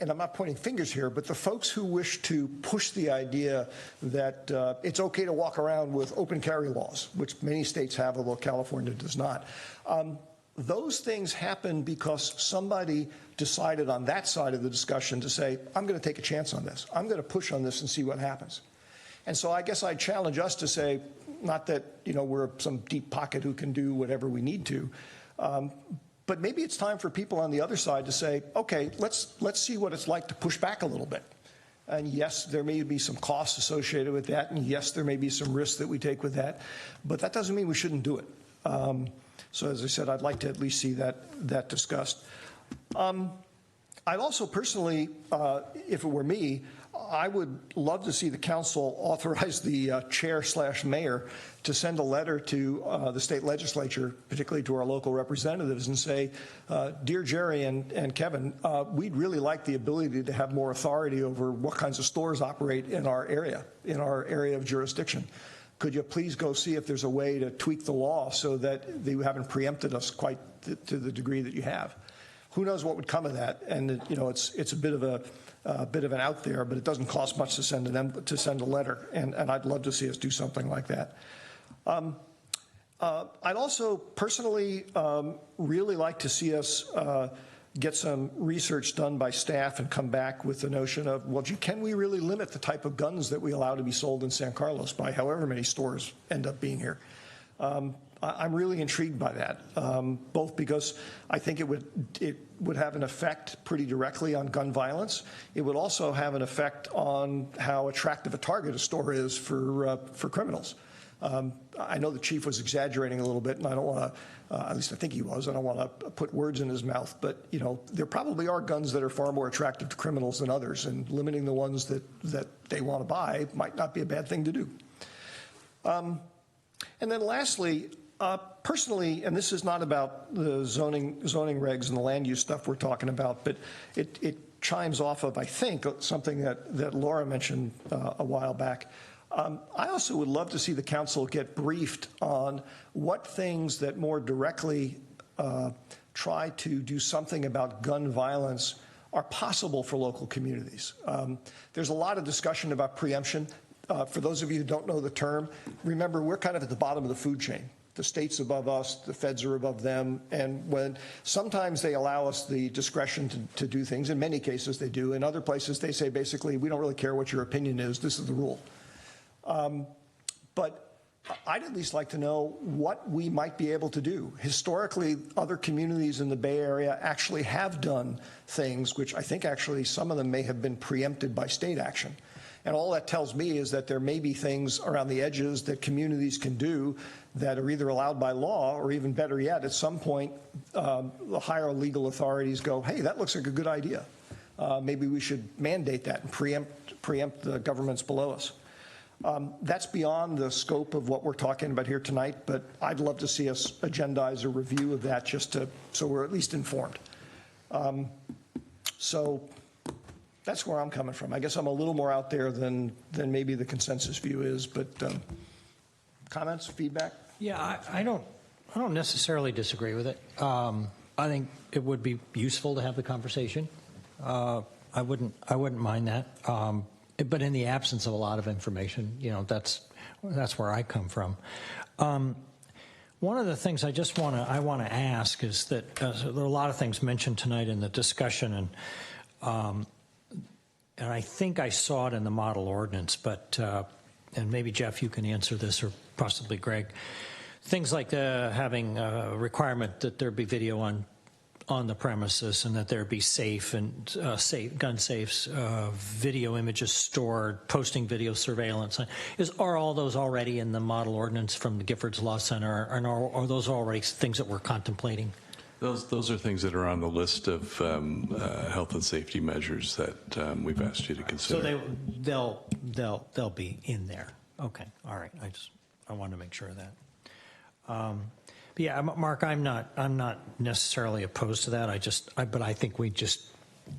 I'm not pointing fingers here, but the folks who wish to push the idea that it's okay to walk around with open carry laws, which many states have, although California does not. Those things happen because somebody decided on that side of the discussion to say, I'm going to take a chance on this. I'm going to push on this and see what happens. And so I guess I'd challenge us to say, not that we're some deep pocket who can do whatever we need to, but maybe it's time for people on the other side to say, okay, let's see what it's like to push back a little bit. And yes, there may be some costs associated with that, and yes, there may be some risks that we take with that, but that doesn't mean we shouldn't do it. So as I said, I'd like to at least see that discussed. I'd also personally, if it were me, I would love to see the council authorize the chair/mayor to send a letter to the state legislature, particularly to our local representatives, and say, dear Jerry and Kevin, we'd really like the ability to have more authority over what kinds of stores operate in our area of jurisdiction. Could you please go see if there's a way to tweak the law so that you haven't preempted us quite to the degree that you have? Who knows what would come of that? And it's a bit of an out there, but it doesn't cost much to send a letter, and I'd love to see us do something like that. I'd also personally really like to see us get some research done by staff and come back with the notion of, well, gee, can we really limit the type of guns that we allow to be sold in San Carlos by however many stores end up being here? I'm really intrigued by that, both because I think it would have an effect pretty directly on gun violence. It would also have an effect on how attractive a target a store is for criminals. I know the chief was exaggerating a little bit, and I don't want to, at least I think he was, I don't want to put words in his mouth, but there probably are guns that are far more attractive to criminals than others, and limiting the ones that they want to buy might not be a bad thing to do. And then lastly, personally, and this is not about the zoning regs and the land use stuff we're talking about, but it chimes off of, I think, something that Laura mentioned a while back. I also would love to see the council get briefed on what things that more directly try to do something about gun violence are possible for local communities. There's a lot of discussion about preemption. For those of you who don't know the term, remember, we're kind of at the bottom of the food chain. The state's above us, the feds are above them, and when sometimes they allow us the discretion to do things, in many cases they do. In other places they say basically, we don't really care what your opinion is, this is the rule. But I'd at least like to know what we might be able to do. Historically, other communities in the Bay Area actually have done things which I think actually some of them may have been preempted by state action. And all that tells me is that there may be things around the edges that communities can do that are either allowed by law, or even better yet, at some point, the higher legal authorities go, hey, that looks like a good idea. Maybe we should mandate that and preempt the governments below us. That's beyond the scope of what we're talking about here tonight, but I'd love to see us agendize a review of that so we're at least informed. So that's where I'm coming from. I guess I'm a little more out there than maybe the consensus view is, but comments, feedback? Yeah, I don't necessarily disagree with it. I think it would be useful to have the conversation. I wouldn't mind that. But in the absence of a lot of information, that's where I come from. One of the things I want to ask is that there are a lot of things mentioned tonight in the discussion, and I think I saw it in the model ordinance, but and maybe Jeff, you can answer this, or possibly Greg. Things like having a requirement that there be video on the premises, and that there be gun safes, video images stored, posting video surveillance. Are all those already in the model ordinance from the Giffords Law Center, and are those already things that we're contemplating? Those are things that are on the list of health and safety measures that we've asked you to consider. So they'll be in there. Okay, all right. I want to make sure of that. But yeah, Mark, I'm not necessarily opposed to that. But I think we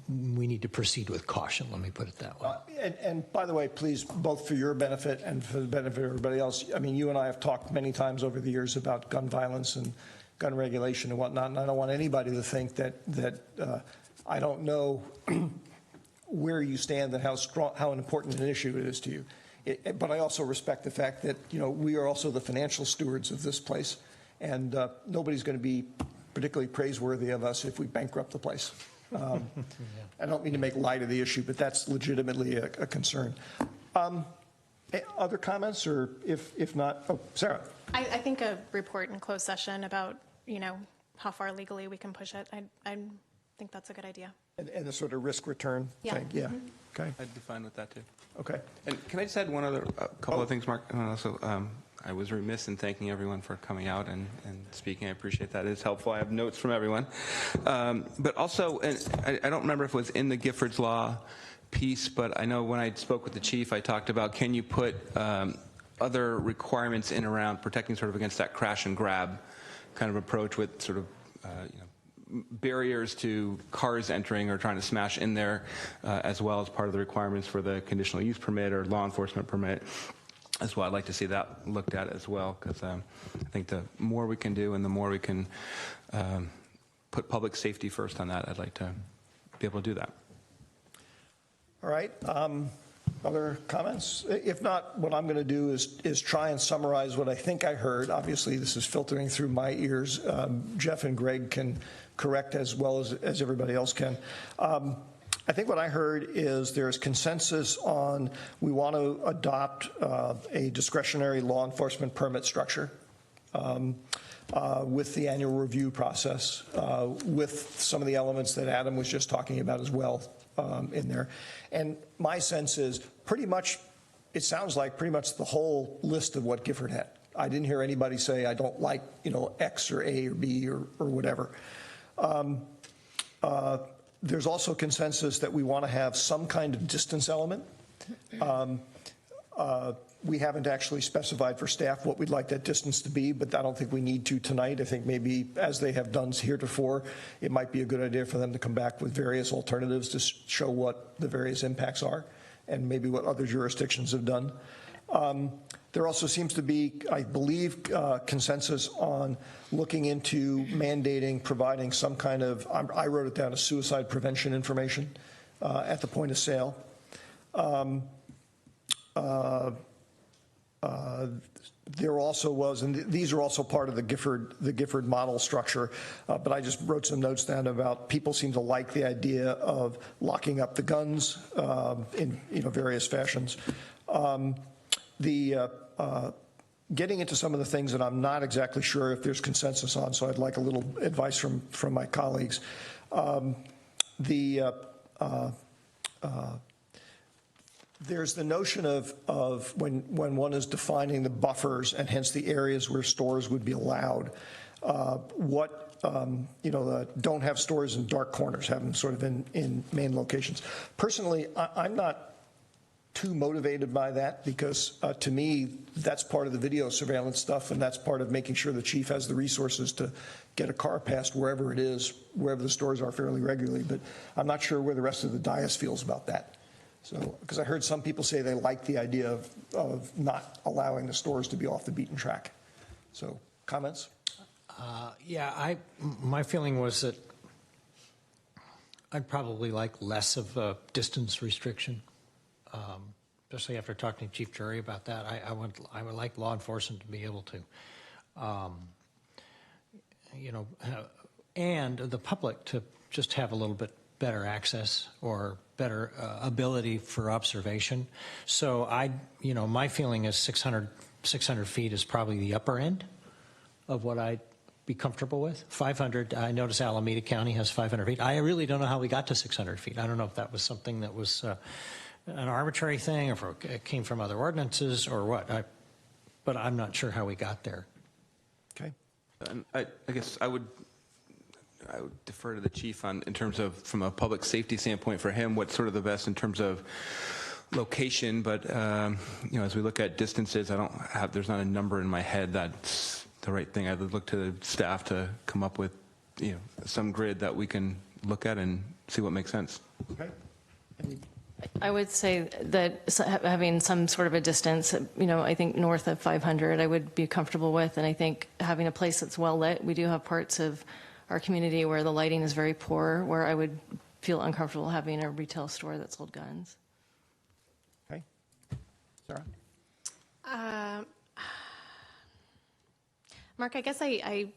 need to proceed with caution. Let me put it that way. And by the way, please, both for your benefit and for the benefit of everybody else, I mean, you and I have talked many times over the years about gun violence and gun regulation and whatnot, and I don't want anybody to think that I don't know where you stand and how important an issue it is to you. But I also respect the fact that we are also the financial stewards of this place, and nobody's going to be particularly praiseworthy of us if we bankrupt the place. I don't mean to make light of the issue, but that's legitimately a concern. Other comments, or if not, Sarah. I think a report in closed session about how far legally we can push it. I think that's a good idea. And the sort of risk return thing, yeah. Okay. I'd be fine with that too. Okay. And can I just add one other couple of things, Mark? And also, I was remiss in thanking everyone for coming out and speaking. I appreciate that. It's helpful. I have notes from everyone. But also, and I don't remember if it was in the Giffords Law piece, but I know when I spoke with the chief, I talked about, can you put other requirements in around protecting sort of against that crash and grab kind of approach with sort of, barriers to cars entering or trying to smash in there, as well as part of the requirements for the conditional use permit or law enforcement permit as well. I'd like to see that looked at as well, because I think the more we can do and the more we can put public safety first on that, I'd like to be able to do that. All right. Other comments? If not, what I'm going to do is try and summarize what I think I heard. Obviously, this is filtering through my ears. Jeff and Greg can correct as well as everybody else can. I think what I heard is there's consensus on we want to adopt a discretionary law enforcement permit structure with the annual review process, with some of the elements that Adam was just talking about as well in there. And my sense is pretty much, it sounds like pretty much the whole list of what Gifford had. I didn't hear anybody say, I don't like, X or A or B or whatever. There's also consensus that we want to have some kind of distance element. We haven't actually specified for staff what we'd like that distance to be, but I don't think we need to tonight. I think maybe, as they have done heretofore, it might be a good idea for them to come back with various alternatives to show what the various impacts are and maybe what other jurisdictions have done. There also seems to be, I believe, consensus on looking into mandating, providing some kind of, I wrote it down as suicide prevention information at the point of sale. There also was, and these are also part of the Gifford model structure, but I just wrote some notes down about people seem to like the idea of locking up the guns in various fashions. Getting into some of the things that I'm not exactly sure if there's consensus on, so I'd like a little advice from my colleagues. There's the notion of when one is defining the buffers and hence the areas where stores would be allowed, don't have stores in dark corners, have them sort of in main locations. Personally, I'm not too motivated by that because to me, that's part of the video surveillance stuff and that's part of making sure the chief has the resources to get a car past wherever it is, wherever the stores are fairly regularly. But I'm not sure where the rest of the dais feels about that. So, because I heard some people say they like the idea of not allowing the stores to be off the beaten track. So, comments? My feeling was that I'd probably like less of a distance restriction, especially after talking to Chief Jury about that. I would like law enforcement to be able to, and the public to just have a little bit better access or better ability for observation. So my feeling is 600 feet is probably the upper end of what I'd be comfortable with. 500, I notice Alameda County has 500 feet. I really don't know how we got to 600 feet. I don't know if that was something that was an arbitrary thing or if it came from other ordinances or what. But I'm not sure how we got there. Okay. I guess I would defer to the chief in terms of, from a public safety standpoint for him, what's sort of the best in terms of location. But, as we look at distances, there's not a number in my head that's the right thing. I would look to the staff to come up with, some grid that we can look at and see what makes sense. Okay. I would say that having some sort of a distance, I think north of 500 I would be comfortable with. And I think having a place that's well lit, we do have parts of our community where the lighting is very poor, where I would feel uncomfortable having a retail store that sold guns. Okay. Sarah? Mark, I guess I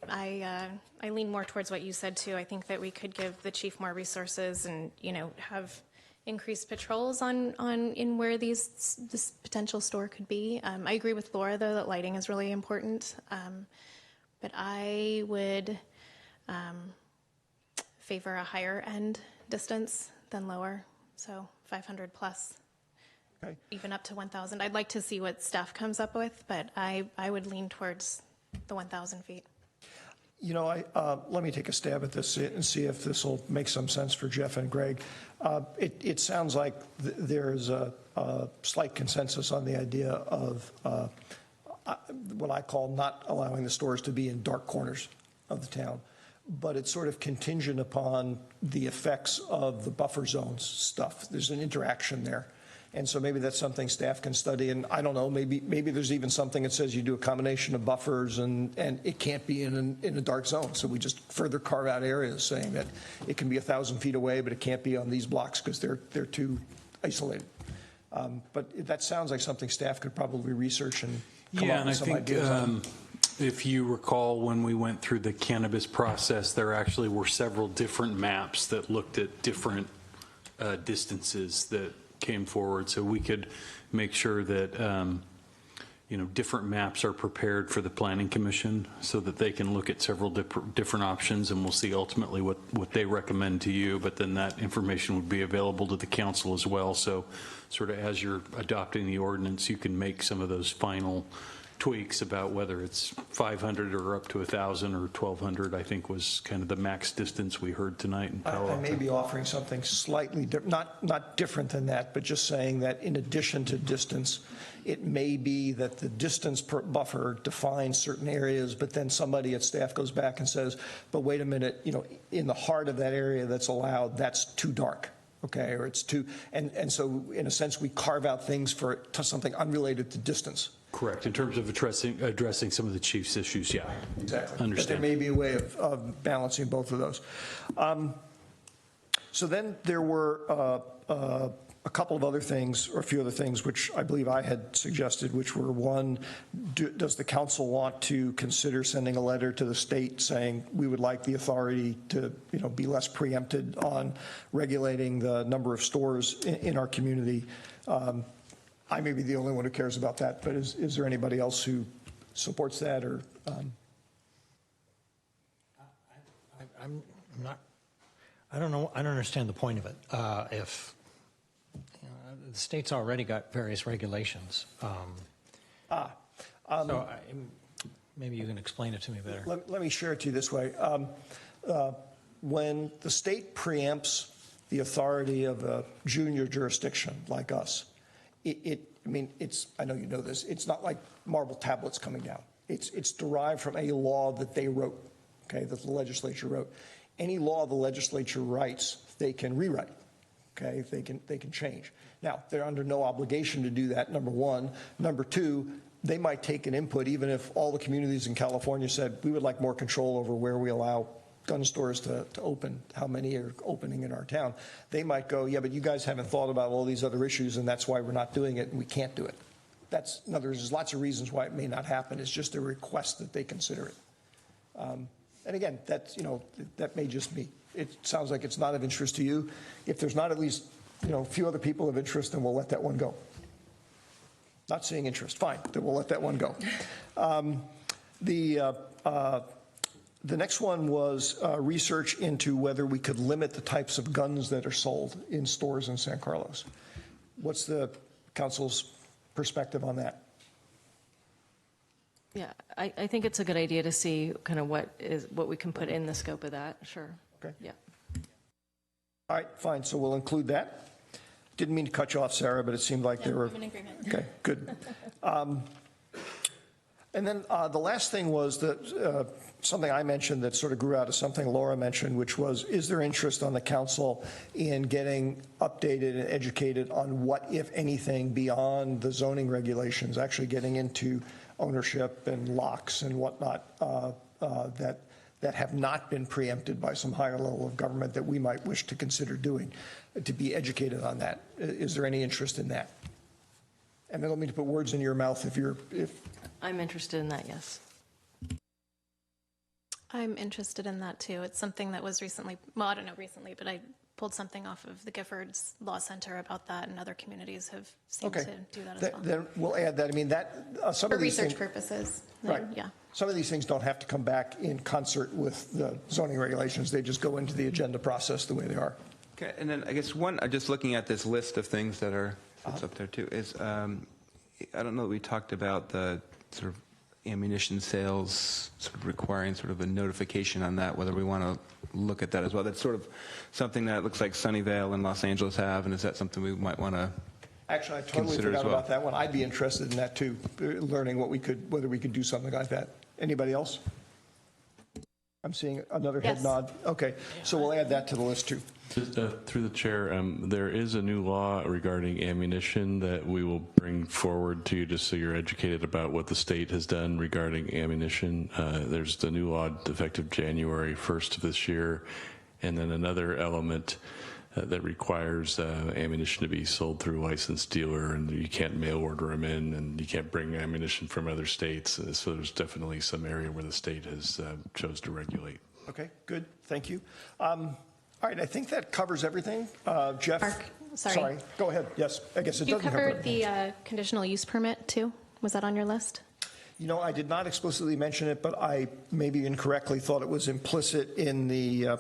lean more towards what you said too. I think that we could give the chief more resources and have increased patrols in where this potential store could be. I agree with Laura though that lighting is really important, but I would favor a higher end distance than lower. So 500 plus, Okay. even up to 1,000. I'd like to see what staff comes up with, but I would lean towards the 1,000 feet. You know, let me take a stab at this and see if this will make some sense for Jeff and Greg. It sounds like there's a slight consensus on the idea of what I call not allowing the stores to be in dark corners of the town, but it's sort of contingent upon the effects of the buffer zones stuff. There's an interaction there. And so maybe that's something staff can study. And I don't know, maybe there's even something that says you do a combination of buffers and it can't be in a dark zone. So we just further carve out areas saying that it can be 1,000 feet away, but it can't be on these blocks because they're too isolated. But that sounds like something staff could probably research and come up with some ideas on. If you recall, when we went through the cannabis process, there actually were several different maps that looked at different distances that came forward, so we could make sure that different maps are prepared for the Planning Commission so that they can look at several different options, and we'll see ultimately what they recommend to you, but then that information would be available to the council as well. So sort of as you're adopting the ordinance, you can make some of those final tweaks about whether it's 500 or up to 1,000 or 1,200, I think was kind of the max distance we heard tonight in Palo Alto. I may be offering something slightly not different than that, but just saying that in addition to distance, it may be that the distance per buffer defines certain areas, but then somebody at staff goes back and says, but wait a minute, in the heart of that area that's allowed, that's too dark. Okay, or it's too, and so in a sense we carve out things to something unrelated to distance. Correct. In terms of addressing some of the chief's issues, yeah. Exactly. Understand. But there may be a way of balancing both of those. So then there were a couple of other things, or a few other things, which I believe I had suggested, which were, one, does the council want to consider sending a letter to the state saying we would like the authority to be less preempted on regulating the number of stores in our community? I may be the only one who cares about that, but is there anybody else who supports that? Or I'm not. I don't know. I don't understand the point of it. If the state's already got various regulations, so maybe you can explain it to me better. Let me share it to you this way. When the state preempts the authority of a junior jurisdiction like us, I know you know this, it's not like marble tablets coming down. It's derived from a law that they wrote, okay, that the legislature wrote. Any law the legislature writes, they can rewrite, okay, they can change. Now, they're under no obligation to do that, number one. Number two, they might take an input, even if all the communities in California said, we would like more control over where we allow gun stores to open, how many are opening in our town. They might go, yeah, but you guys haven't thought about all these other issues, and that's why we're not doing it, and we can't do it. In other words, there's lots of reasons why it may not happen. It's just a request that they consider it. And again, that may just be. It sounds like it's not of interest to you. If there's not at least a few other people of interest, then we'll let that one go. Not seeing interest, fine, then we'll let that one go. The next one was research into whether we could limit the types of guns that are sold in stores in San Carlos. What's the council's perspective on that? Yeah, I think it's a good idea to see kind of what we can put in the scope of that. Sure. Okay. Yeah. All right, fine. So we'll include that. Didn't mean to cut you off, Sarah, but it seemed like they were. I'm in agreement. Okay, good. And then the last thing was that something I mentioned that sort of grew out of something Laura mentioned, which was, is there interest on the council in getting updated and educated on what, if anything, beyond the zoning regulations, actually getting into ownership and locks and whatnot that have not been preempted by some higher level of government that we might wish to consider doing, to be educated on that. Is there any interest in that? And I don't mean to put words in your mouth if I'm interested in that, yes. I'm interested in that too. It's something that was recently, well, I don't know recently, but I pulled something off of the Giffords Law Center about that, and other communities have seemed to do that as well. Then we'll add that. I mean, that some for of these research things, purposes. right? Yeah. Some of these things don't have to come back in concert with the zoning regulations. They just go into the agenda process the way they are. Okay, and then I guess one, just looking at this list of things that are that's up there too, is I don't know that we talked about the sort of ammunition sales sort of requiring sort of a notification on that, whether we want to look at that as well. That's sort of something that looks like Sunnyvale and Los Angeles have, and is that something we might want to Actually, I totally forgot about that one. I'd be interested in that too, learning whether we could do something like that. Anybody else? I'm seeing another head nod. Okay, so we'll add that to the list too. Through the chair, there is a new law regarding ammunition that we will bring forward to you just so you're educated about what the state has done regarding ammunition. There's the new law effective January 1st of this year, and then another element that requires ammunition to be sold through a licensed dealer, and you can't mail order them in, and you can't bring ammunition from other states. So there's definitely some area where the state has chose to regulate. Okay, good. Thank you. All right, I think that covers everything. Jeff? Mark, sorry. Go ahead. Yes, I guess it You doesn't cover covered everything. the conditional use permit too? Was that on your list? You know, I did not explicitly mention it, but I maybe incorrectly thought it was implicit in the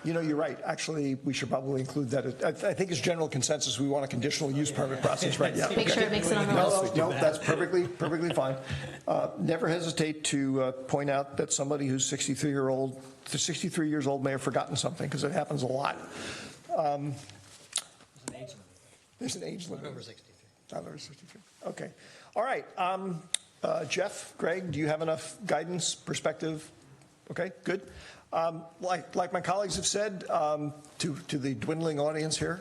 you know, you're right. Actually, we should probably include that. I think it's general consensus. We want a conditional use permit process, right? Yeah. Make sure it makes it on the list. No, that's perfectly fine. Never hesitate to point out that somebody who's 63 years old may have forgotten something, because it happens a lot. There's an age limit. Over 63. Over 63. Okay. All right. Jeff, Greg, do you have enough guidance, perspective? Okay, good. Like my colleagues have said, to the dwindling audience here,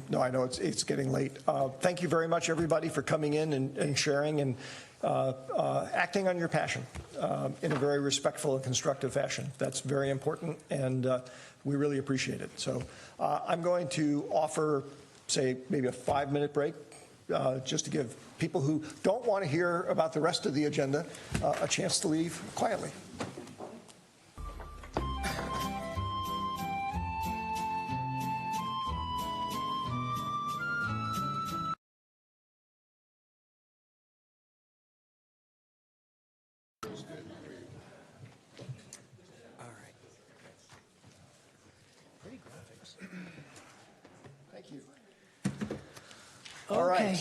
no, I know it's getting late. Thank you very much, everybody, for coming in and sharing and acting on your passion in a very respectful and constructive fashion. That's very important, and we really appreciate it. So I'm going to offer, say, maybe a 5-minute break, just to give people who don't want to hear about the rest of the agenda a chance to leave quietly. All right,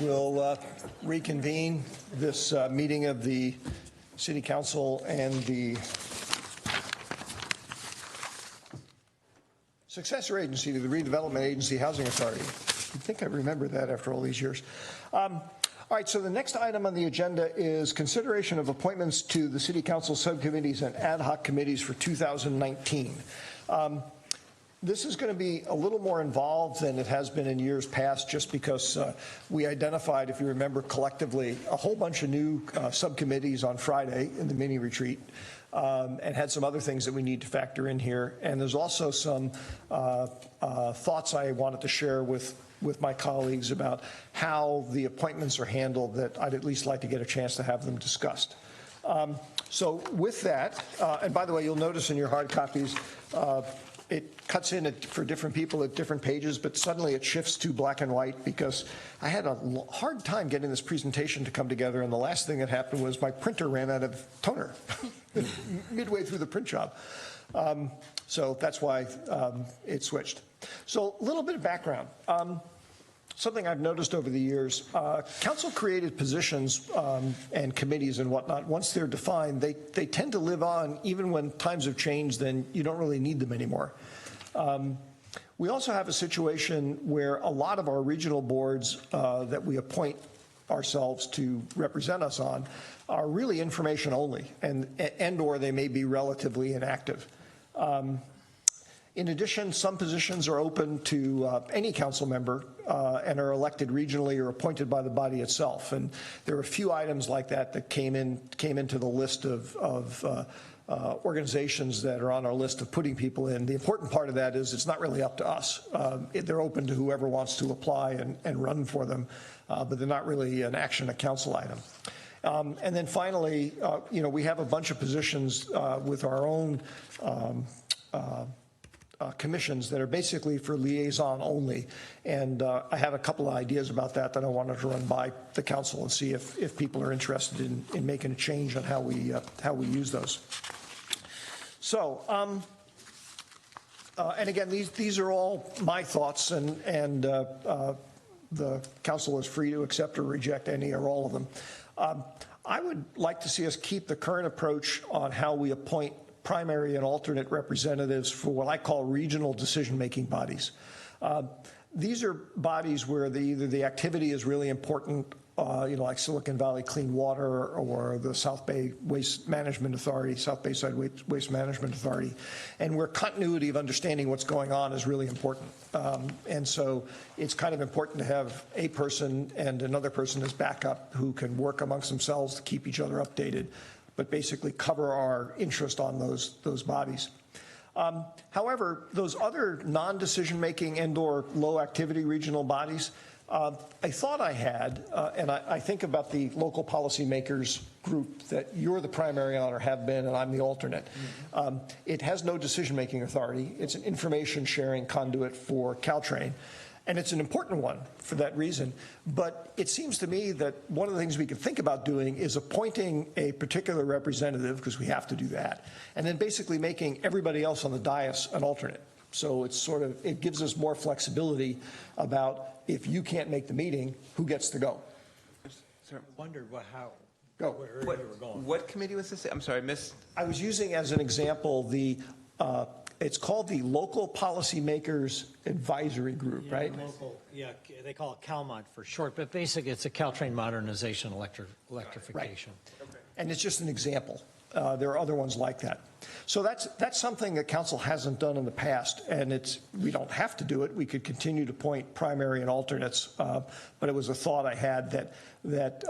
we'll reconvene this meeting of the City Council and the successor agency to the Redevelopment Agency Housing Authority. I think I remember that after all these years. All right, so the next item on the agenda is consideration of appointments to the City Council subcommittees and ad hoc committees for 2019. This is going to be a little more involved than it has been in years past, just because we identified, if you remember collectively, a whole bunch of new subcommittees on Friday in the mini retreat, and had some other things that we need to factor in here. And there's also some thoughts I wanted to share with my colleagues about how the appointments are handled that I'd at least like to get a chance to have them discussed. So with that, and by the way, you'll notice in your hard copies, it cuts in for different people at different pages, but suddenly it shifts to black and white because I had a hard time getting this presentation to come together, and the last thing that happened was my printer ran out of toner midway through the print job. So that's why it switched. So a little bit of background. Something I've noticed over the years, council created positions and committees and whatnot. Once they're defined, they tend to live on even when times have changed, then you don't really need them anymore. We also have a situation where a lot of our regional boards that we appoint ourselves to represent us on are really information only, and or they may be relatively inactive. In addition, some positions are open to any council member and are elected regionally or appointed by the body itself. And there are a few items like that that came into the list of organizations that are on our list of putting people in. The important part of that is it's not really up to us. They're open to whoever wants to apply and run for them, but they're not really an action at council item. And then finally, we have a bunch of positions with our own commissions that are basically for liaison only. And I have a couple of ideas about that I wanted to run by the council and see if people are interested in making a change on how we use those. So And again, these are all my thoughts, and the council is free to accept or reject any or all of them. I would like to see us keep the current approach on how we appoint primary and alternate representatives for what I call regional decision-making bodies. These are bodies where either the activity is really important, like Silicon Valley Clean Water or the South Bay Waste Management Authority, South Bayside Waste Management Authority, and where continuity of understanding what's going on is really important. And so it's kind of important to have a person and another person as backup who can work amongst themselves to keep each other updated, but basically cover our interest on those bodies. However, those other non-decision-making and/or low-activity regional bodies, I thought I had, and I think about the local policymakers group that you're the primary on or have been, and I'm the alternate. It has no decision-making authority. It's an information-sharing conduit for Caltrain, and it's an important one for that reason. But it seems to me that one of the things we could think about doing is appointing a particular representative, because we have to do that, and then basically making everybody else on the dais an alternate. So it's sort of, it gives us more flexibility about if you can't make the meeting, who gets to go. I wondered how. Go. Where you were going. What committee was this? I'm sorry, I missed. I was using as an example it's called the Local Policymakers Advisory Group, right? They call it CalMod for short, but basically it's a Caltrain modernization electrification. Right. Okay. And it's just an example. There are other ones like that. So that's something that council hasn't done in the past, and we don't have to do it. We could continue to appoint primary and alternates, but it was a thought I had that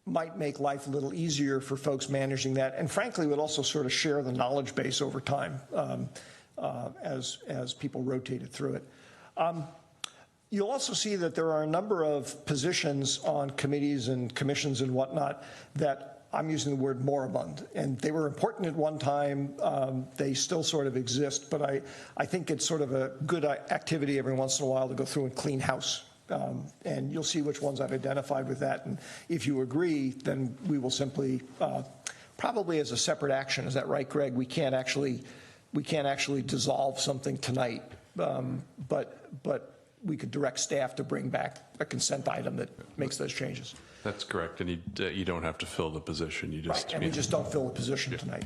might make life a little easier for folks managing that, and frankly would also sort of share the knowledge base over time as people rotated through it. You'll also see that there are a number of positions on committees and commissions and whatnot that I'm using the word moribund, and they were important at one time. They still sort of exist, but I think it's sort of a good activity every once in a while to go through and clean house. And you'll see which ones I've identified with that. And if you agree, then we will simply, probably as a separate action. Is that right, Greg? We can't actually dissolve something tonight, but we could direct staff to bring back a consent item that makes those changes. That's correct, and you don't have to fill the position. You just right, and we just don't fill the position tonight.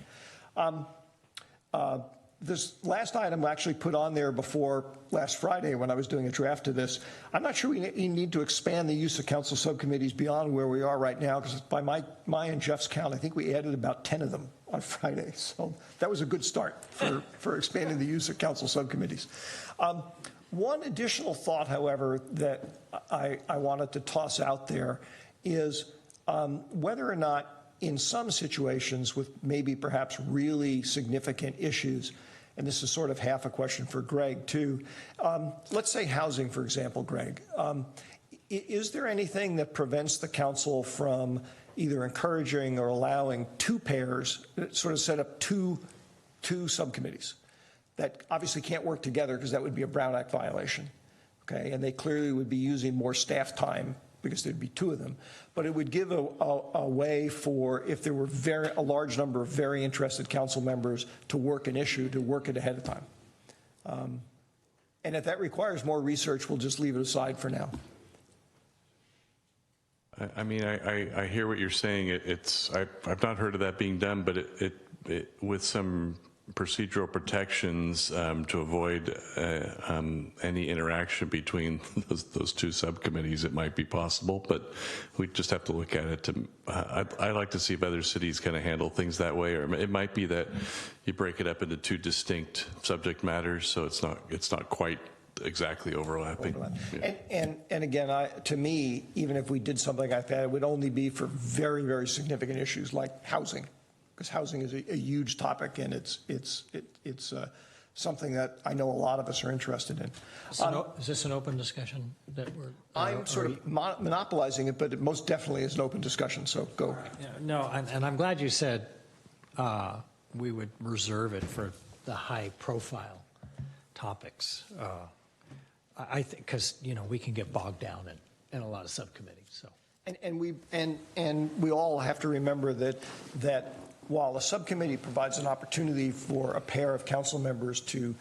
This last item I actually put on there before last Friday when I was doing a draft of this. I'm not sure we need to expand the use of council subcommittees beyond where we are right now, because by my and Jeff's count, I think we added about 10 of them on Friday. So that was a good start for expanding the use of council subcommittees. One additional thought, however, that I wanted to toss out there is whether or not in some situations with maybe perhaps really significant issues, and this is sort of half a question for Greg too, let's say housing, for example, Greg. Is there anything that prevents the council from either encouraging or allowing two pairs, sort of set up two subcommittees that obviously can't work together because that would be a Brown Act violation, okay? And they clearly would be using more staff time because there'd be two of them. But it would give a way for, if there were a large number of very interested council members to work an issue, to work it ahead of time. And if that requires more research, we'll just leave it aside for now. I mean, I hear what you're saying. I've not heard of that being done, but it with some procedural protections to avoid any interaction between those two subcommittees, it might be possible, but we just have to look at it. I'd like to see if other cities kind of handle things that way, or it might be that you break it up into two distinct subject matters, so it's not quite exactly overlapping. Yeah. And again, to me, even if we did something like that, it would only be for very, very significant issues like housing, because housing is a huge topic, and it's something that I know a lot of us are interested in. Is this an open discussion that we're? I'm sort of monopolizing it, but it most definitely is an open discussion. So go. Yeah, no, and I'm glad you said we would reserve it for the high-profile topics. I think because we can get bogged down in a lot of subcommittees. So. And we all have to remember that while a subcommittee provides an opportunity for a pair of council members to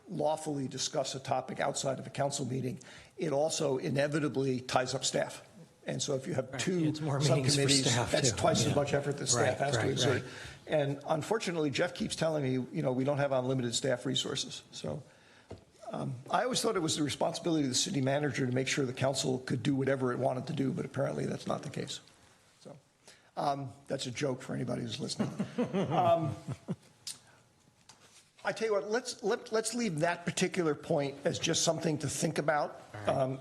lawfully discuss a topic outside of a council meeting, it also inevitably ties up staff. And so if you have two It's more meetings for subcommittees, staff, that's too. twice Yeah. as much effort that staff has to exert. Right. And unfortunately, Jeff keeps telling me, we don't have unlimited staff resources. So I always thought it was the responsibility of the city manager to make sure the council could do whatever it wanted to do, but apparently that's not the case. So that's a joke for anybody who's listening. I tell you what, let's leave that particular point as just something to think about.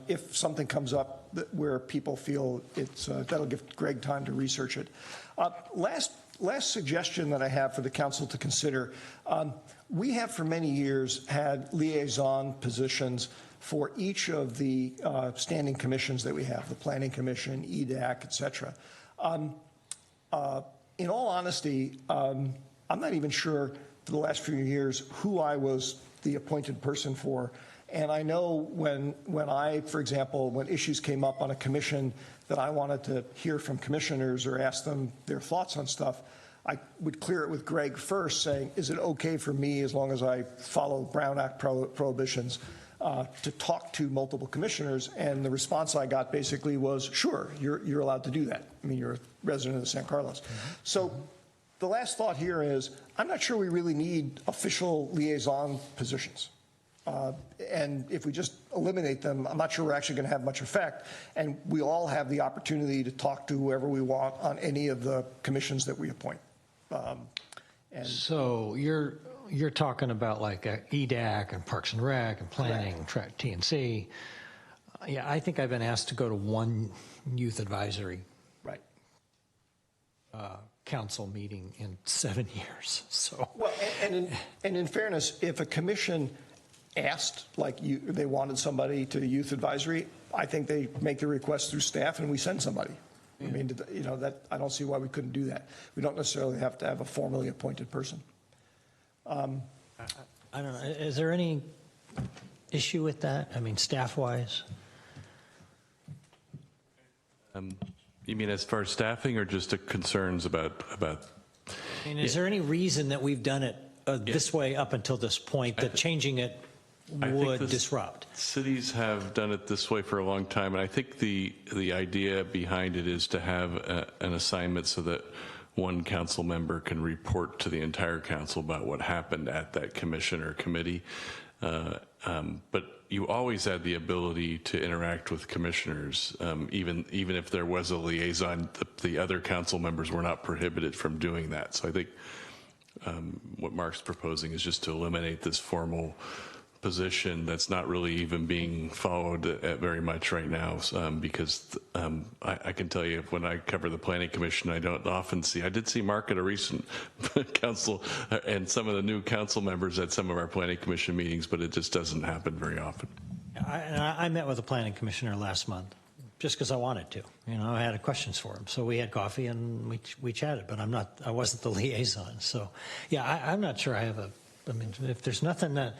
If something comes up where people feel it's, that'll give Greg time to research it. Last suggestion that I have for the council to consider, we have for many years had liaison positions for each of the standing commissions that we have, the Planning Commission, EDAC, et cetera. In all honesty, I'm not even sure for the last few years who I was the appointed person for. And I know when I, for example, when issues came up on a commission that I wanted to hear from commissioners or ask them their thoughts on stuff, I would clear it with Greg first, saying, is it okay for me, as long as I follow Brown Act prohibitions, to talk to multiple commissioners? And the response I got basically was, sure, you're allowed to do that. I mean, you're a resident of San Carlos. So the last thought here is, I'm not sure we really need official liaison positions. And if we just eliminate them, I'm not sure we're actually going to have much effect. And we all have the opportunity to talk to whoever we want on any of the commissions that we appoint. So you're talking about like EDAC and Parks and Rec and Planning, TNC. Yeah, I think I've been asked to go to one youth advisory council meeting in 7 years. So well, and in fairness, if a commission asked, like they wanted somebody to youth advisory, I think they make the request through staff and we send somebody. I mean, that I don't see why we couldn't do that. We don't necessarily have to have a formally appointed person. I don't know. Is there any issue with that? I mean, staff-wise? You mean as far as staffing or just concerns about? And is there any reason that we've done it this way up until this point that changing it would disrupt? Cities have done it this way for a long time, and I think the idea behind it is to have an assignment so that one council member can report to the entire council about what happened at that commission or committee. But you always had the ability to interact with commissioners, even if there was a liaison. The other council members were not prohibited from doing that. So I think what Mark's proposing is just to eliminate this formal position that's not really even being followed very much right now, because I can tell you, when I cover the Planning Commission, I don't often see. I did see Mark at a recent council and some of the new council members at some of our Planning Commission meetings, but it just doesn't happen very often. I met with the Planning Commissioner last month just because I wanted to. I had questions for him, so we had coffee and we chatted. But I wasn't the liaison, so yeah, I'm not sure I have a. I mean, if there's nothing that.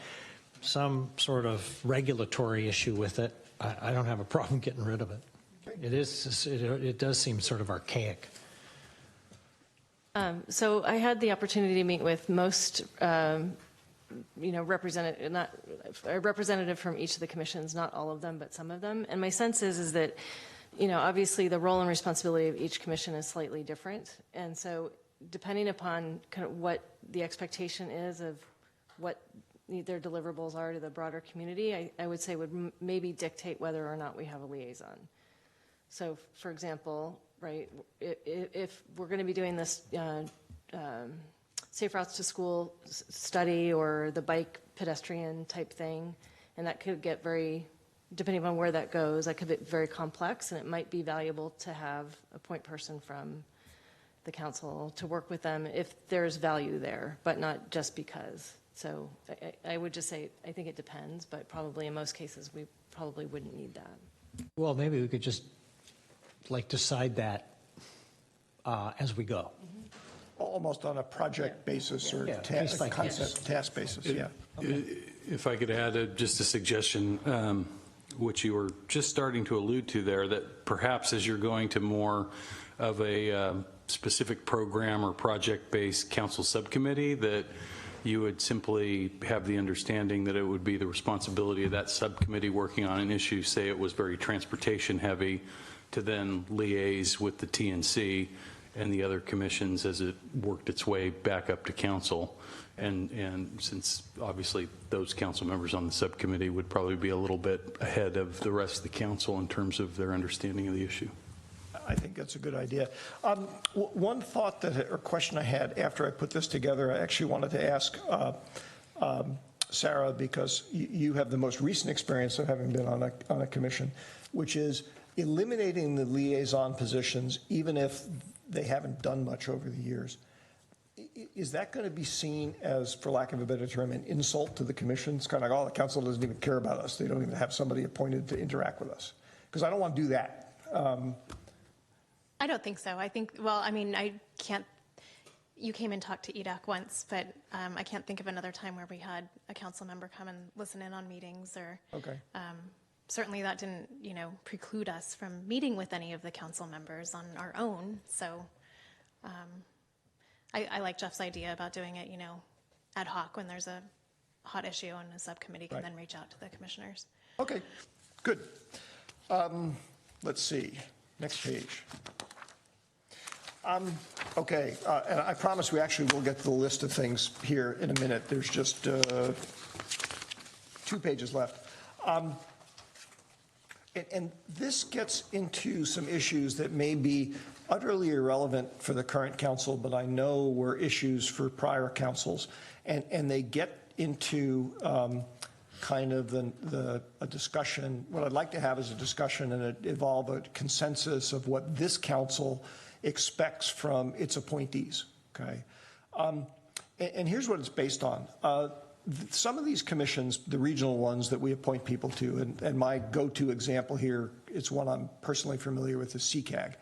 Some sort of regulatory issue with it, I don't have a problem getting rid of it. It does seem sort of archaic. So I had the opportunity to meet with most, representative from each of the commissions, not all of them, but some of them. And my sense is that, obviously the role and responsibility of each commission is slightly different. And so depending upon kind of what the expectation is of what their deliverables are to the broader community, I would say would maybe dictate whether or not we have a liaison. So, for example, right, if we're going to be doing this safe routes to school study or the bike pedestrian type thing, and that could get depending on where that goes, that could be very complex, and it might be valuable to have a point person from the council to work with them if there's value there, but not just because. So I would just say, I think it depends, but probably in most cases, we probably wouldn't need that. Well, maybe we could just decide that as we go. Almost on a project basis or task basis, yeah. Okay. If I could add just a suggestion, what you were just starting to allude to there, that perhaps as you're going to more of a specific program or project-based council subcommittee, that you would simply have the understanding that it would be the responsibility of that subcommittee working on an issue, say it was very transportation heavy, to then liaise with the TNC and the other commissions as it worked its way back up to council. And since obviously those council members on the subcommittee would probably be a little bit ahead of the rest of the council in terms of their understanding of the issue. I think that's a good idea. One thought or question I had after I put this together, I actually wanted to ask Sarah, because you have the most recent experience of having been on a commission, which is eliminating the liaison positions, even if they haven't done much over the years. Is that going to be seen as, for lack of a better term, an insult to the commission? It's kind of like, oh, the council doesn't even care about us. They don't even have somebody appointed to interact with us. Because I don't want to do that. I don't think so. I think, well, I mean, I can't, you came and talked to EDAC once, but I can't think of another time where we had a council member come and listen in on meetings, or okay. Certainly that didn't, preclude us from meeting with any of the council members on our own. So I like Jeff's idea about doing it, ad hoc when there's a hot issue and a subcommittee can then reach out to the commissioners. Okay, good. Let's see, next page. Okay, and I promise we actually will get to the list of things here in a minute. There's just 2 pages left. And this gets into some issues that may be utterly irrelevant for the current council, but I know were issues for prior councils. And they get into kind of a discussion. What I'd like to have is a discussion and evolve a consensus of what this council expects from its appointees, okay? And here's what it's based on. Some of these commissions, the regional ones that we appoint people to, and my go-to example here, it's one I'm personally familiar with, is CCAG.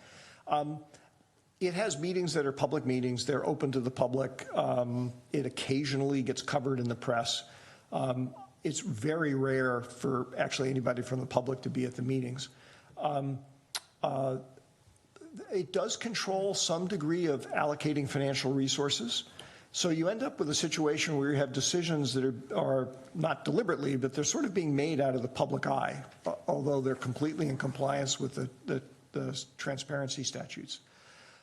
It has meetings that are public meetings. They're open to the public. It occasionally gets covered in the press. It's very rare for actually anybody from the public to be at the meetings. It does control some degree of allocating financial resources. So you end up with a situation where you have decisions that are not deliberately, but they're sort of being made out of the public eye, although they're completely in compliance with the transparency statutes.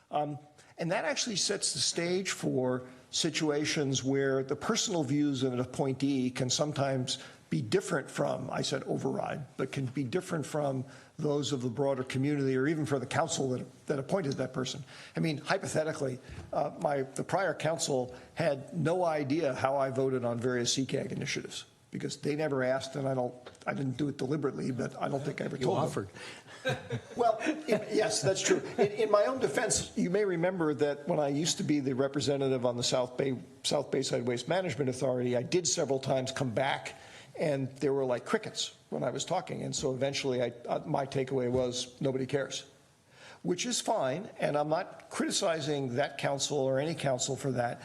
And that actually sets the stage for situations where the personal views of an appointee can sometimes be different from, I said override, but can be different from those of the broader community, or even for the council that appointed that person. I mean, hypothetically, the prior council had no idea how I voted on various CCAG initiatives, because they never asked, and I didn't do it deliberately, but I don't think I ever told them. Offered. Well, yes, that's true. In my own defense, you may remember that when I used to be the representative on the South Bayside Waste Management Authority, I did several times come back, and there were like crickets when I was talking. And so eventually my takeaway was nobody cares, which is fine. And I'm not criticizing that council or any council for that.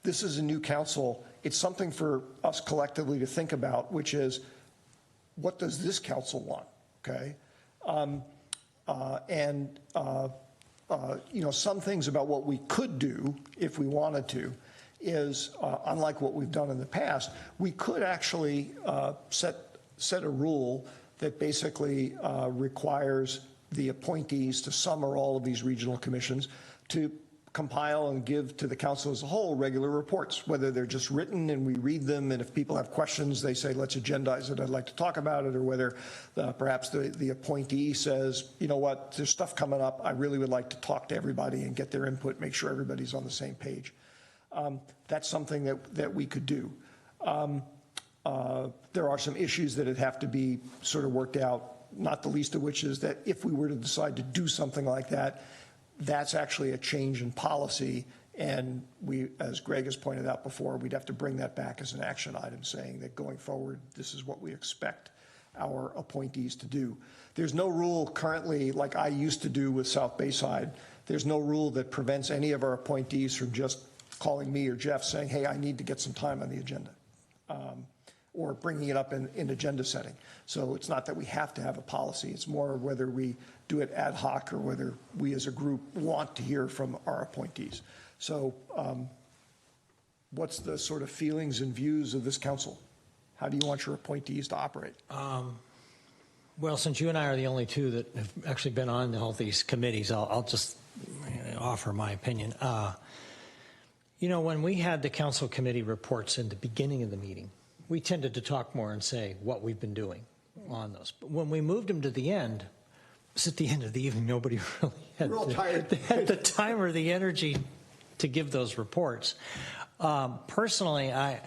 This is a new council. It's something for us collectively to think about, which is, what does this council want? Okay. Some things about what we could do if we wanted to is, unlike what we've done in the past, we could actually set a rule that basically requires the appointees to some or all of these regional commissions to compile and give to the council as a whole regular reports, whether they're just written and we read them, and if people have questions, they say, let's agendize it, I'd like to talk about it, or whether perhaps the appointee says, you know what, there's stuff coming up, I really would like to talk to everybody and get their input, make sure everybody's on the same page. That's something that we could do. There are some issues that would have to be sort of worked out, not the least of which is that if we were to decide to do something like that, that's actually a change in policy, and we, as Greg has pointed out before, we'd have to bring that back as an action item, saying that going forward, this is what we expect our appointees to do. There's no rule currently, like I used to do with South Bayside, there's no rule that prevents any of our appointees from just calling me or Jeff saying, hey, I need to get some time on the agenda. or bringing it up in agenda setting. So it's not that we have to have a policy. It's more whether we do it ad hoc or whether we as a group want to hear from our appointees. So what's the sort of feelings and views of this council? How do you want your appointees to operate? Well, since you and I are the only two that have actually been on all these committees, I'll just offer my opinion. You know, when we had the council committee reports in the beginning of the meeting, we tended to talk more and say what we've been doing on those. But when we moved them to the end, it was at the end of the evening, nobody really had the time or the energy to give those reports. Personally, I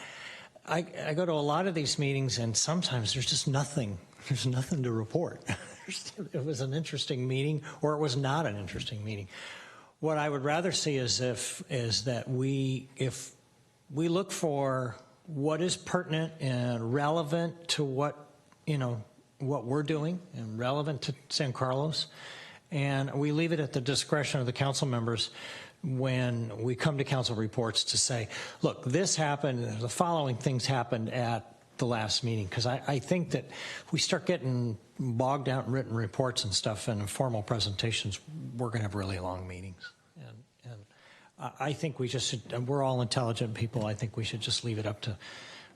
go to a lot of these meetings, and sometimes there's just nothing. There's nothing to report. It was an interesting meeting, or it was not an interesting meeting. What I would rather see is that if we look for what is pertinent and relevant to what we're doing and relevant to San Carlos, and we leave it at the discretion of the council members when we come to council reports to say, look, this happened, the following things happened at the last meeting, because I think that if we start getting bogged out in written reports and stuff and formal presentations, we're going to have really long meetings. And I think we just should, and we're all intelligent people, I think we should just leave it up to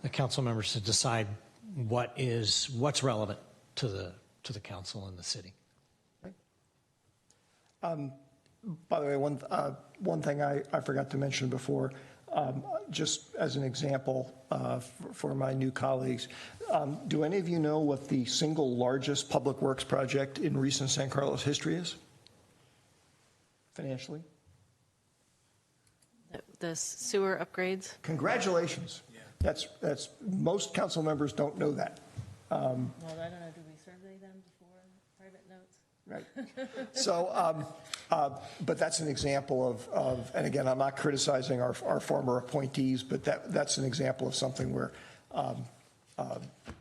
the council members to decide what's relevant to the council and the city. By the way, one thing I forgot to mention before, just as an example for my new colleagues, do any of you know what the single largest public works project in recent San Carlos history is, financially? The sewer upgrades? Congratulations. Yeah. That's most council members don't know that. Well, I don't know, do we survey them before private notes? Right. So, but that's an example of, and again, I'm not criticizing our former appointees, but that's an example of something where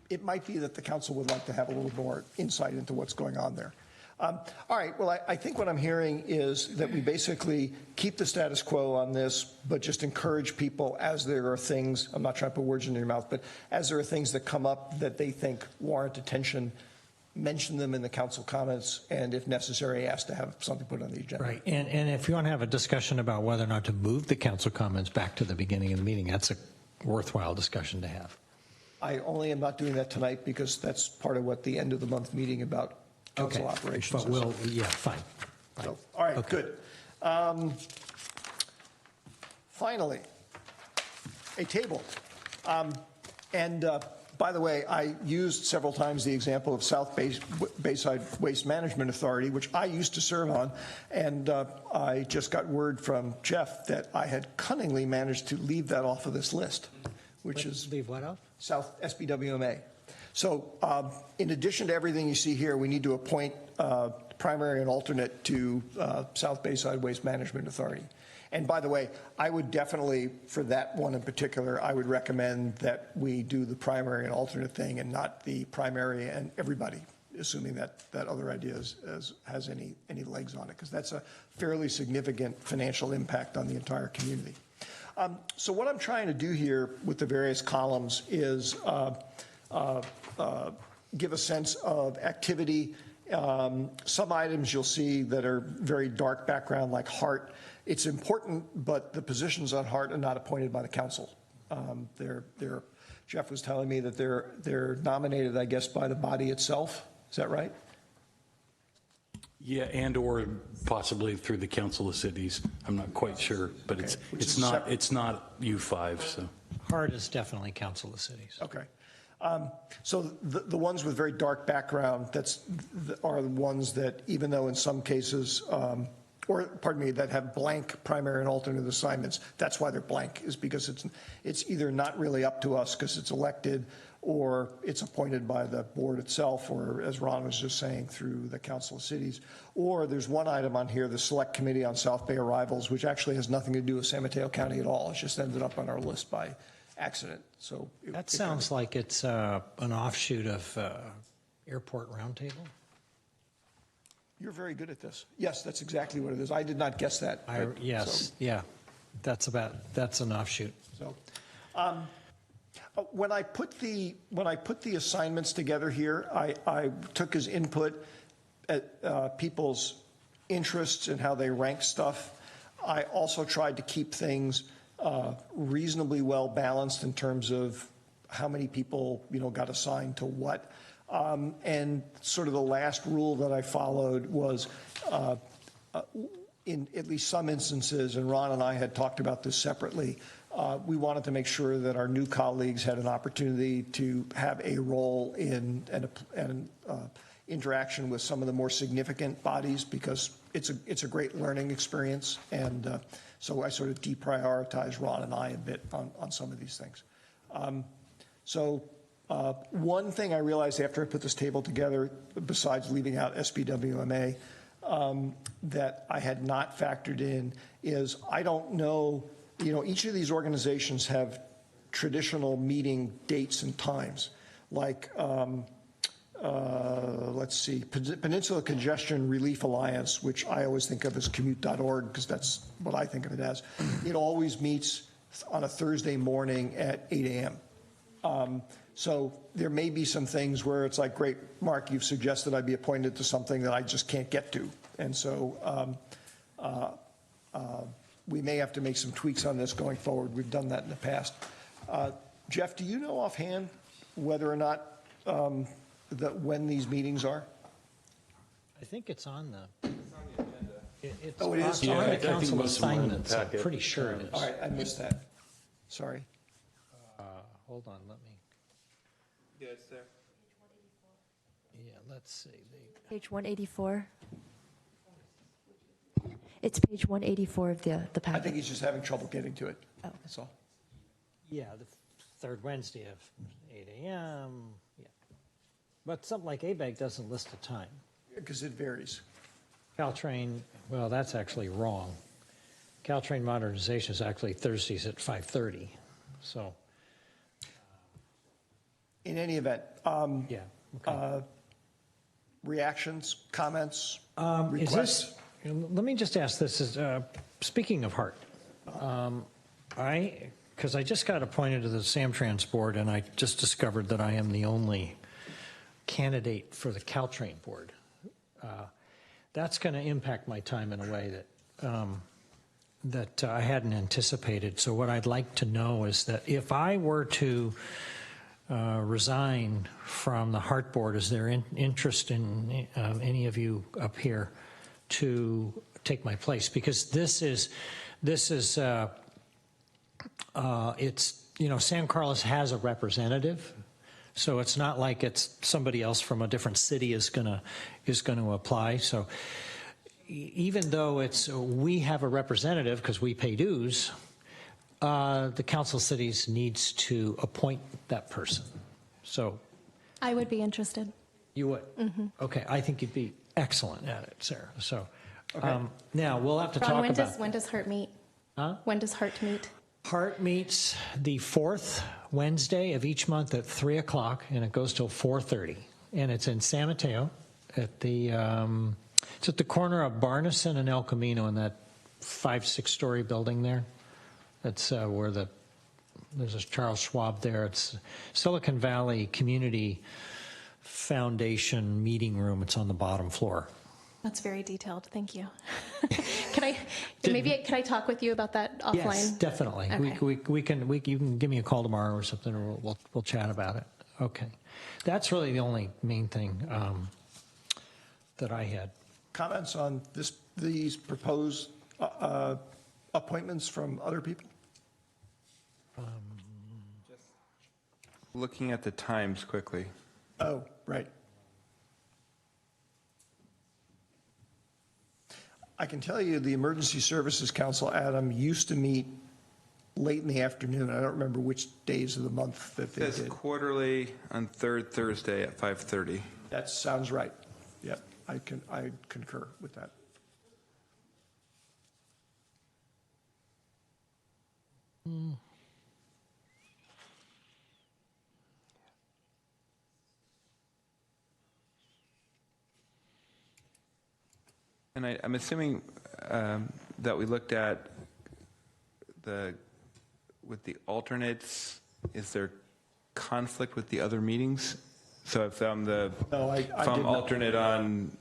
it might be that the council would like to have a little more insight into what's going on there. All right, well, I think what I'm hearing is that we basically keep the status quo on this, but just encourage people as there are things, I'm not trying to put words in your mouth, but as there are things that come up that they think warrant attention, mention them in the council comments, and if necessary, ask to have something put on the agenda. Right, and if you want to have a discussion about whether or not to move the council comments back to the beginning of the meeting, that's a worthwhile discussion to have. I only am not doing that tonight because that's part of what the end of the month meeting about council operations but fine. So, all right, okay. Good. Finally, a table. By the way, I used several times the example of South Bayside Waste Management Authority, which I used to serve on, and I just got word from Jeff that I had cunningly managed to leave that off of this list, which is leave what off? South SBWMA. So in addition to everything you see here, we need to appoint primary and alternate to South Bayside Waste Management Authority. And by the way, I would definitely, for that one in particular, I would recommend that we do the primary and alternate thing and not the primary and everybody, assuming that other idea has any legs on it, because that's a fairly significant financial impact on the entire community. So what I'm trying to do here with the various columns is give a sense of activity. Some items you'll see that are very dark background, like HART. It's important, but the positions on HART are not appointed by the council. Jeff was telling me that they're nominated, I guess, by the body itself. Is that right? Yeah, and or possibly through the Council of Cities. I'm not quite sure, but okay. it's not U5. So HART is definitely Council of Cities. Okay. So the ones with very dark background are the ones that, even though in some cases, that have blank primary and alternate assignments, that's why they're blank, is because it's either not really up to us because it's elected, or it's appointed by the board itself, or as Ron was just saying, through the Council of Cities. Or there's one item on here, the Select Committee on South Bay Arrivals, which actually has nothing to do with San Mateo County at all. It's just ended up on our list by accident. So that sounds like it's an offshoot of Airport Roundtable. You're very good at this. Yes, that's exactly what it is. I did not guess that. Yes, yeah, that's an offshoot. So, When I put the assignments together here, I took as input at people's interests and how they rank stuff. I also tried to keep things reasonably well balanced in terms of how many people got assigned to what. And sort of the last rule that I followed was, in at least some instances, and Ron and I had talked about this separately, we wanted to make sure that our new colleagues had an opportunity to have a role in an interaction with some of the more significant bodies, because it's a great learning experience. And so I sort of deprioritized Ron and I a bit on some of these things. One thing I realized after I put this table together, besides leaving out SBWMA, that I had not factored in is I don't know, each of these organizations have traditional meeting dates and times. Like, let's see, Peninsula Congestion Relief Alliance, which I always think of as commute.org because that's what I think of it as. It always meets on a Thursday morning at 8 a.m. So there may be some things where it's like, great, Mark, you've suggested I be appointed to something that I just can't get to. And so we may have to make some tweaks on this going forward. We've done that in the past. Jeff, do you know offhand whether or not when these meetings are? I think it's on the. It's oh, it is? on the council assignments. I'm pretty sure it is. All right, I missed that. Sorry. Hold on, let me. Yeah, it's there. Yeah, let's see. Page 184. It's page 184 of the packet. I think he's just having trouble getting to it. Oh. That's all. Yeah, the third Wednesday of 8 a.m. Yeah. But something like ABEG doesn't list a time. Because it varies. Caltrain, well, that's actually wrong. Caltrain modernization is actually Thursdays at 5:30. So. In any event, yeah. Okay. Reactions, comments, Is requests? this, let me just ask this, speaking of Hart, because I just got appointed to the Samtrans board and I just discovered that I am the only candidate for the Caltrain board. That's going to impact my time in a way that I hadn't anticipated. So what I'd like to know is that if I were to resign from the Hart board, is there interest in any of you up here to take my place? Because this is it's, San Carlos has a representative, so it's not like it's somebody else from a different city is going to apply. So even though we have a representative because we pay dues, the Council of Cities needs to appoint that person. So I would be interested. you would? Mm-hmm. Okay, I think you'd be excellent at it, Sarah. So Okay. Now we'll have to Ron, talk when about. when does Hart meet? Huh? When does Hart meet? Hart meets the fourth Wednesday of each month at 3 o'clock, and it goes till 4:30. And it's in San Mateo at the, it's at the corner of Barneson and El Camino in that 5-6 story building there. That's where there's a Charles Schwab there. It's Silicon Valley Community Foundation meeting room. It's on the bottom floor. That's very detailed. Thank you. Can I talk with you about that offline? Yes, definitely. Okay. You can give me a call tomorrow or something, or we'll chat about it. Okay, that's really the only main thing that I had. Comments on these proposed appointments from other people? Looking at the times quickly. Oh, right. I can tell you the Emergency Services Council, Adam, used to meet late in the afternoon. I don't remember which days of the month that they It says did. quarterly on third Thursday at 5:30. That sounds right. Yep, I concur with that. And I'm assuming that we looked at with the alternates, is there conflict with the other meetings? So if I'm the No, I if did I'm not. alternate on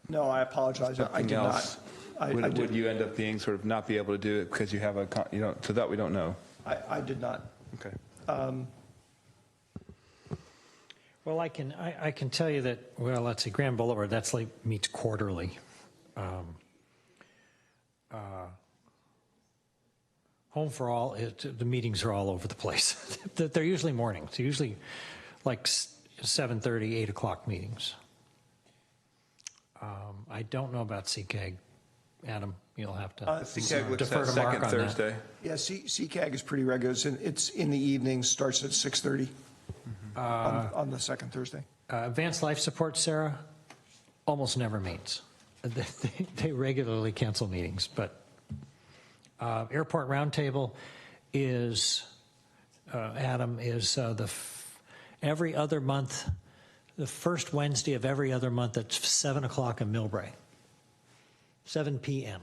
No, I apologize. I something did else, not. would you end up being sort of not be able to do it because you have you don't? So that we don't know. I did not. Okay. Well, I can tell you that, well, let's see, Grand Boulevard, that's like meets quarterly. Home for All, the meetings are all over the place. They're usually mornings, usually like 7:30, 8 o'clock meetings. I don't know about CCAG. Adam, you'll have to CCAG looks defer at to Mark second on Thursday. Yeah, CCAG is pretty regular. It's in the evening, starts at 6:30 on the second Thursday. Advanced Life Support, Sarah, almost never meets. They regularly cancel meetings, but Airport Roundtable is, Adam, is every other month, the first Wednesday of every other month at 7 o'clock in Millbrae, 7 p.m.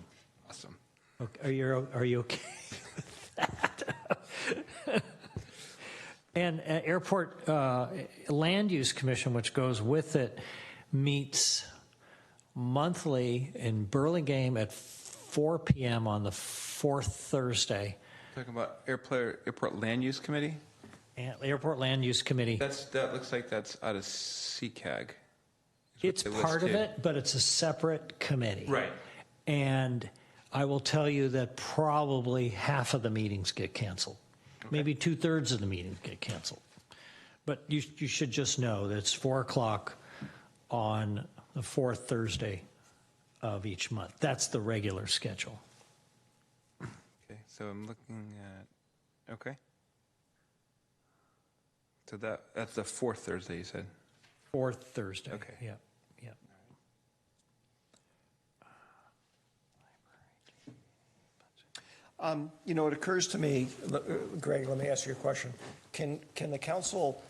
Awesome. Okay, are you okay with that? And Airport Land Use Commission, which goes with it, meets monthly in Burlingame at 4 p.m. on the fourth Thursday. Talking about Airport Land Use Committee? Airport Land Use Committee. That looks like that's out of CCAG. It's part of it, but it's a separate committee. Right. And I will tell you that probably half of the meetings get canceled. Okay. Maybe 2/3 of the meetings get canceled. But you should just know that it's 4 o'clock on the fourth Thursday of each month. That's the regular schedule. Okay, so I'm looking at, okay. So that's the fourth Thursday, you said? Fourth Thursday. Okay. Yeah. It occurs to me, Greg, let me ask you a question. Can the council,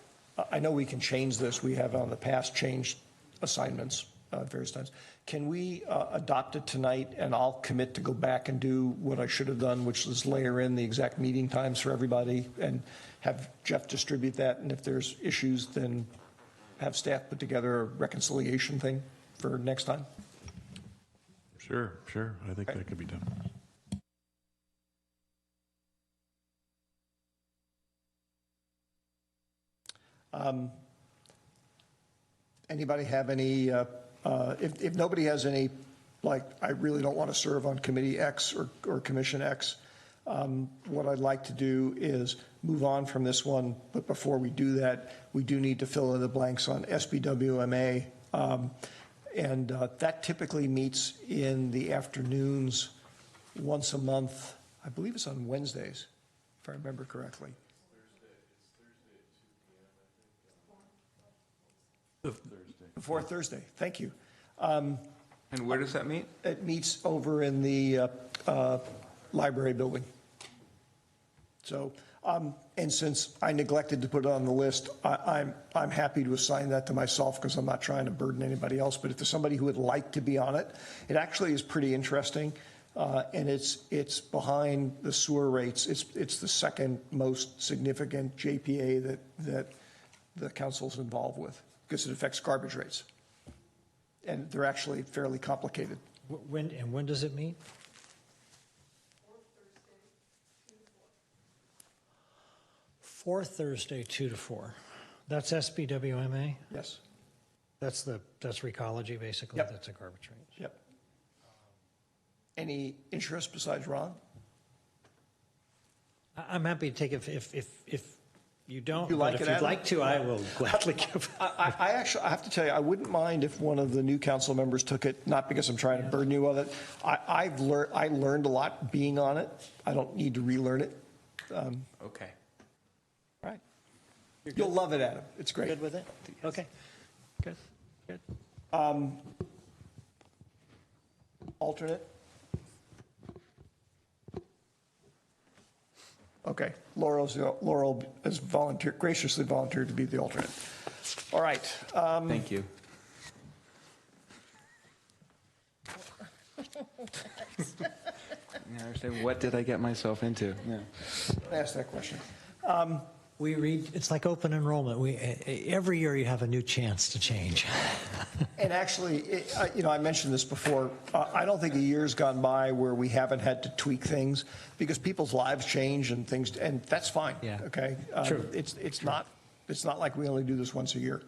I know we can change this, we have on the past changed assignments at various times. Can we adopt it tonight and I'll commit to go back and do what I should have done, which is layer in the exact meeting times for everybody and have Jeff distribute that, and if there's issues, then have staff put together a reconciliation thing for next time? Sure. I think that could be done. Anybody have any, if nobody has any, like, I really don't want to serve on Committee X or Commission X, what I'd like to do is move on from this one, but before we do that, we do need to fill in the blanks on SBWMA, and that typically meets in the afternoons once a month. I believe it's on Wednesdays, if I remember correctly. The fourth Thursday, thank you. And where does that meet? It meets over in the library building. So, and since I neglected to put it on the list, I'm happy to assign that to myself because I'm not trying to burden anybody else. But if there's somebody who would like to be on it, it actually is pretty interesting, and it's behind the sewer rates. It's the second most significant JPA that the council's involved with, because it affects garbage rates. And they're actually fairly complicated. When does it meet? Fourth Thursday, 2 to 4. That's SBWMA? Yes. That's Recology, basically? Yep. That's a garbage rate. Yep. Any interest besides Ron? I'm happy to take it if you don't, You like but it, if you'd Adam? like to, I will gladly give. I actually, I have to tell you, I wouldn't mind if one of the new council members took it, not because I'm trying to burden you with it. I learned a lot being on it. I don't need to relearn it. Okay. All right. You'll love it, Adam. It's great. Good with it? Okay. Good. Alternate? Okay. Laurel has graciously volunteered to be the alternate. All right. Thank you. I understand. What did I get myself into? Yeah. Ask that question. We read, it's like open enrollment. Every year you have a new chance to change. And actually, I mentioned this before. I don't think a year's gone by where we haven't had to tweak things because people's lives change and things, and that's fine. Yeah. Okay. True. It's not like we only do this once a year.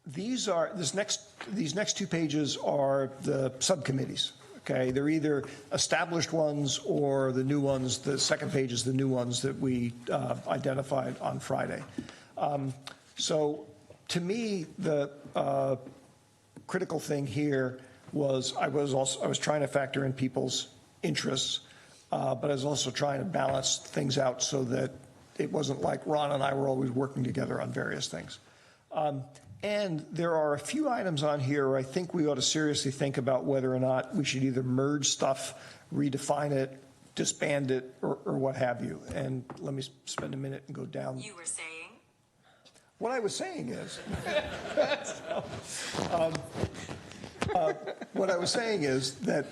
These next 2 pages are the subcommittees. Okay, they're either established ones or the new ones. The second page is the new ones that we identified on Friday. So to me, the critical thing here was I was trying to factor in people's interests, but I was also trying to balance things out so that it wasn't like Ron and I were always working together on various things. And there are a few items on here where I think we ought to seriously think about whether or not we should either merge stuff, redefine it, disband it, or what have you. And let me spend a minute and go down. You were saying? What I was saying is, what I was saying is that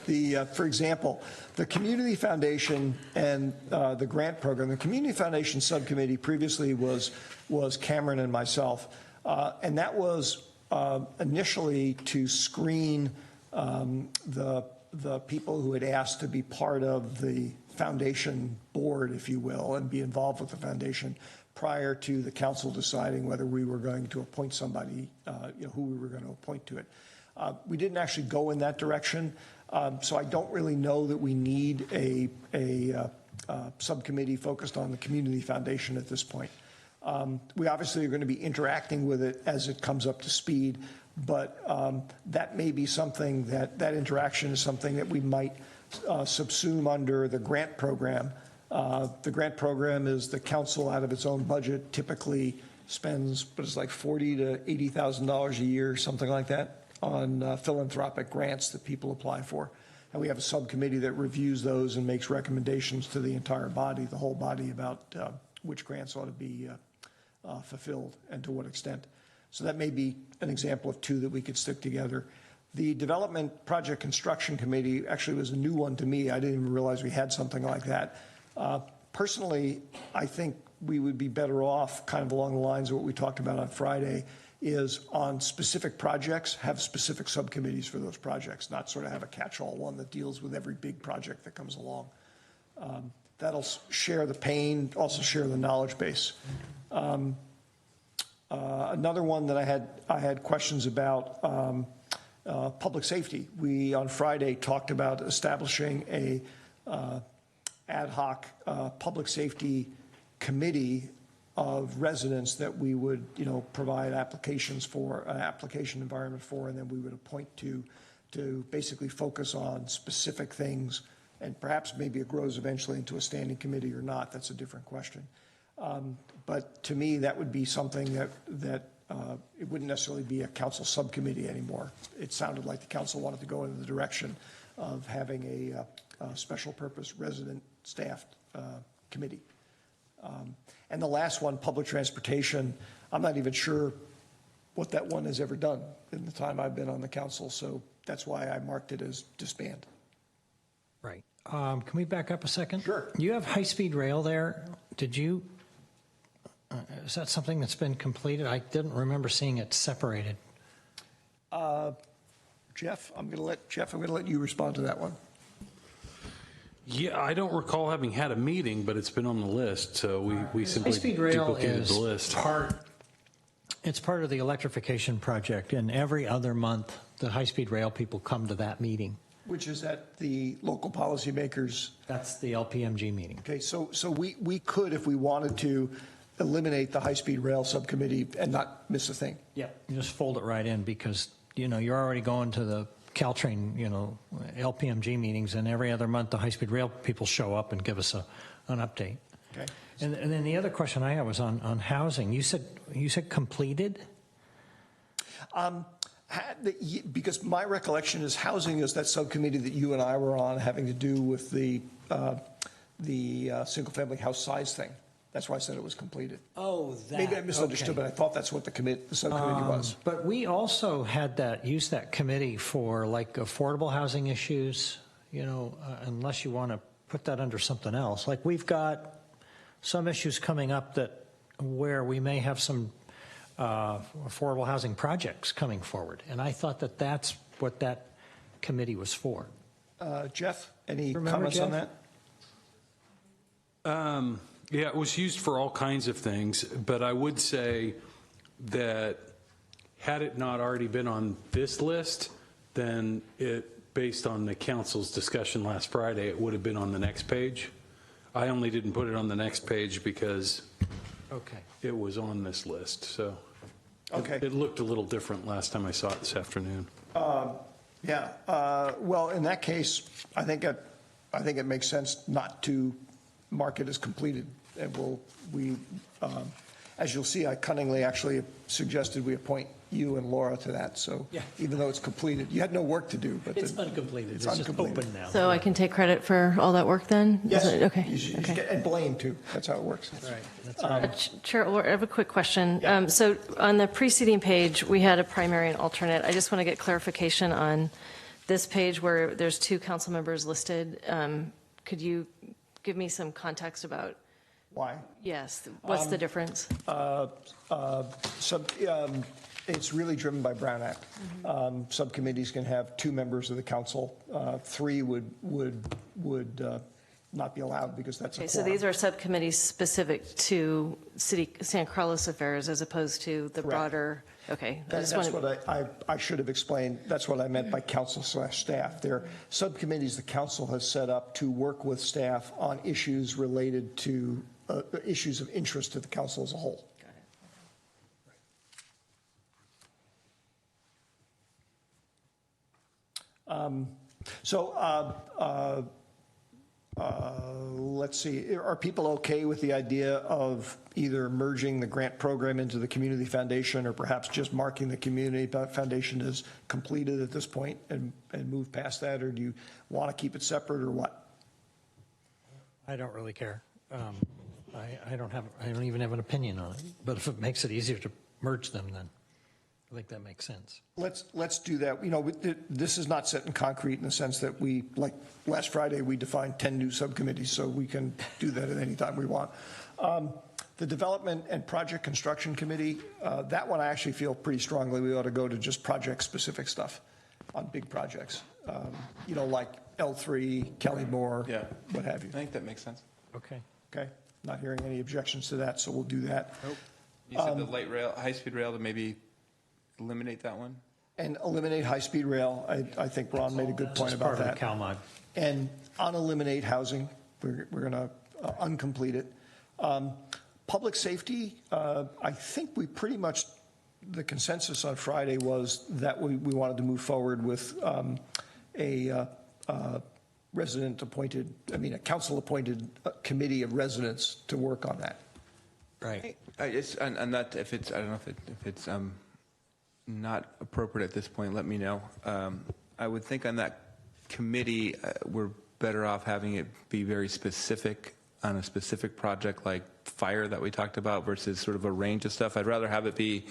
for example, the Community Foundation and the grant program, the Community Foundation subcommittee previously was Cameron and myself. And that was initially to screen the people who had asked to be part of the foundation board, if you will, and be involved with the foundation prior to the council deciding whether we were going to appoint somebody, who we were going to appoint to it. We didn't actually go in that direction, so I don't really know that we need a subcommittee focused on the Community Foundation at this point. We obviously are going to be interacting with it as it comes up to speed, but that may be something that interaction is something that we might subsume under the grant program. The grant program is the council out of its own budget typically spends, but it's like $40,000 to $80,000 a year, something like that, on philanthropic grants that people apply for. And we have a subcommittee that reviews those and makes recommendations to the entire body, the whole body, about which grants ought to be fulfilled and to what extent. So that may be an example of 2 that we could stick together. The Development Project Construction Committee actually was a new one to me. I didn't even realize we had something like that. Personally, I think we would be better off, kind of along the lines of what we talked about on Friday, is on specific projects, have specific subcommittees for those projects, not sort of have a catch-all one that deals with every big project that comes along. That'll share the pain, also share the knowledge base. Another one that I had questions about, public safety. We on Friday talked about establishing a ad hoc public safety committee of residents that we would, provide applications for, an application environment for, and then we would appoint to basically focus on specific things. And perhaps maybe it grows eventually into a standing committee or not. That's a different question. But to me, that would be something that it wouldn't necessarily be a council subcommittee anymore. It sounded like the council wanted to go in the direction of having a special purpose resident staffed committee. And the last one, public transportation, I'm not even sure what that one has ever done in the time I've been on the council. So that's why I marked it as disband. Right. Can we back up a second? Sure. You have high-speed rail there. Did you, is that something that's been completed? I didn't remember seeing it separated. Jeff, I'm going to let you respond to that one. Yeah, I don't recall having had a meeting, but it's been on the list, so we simply High-speed rail duplicated is the list. It's part of the electrification project, and every other month, the high-speed rail people come to that meeting. Which is at the local policymakers. That's the LPMG meeting. Okay, so we could, if we wanted to, eliminate the high-speed rail subcommittee and not miss a thing. Yeah, you just fold it right in because, you're already going to the Caltrain, LPMG meetings, and every other month the high-speed rail people show up and give us an update. Okay. And then the other question I had was on housing. You said completed? Because my recollection is housing is that subcommittee that you and I were on having to do with the single-family house size thing. That's why I said it was completed. Oh, that. Maybe I misunderstood, okay. but I thought that's what the subcommittee was. But we also had used that committee for like affordable housing issues, unless you want to put that under something else. Like we've got some issues coming up where we may have some affordable housing projects coming forward. And I thought that that's what that committee was for. Jeff, any Remember, comments Jeff? on that? Yeah, it was used for all kinds of things, but I would say that had it not already been on this list, then based on the council's discussion last Friday, it would have been on the next page. I only didn't put it on the next page because it was on this list. So it looked a little different last time I saw it this afternoon. Well, in that case, I think it makes sense not to mark it as completed. And as you'll see, I cunningly actually suggested we appoint you and Laura to that. So even though it's completed, you had no work to do, but it's uncompleted. It's just open now. So I can take credit for all that work then? Yes. Is it- Okay. You should get, and blame too. That's how it works. That's right. That's right. Chair, I have a quick question. So on the preceding page, we had a primary and alternate. I just want to get clarification on this page where there's 2 council members listed. Could you give me some context about why? Yes. What's the difference? It's really driven by Brown Act. Subcommittees can have 2 members of the council. 3 would not be allowed because that's a Okay, quorum. so these are subcommittees specific to City San Carlos affairs as opposed to the broader. Okay. That's what I should have explained. That's what I meant by council/staff. They're subcommittees the council has set up to work with staff on issues related to issues of interest to the council as a whole. Let's see, are people okay with the idea of either merging the grant program into the community foundation or perhaps just marking the community foundation as completed at this point and move past that? Or do you want to keep it separate or what? I don't really care. I don't even have an opinion on it. But if it makes it easier to merge them, then I think that makes sense. Let's do that. You know, this is not set in concrete in the sense that we, like last Friday, we defined 10 new subcommittees, so we can do that at any time we want. The Development and Project Construction Committee, that one I actually feel pretty strongly we ought to go to just project-specific stuff on big projects. You know, like L3, Kelly Moore, what have you. I think that makes sense. Okay. Okay. Not hearing any objections to that, so we'll do that. Nope. You said the light rail, high-speed rail, to maybe eliminate that one? And eliminate high-speed rail. I think Ron made a good point about that. Part of the CalMod. And on eliminate housing, we're going to uncomplete it. Public safety, I think we pretty much, the consensus on Friday was that we wanted to move forward with a council-appointed committee of residents to work on that. Right. And that, if it's, I don't know if it's not appropriate at this point, let me know. I would think on that committee, we're better off having it be very specific on a specific project like fire that we talked about versus sort of a range of stuff. I'd rather have it be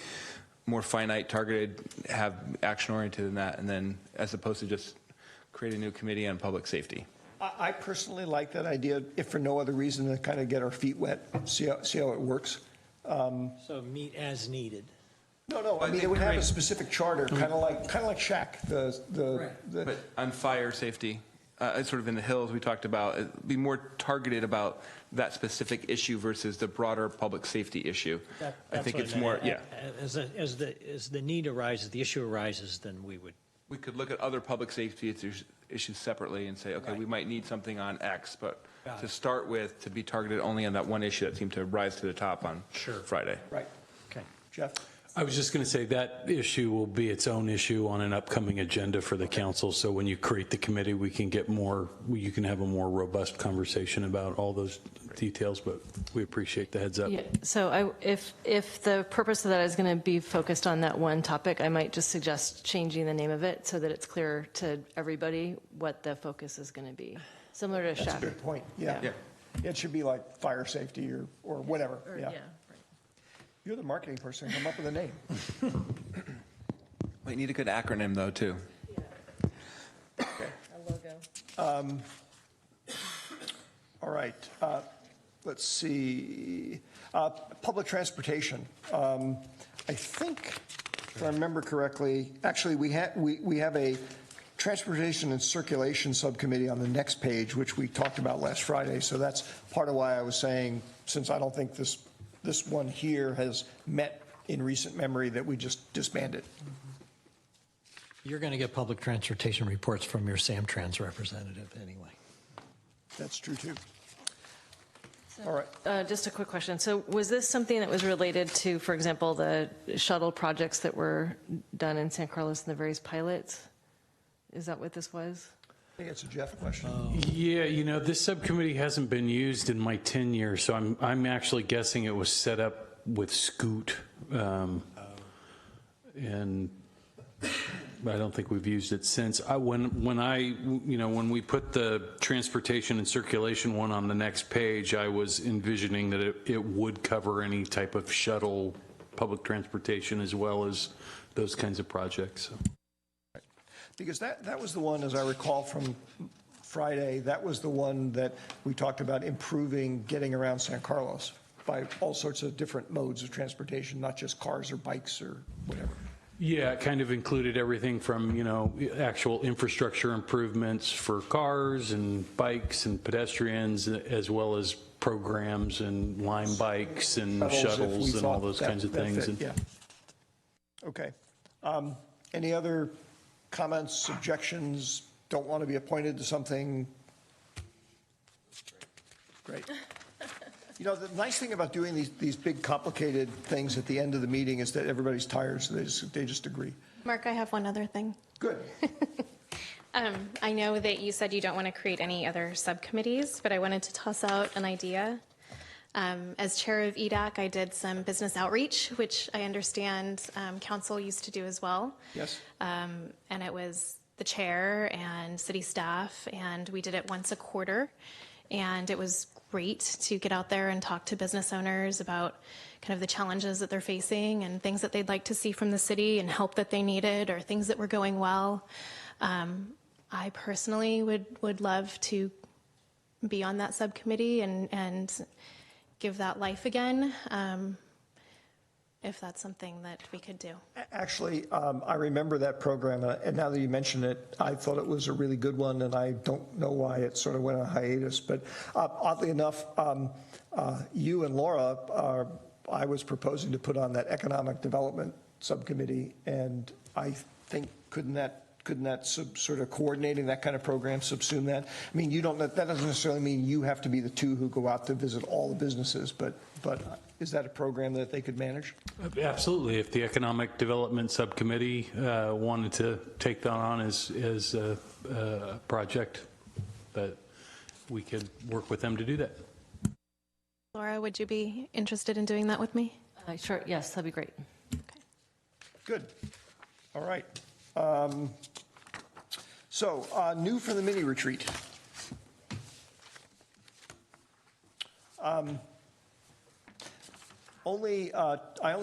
more finite, targeted, have action oriented than that, and then as opposed to just create a new committee on public safety. I personally like that idea, if for no other reason, to kind of get our feet wet, see how it works. So meet as needed. No, I mean, it would have a specific charter, kind of like Shack, But on fire safety, sort of in the hills we talked about, it'd be more targeted about that specific issue versus the broader public safety issue. I think it's more, As the need arises, the issue arises, then we would. We could look at other public safety issues separately and say, okay, we might need something on X, but to start with, to be targeted only on that one issue that seemed to rise to the top on Friday. Right. Okay. Jeff? I was just going to say that issue will be its own issue on an upcoming agenda for the council. So when you create the committee, we can get more, you can have a more robust conversation about all those details, but we appreciate the heads up. Yeah, so if the purpose of that is going to be focused on that one topic, I might just suggest changing the name of it so that it's clear to everybody what the focus is going to be. Similar to That's Shack. a good point, yeah. It should be like fire safety or whatever, yeah. You're the marketing person, come up with a name. We need a good acronym though, too. A logo. All right. Let's see. Public transportation. I think, if I remember correctly, actually we have a transportation and circulation subcommittee on the next page, which we talked about last Friday. So that's part of why I was saying, since I don't think this one here has met in recent memory, that we just disband it. You're going to get public transportation reports from your Samtrans representative anyway. That's true too. All right. Just a quick question. So was this something that was related to, for example, the shuttle projects that were done in San Carlos and the various pilots? Is that what this was? I think it's a Jeff question. Yeah, you know, this subcommittee hasn't been used in my tenure, so I'm actually guessing it was set up with Scoot, and I don't think we've used it since. When we put the transportation and circulation one on the next page, I was envisioning that it would cover any type of shuttle, public transportation, as well as those kinds of projects. So. Because that was the one, as I recall from Friday, that was the one that we talked about improving getting around San Carlos by all sorts of different modes of transportation, not just cars or bikes or whatever. Yeah, it kind of included everything from, you know, actual infrastructure improvements for cars and bikes and pedestrians, as well as programs and Lime bikes and shuttles and all those kinds of things. Yeah. Okay. Any other comments, objections, don't want to be appointed to something? Great. You know, the nice thing about doing these big complicated things at the end of the meeting is that everybody's tired, so they just agree. Mark, I have one other thing. Good. I know that you said you don't want to create any other subcommittees, but I wanted to toss out an idea. As chair of EDAC, I did some business outreach, which I understand council used to do as well. Yes. And it was the chair and city staff, and we did it once a quarter. And it was great to get out there and talk to business owners about kind of the challenges that they're facing and things that they'd like to see from the city and help that they needed or things that were going well. I personally would love to be on that subcommittee and give that life again, if that's something that we could do. Actually, I remember that program, and now that you mention it, I thought it was a really good one, and I don't know why it sort of went on hiatus. But oddly enough, you and Laura, I was proposing to put on that economic development subcommittee, and I think couldn't that sort of coordinating that kind of program subsume that? I mean, that doesn't necessarily mean you have to be the two who go out to visit all the businesses, but is that a program that they could manage? Absolutely. If the Economic Development Subcommittee wanted to take that on as a project, that we could work with them to do that. Laura, would you be interested in doing that with me? Sure. Yes, that'd be great. Okay. Good. All right. So, new for the mini retreat. I only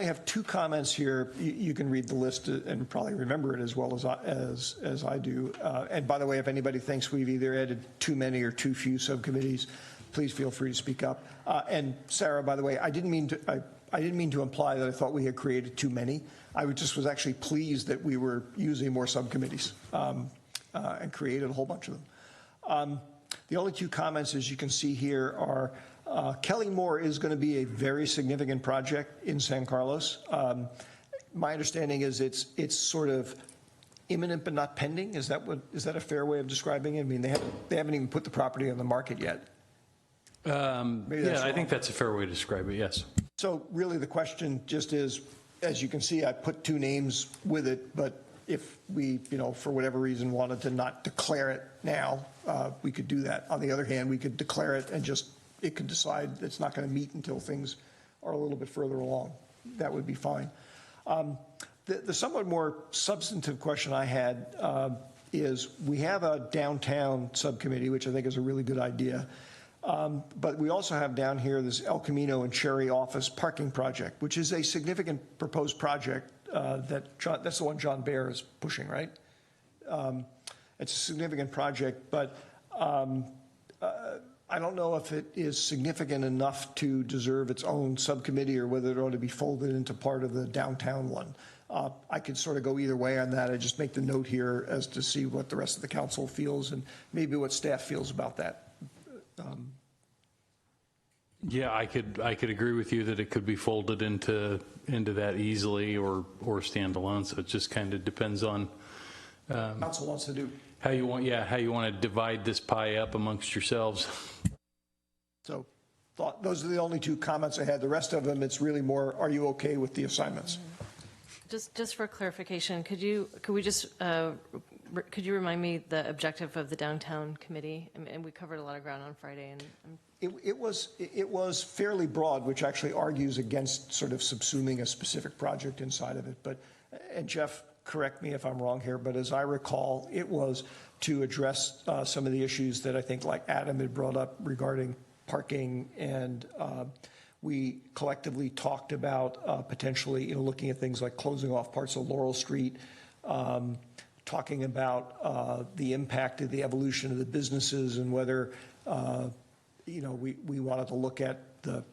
have two comments here. You can read the list and probably remember it as well as I do. And by the way, if anybody thinks we've either added too many or too few subcommittees, please feel free to speak up. And Sarah, by the way, I didn't mean to imply that I thought we had created too many. I just was actually pleased that we were using more subcommittees and created a whole bunch of them. The only two comments, as you can see here, are Kelly Moore is going to be a very significant project in San Carlos. My understanding is it's sort of imminent but not pending. Is that a fair way of describing it? I mean, they haven't even put the property on the market yet. Yeah, I think that's a fair way to describe it, yes. So really the question just is, as you can see, I put two names with it, but if we, for whatever reason wanted to not declare it now, we could do that. On the other hand, we could declare it and it could decide it's not going to meet until things are a little bit further along. That would be fine. The somewhat more substantive question I had is we have a downtown subcommittee, which I think is a really good idea. But we also have down here this El Camino and Cherry office parking project, which is a significant proposed project that's the one John Baer is pushing, right? It's a significant project, but I don't know if it is significant enough to deserve its own subcommittee or whether it ought to be folded into part of the downtown one. I could sort of go either way on that. I just make the note here as to see what the rest of the council feels and maybe what staff feels about that. Yeah, I could agree with you that it could be folded into that easily or standalone. So it just kind of depends on council wants to do. How you want to divide this pie up amongst yourselves. So those are the only two comments I had. The rest of them, it's really more, are you okay with the assignments? Just for clarification, could you remind me the objective of the downtown committee? And we covered a lot of ground on Friday. And it was fairly broad, which actually argues against sort of subsuming a specific project inside of it. But, and Jeff, correct me if I'm wrong here, but as I recall, it was to address some of the issues that I think like Adam had brought up regarding parking, and we collectively talked about potentially looking at things like closing off parts of Laurel Street, talking about the impact of the evolution of the businesses and whether we wanted to look at the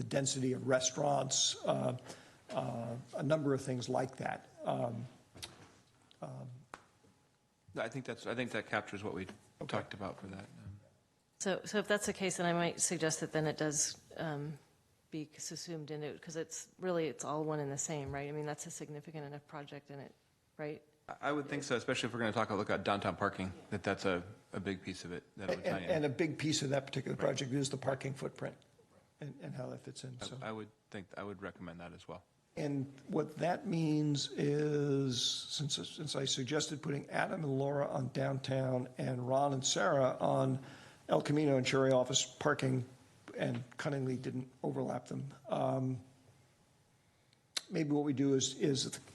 density of restaurants, a number of things like that. I think that captures what we talked about for that. so if that's the case, then I might suggest that then it does be subsumed into it, because it's all one and the same, right? I mean, that's a significant enough project in it, right? I would think so, especially if we're going to look at downtown parking, that's a big piece of it. That would tie in. And a big piece of that particular project is the parking footprint and how that fits in. So I would recommend that as well. And what that means is, since I suggested putting Adam and Laura on downtown and Ron and Sarah on El Camino and Cherry office parking, and cunningly didn't overlap them, maybe what we do is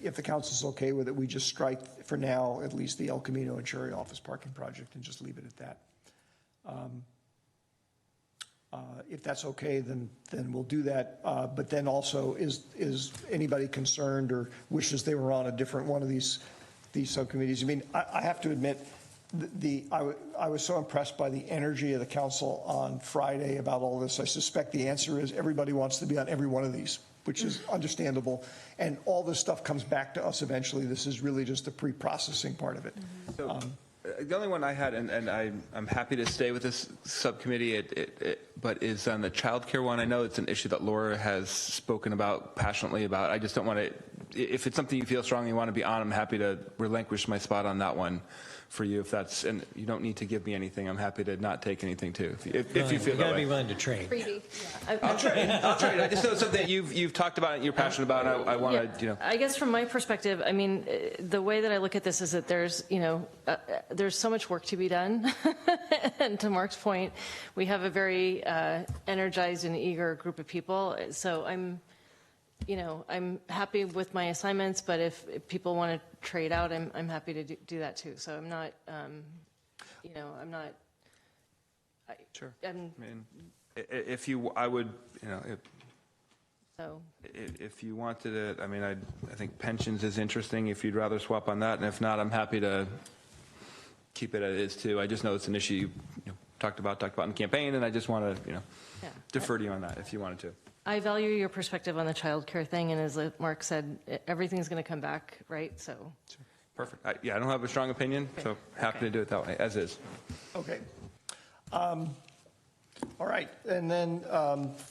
if the council's okay with it, we just strike for now at least the El Camino and Cherry office parking project and just leave it at that. If that's okay, then we'll do that. But then also, is anybody concerned or wishes they were on a different one of these subcommittees? I mean, I have to admit, I was so impressed by the energy of the council on Friday about all this. I suspect the answer is everybody wants to be on every one of these, which is understandable. And all this stuff comes back to us eventually. This is really just the pre-processing part of it. The only one I had, and I'm happy to stay with this subcommittee, but is on the child care one. I know it's an issue that Laura has spoken about passionately about. I just don't want to, if it's something you feel strongly you want to be on, I'm happy to relinquish my spot on that one for you. If that's, and you don't need to give me anything. I'm happy to not take anything too, if you feel that way. You got to be willing to trade. I'll trade. I just know it's something that you've talked about, you're passionate about, and I want to, I guess from my perspective, I mean, the way that I look at this is that there's, there's so much work to be done. And to Mark's point, we have a very energized and eager group of people. So I'm happy with my assignments, but if people want to trade out, I'm happy to do that too. So I'm not, I'm not. Sure. I mean, if you wanted to, I mean, I think pensions is interesting if you'd rather swap on that, and if not, I'm happy to keep it as it is too. I just know it's an issue you talked about in the campaign, and I just want to, defer to you on that if you wanted to. I value your perspective on the child care thing, and as Mark said, everything's going to come back, right? So. Sure. Perfect. I don't have a strong opinion, so happy to do it that way, as is. Okay. All right. And then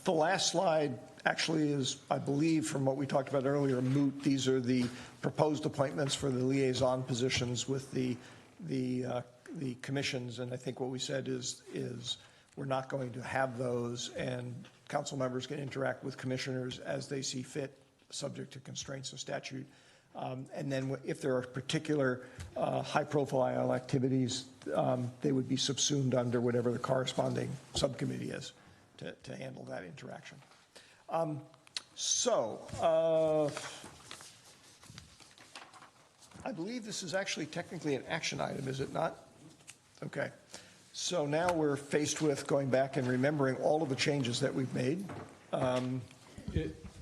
the last slide actually is, I believe, from what we talked about earlier, moot. These are the proposed appointments for the liaison positions with the commissions, and I think what we said is we're not going to have those, and council members can interact with commissioners as they see fit, subject to constraints of statute. And then if there are particular high-profile activities, they would be subsumed under whatever the corresponding subcommittee is to handle that interaction. I believe this is actually technically an action item, is it not? Okay. So now we're faced with going back and remembering all of the changes that we've made.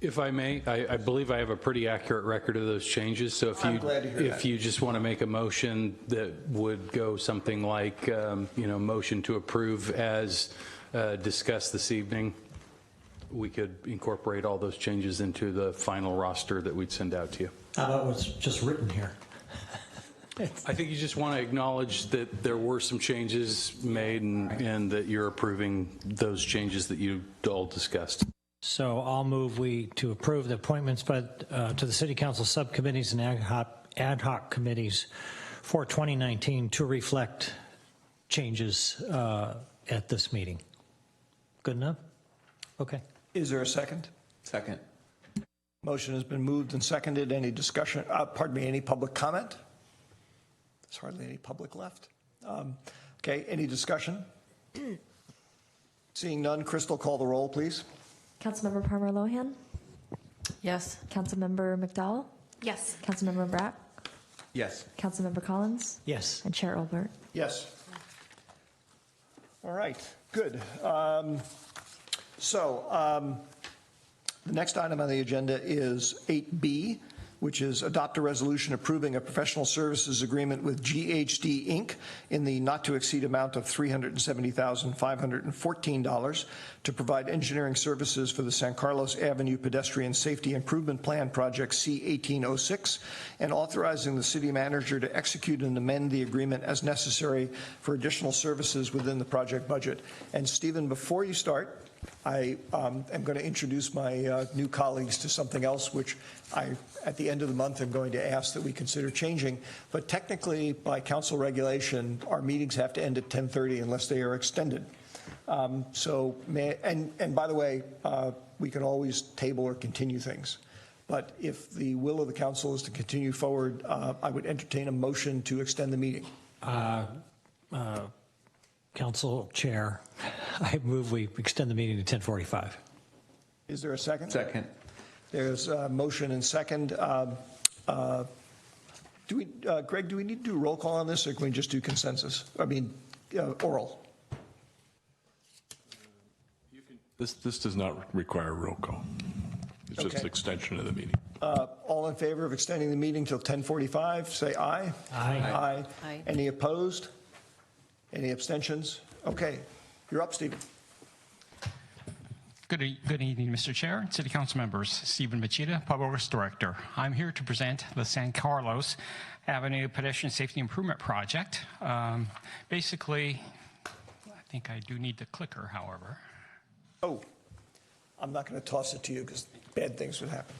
If I may, I believe I have a pretty accurate record of those changes. So if you just want to make a motion that would go something like, motion to approve as discussed this evening, we could incorporate all those changes into the final roster that we'd send out to you. How about what's just written here? I think you just want to acknowledge that there were some changes made and that you're approving those changes that you all discussed. So I'll move to approve the appointments to the City Council subcommittees and ad hoc committees for 2019 to reflect changes at this meeting. Good enough? Okay. Is there a second? Second. Motion has been moved and seconded. Any discussion? Pardon me, any public comment? There's hardly any public left. Okay, any discussion? Seeing none, Crystal, call the roll, please. Councilmember Palmer Lohan? Yes. Councilmember McDowell? Yes. Councilmember Brack? Yes. Councilmember Collins? Yes. And Chair Olbert? Yes. All right, good. The next item on the agenda is 8B, which is adopt a resolution approving a professional services agreement with GHD Inc. in the not-to-exceed amount of $370,514 to provide engineering services for the San Carlos Avenue Pedestrian Safety Improvement Plan Project C-1806, and authorizing the city manager to execute and amend the agreement as necessary for additional services within the project budget. And Stephen, before you start, I am going to introduce my new colleagues to something else, which at the end of the month, I'm going to ask that we consider changing. But technically, by council regulation, our meetings have to end at 10:30 unless they are extended. And by the way, we can always table or continue things. But if the will of the council is to continue forward, I would entertain a motion to extend the meeting. Council Chair, I move we extend the meeting to 10:45. Is there a second? Second. There's a motion and second. Greg, do we need to do a roll call on this, or can we just do consensus? I mean, oral. This does not require a roll call. It's just an extension of the meeting. All in favor of extending the meeting till 10:45, say aye. Aye. Aye. Any opposed? Any abstentions? Okay, you're up, Stephen. Good evening, Mr. Chair, City Council members. Stephen Machida, Public Works Director. I'm here to present the San Carlos Avenue Pedestrian Safety Improvement Project. Basically, I think I do need the clicker, however. Oh, I'm not going to toss it to you because bad things would happen.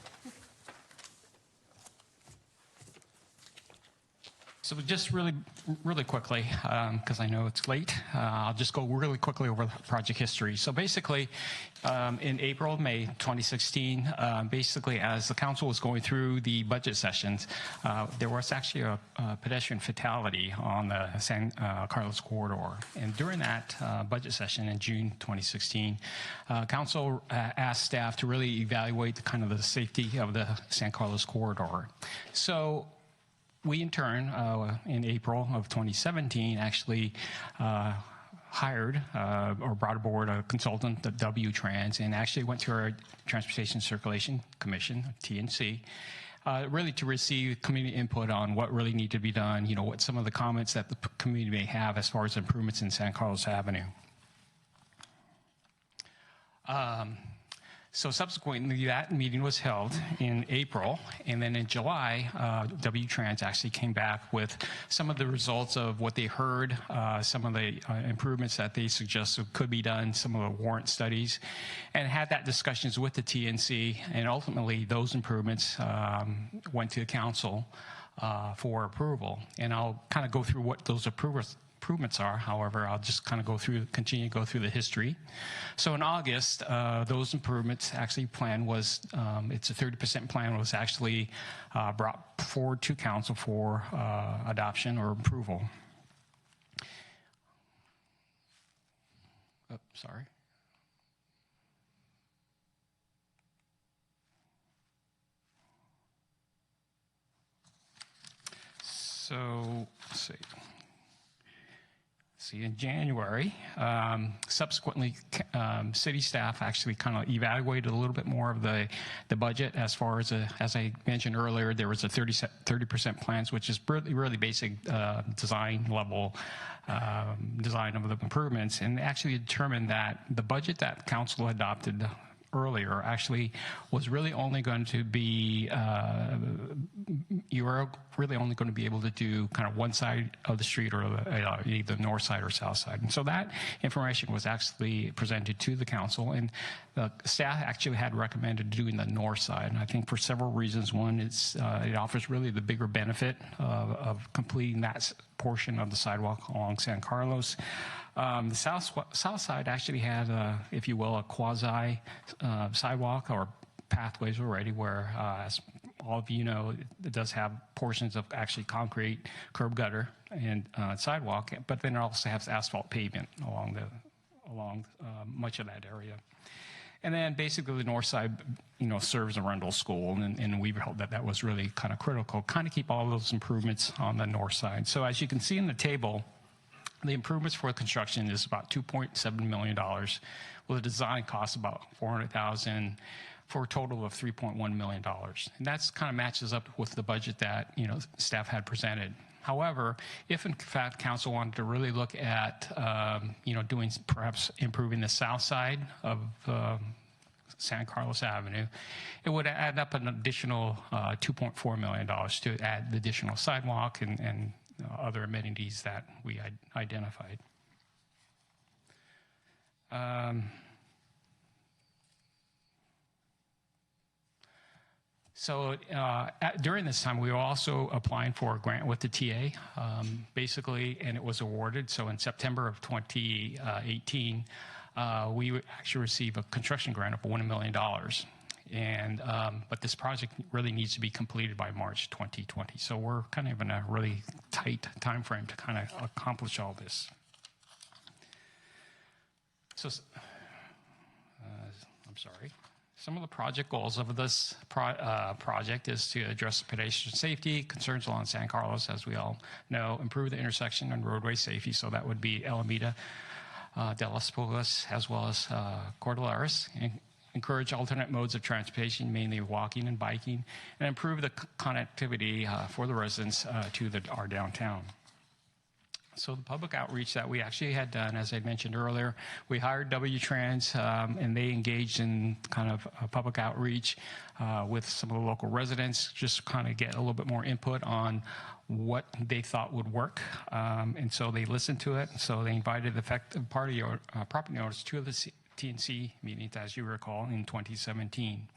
So just really quickly, because I know it's late, I'll just go really quickly over the project history. So basically, in April, May 2016, basically as the council was going through the budget sessions, there was actually a pedestrian fatality on the San Carlos corridor. And during that budget session in June 2016, council asked staff to really evaluate the kind of the safety of the San Carlos corridor. So we, in turn, in April of 2017, actually hired or brought aboard a consultant, the W-Trans, and actually went to our Transportation Circulation Commission, TNC, really to receive community input on what really needed to be done, what some of the comments that the community may have as far as improvements in San Carlos Avenue. So subsequently, that meeting was held in April, and then in July, W-Trans actually came back with some of the results of what they heard, some of the improvements that they suggested could be done, some of the warrant studies, and had that discussions with the TNC, and ultimately those improvements went to the council for approval. And I'll kind of go through what those improvements are. However, I'll just kind of continue to go through the history. So in August, those improvements actually plan was, it's a 30% plan was actually brought forward to council for adoption or approval. Oh, sorry. So, let's see. see, in January. Subsequently, city staff actually kind of evaluated a little bit more of the budget as far as I mentioned earlier, there was a 30% plans, which is really basic design level design of the improvements, and actually determined that the budget that council adopted earlier actually was really only going to be you were really only going to be able to do kind of one side of the street or either north side or south side. And so that information was actually presented to the council, and the staff actually had recommended doing the north side. And I think for several reasons. One, it offers really the bigger benefit of completing that portion of the sidewalk along San Carlos. The south side actually had, if you will, a quasi sidewalk or pathways already, where, as all of you know, it does have portions of actually concrete curb gutter and sidewalk, but then it also has asphalt pavement along much of that area. And then basically the north side, serves Arundel School, and we felt that was really kind of critical, kind of keep all those improvements on the north side. So as you can see in the table, the improvements for construction is about $2.7 million, with a design cost about $400,000 for a total of $3.1 million. And that's kind of matches up with the budget that, staff had presented. However, if in fact council wanted to really look at, doing perhaps improving the south side of San Carlos Avenue, it would add up an additional $2.4 million to add the additional sidewalk and other amenities that we identified. So during this time, we were also applying for a grant with the TA, basically, and it was awarded. So in September of 2018, we actually received a construction grant of $1 million. And but this project really needs to be completed by March 2020. So we're kind of in a really tight time frame to kind of accomplish all this. So I'm sorry. Some of the project goals of this project is to address pedestrian safety concerns along San Carlos, as we all know, improve the intersection and roadway safety. So that would be Alameda, De Las Pulgas, as well as Cordilleras. And encourage alternate modes of transportation, mainly walking and biking, and improve the connectivity for the residents to our downtown. So the public outreach that we actually had done, as I mentioned earlier, we hired W-Trans, and they engaged in kind of public outreach with some of the local residents, just kind of get a little bit more input on what they thought would work. And so they listened to it. So they invited the affected property owners to the TNC meetings, as you recall, in 2017.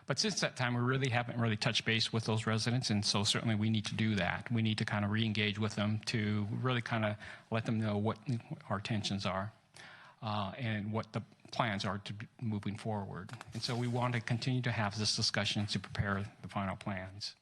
But since that time, we really haven't touched base with those residents, and so certainly we need to do that. We need to kind of re-engage with them to really kind of let them know what our intentions are and what the plans are to moving forward. And so we want to continue to have this discussion to prepare the final plans.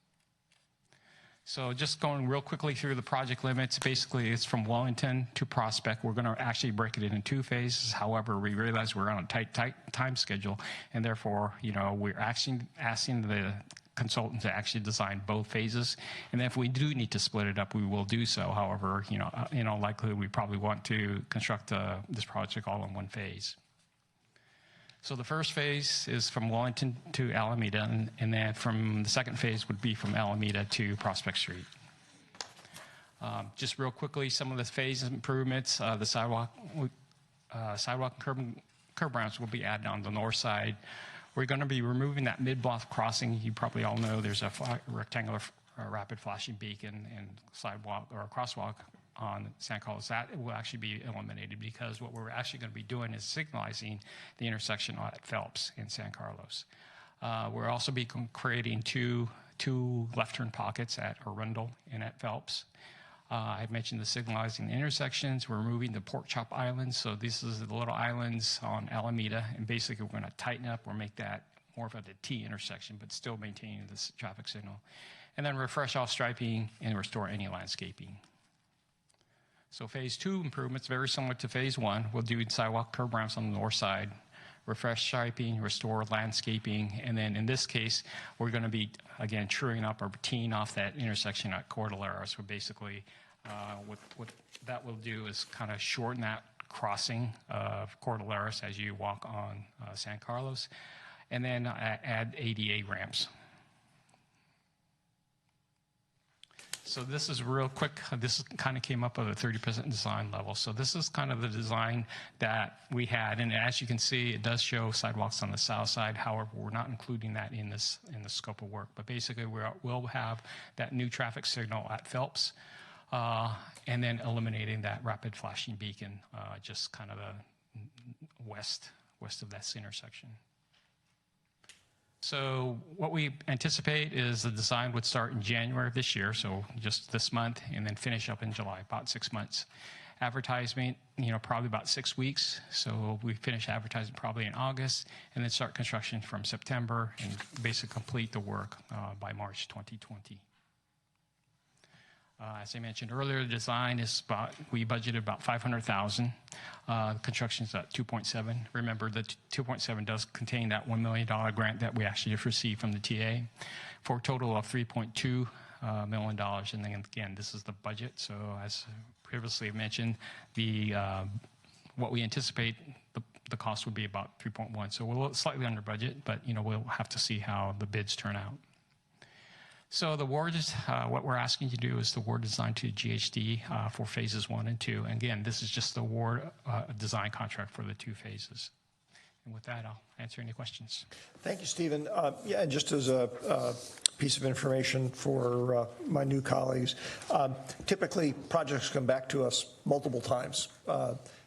So just going real quickly through the project limits, basically it's from Wellington to Prospect. We're going to actually break it in 2 phases. However, we realize we're on a tight time schedule, and therefore, we're actually asking the consultant to actually design both phases. And if we do need to split it up, we will do so. However, in all likelihood, we probably want to construct this project all in 1 phase. So the first phase is from Wellington to Alameda, and then from the second phase would be from Alameda to Prospect Street. Just real quickly, some of the phase improvements, the sidewalk and curb ramps will be added on the north side. We're going to be removing that mid-block crossing. You probably all know there's a rectangular rapid flashing beacon and sidewalk or a crosswalk on San Carlos. That will actually be eliminated because what we're actually going to be doing is signalizing the intersection at Phelps in San Carlos. We'll also be creating two left turn pockets at Arundel and at Phelps. I've mentioned the signalizing the intersections. We're removing the pork chop islands. So these are the little islands on Alameda, and basically we're going to tighten up or make that more of a T intersection, but still maintaining this traffic signal. And then refresh all striping and restore any landscaping. So phase 2 improvements, very similar to phase 1. We'll do sidewalk curb ramps on the north side, refresh striping, restore landscaping, and then in this case, we're going to be, again, truing up or teeing off that intersection at Cordillera. So basically What that will do is kind of shorten that crossing of Cordilleras as you walk on San Carlos, and then add ADA ramps. So this is real quick. This kind of came up at a 30% design level. So this is kind of the design that we had. And as you can see, it does show sidewalks on the south side. However, we're not including that in the scope of work. But basically, we'll have that new traffic signal at Phelps, and then eliminating that rapid flashing beacon just kind of the west of that intersection. So what we anticipate is the design would start in January of this year, so just this month, and then finish up in July, about 6 months. Advertisement, probably about 6 weeks. So we finish advertising probably in August, and then start construction from September, and basically complete the work by March 2020. As I mentioned earlier, the design is we budgeted about $500,000. Construction is at 2.7. Remember, the 2.7 does contain that $1 million grant that we actually just received from the TA, for a total of $3.2 million. And then again, this is the budget. So as previously mentioned, what we anticipate the cost would be about 3.1. So we're slightly under budget, but we'll have to see how the bids turn out. So the award is, what we're asking you to do is the award design to GHD for phases 1 and 2. And again, this is just the award design contract for the 2 phases. And with that, I'll answer any questions. Thank you, Stephen. Yeah, and just as a piece of information for my new colleagues, typically projects come back to us multiple times.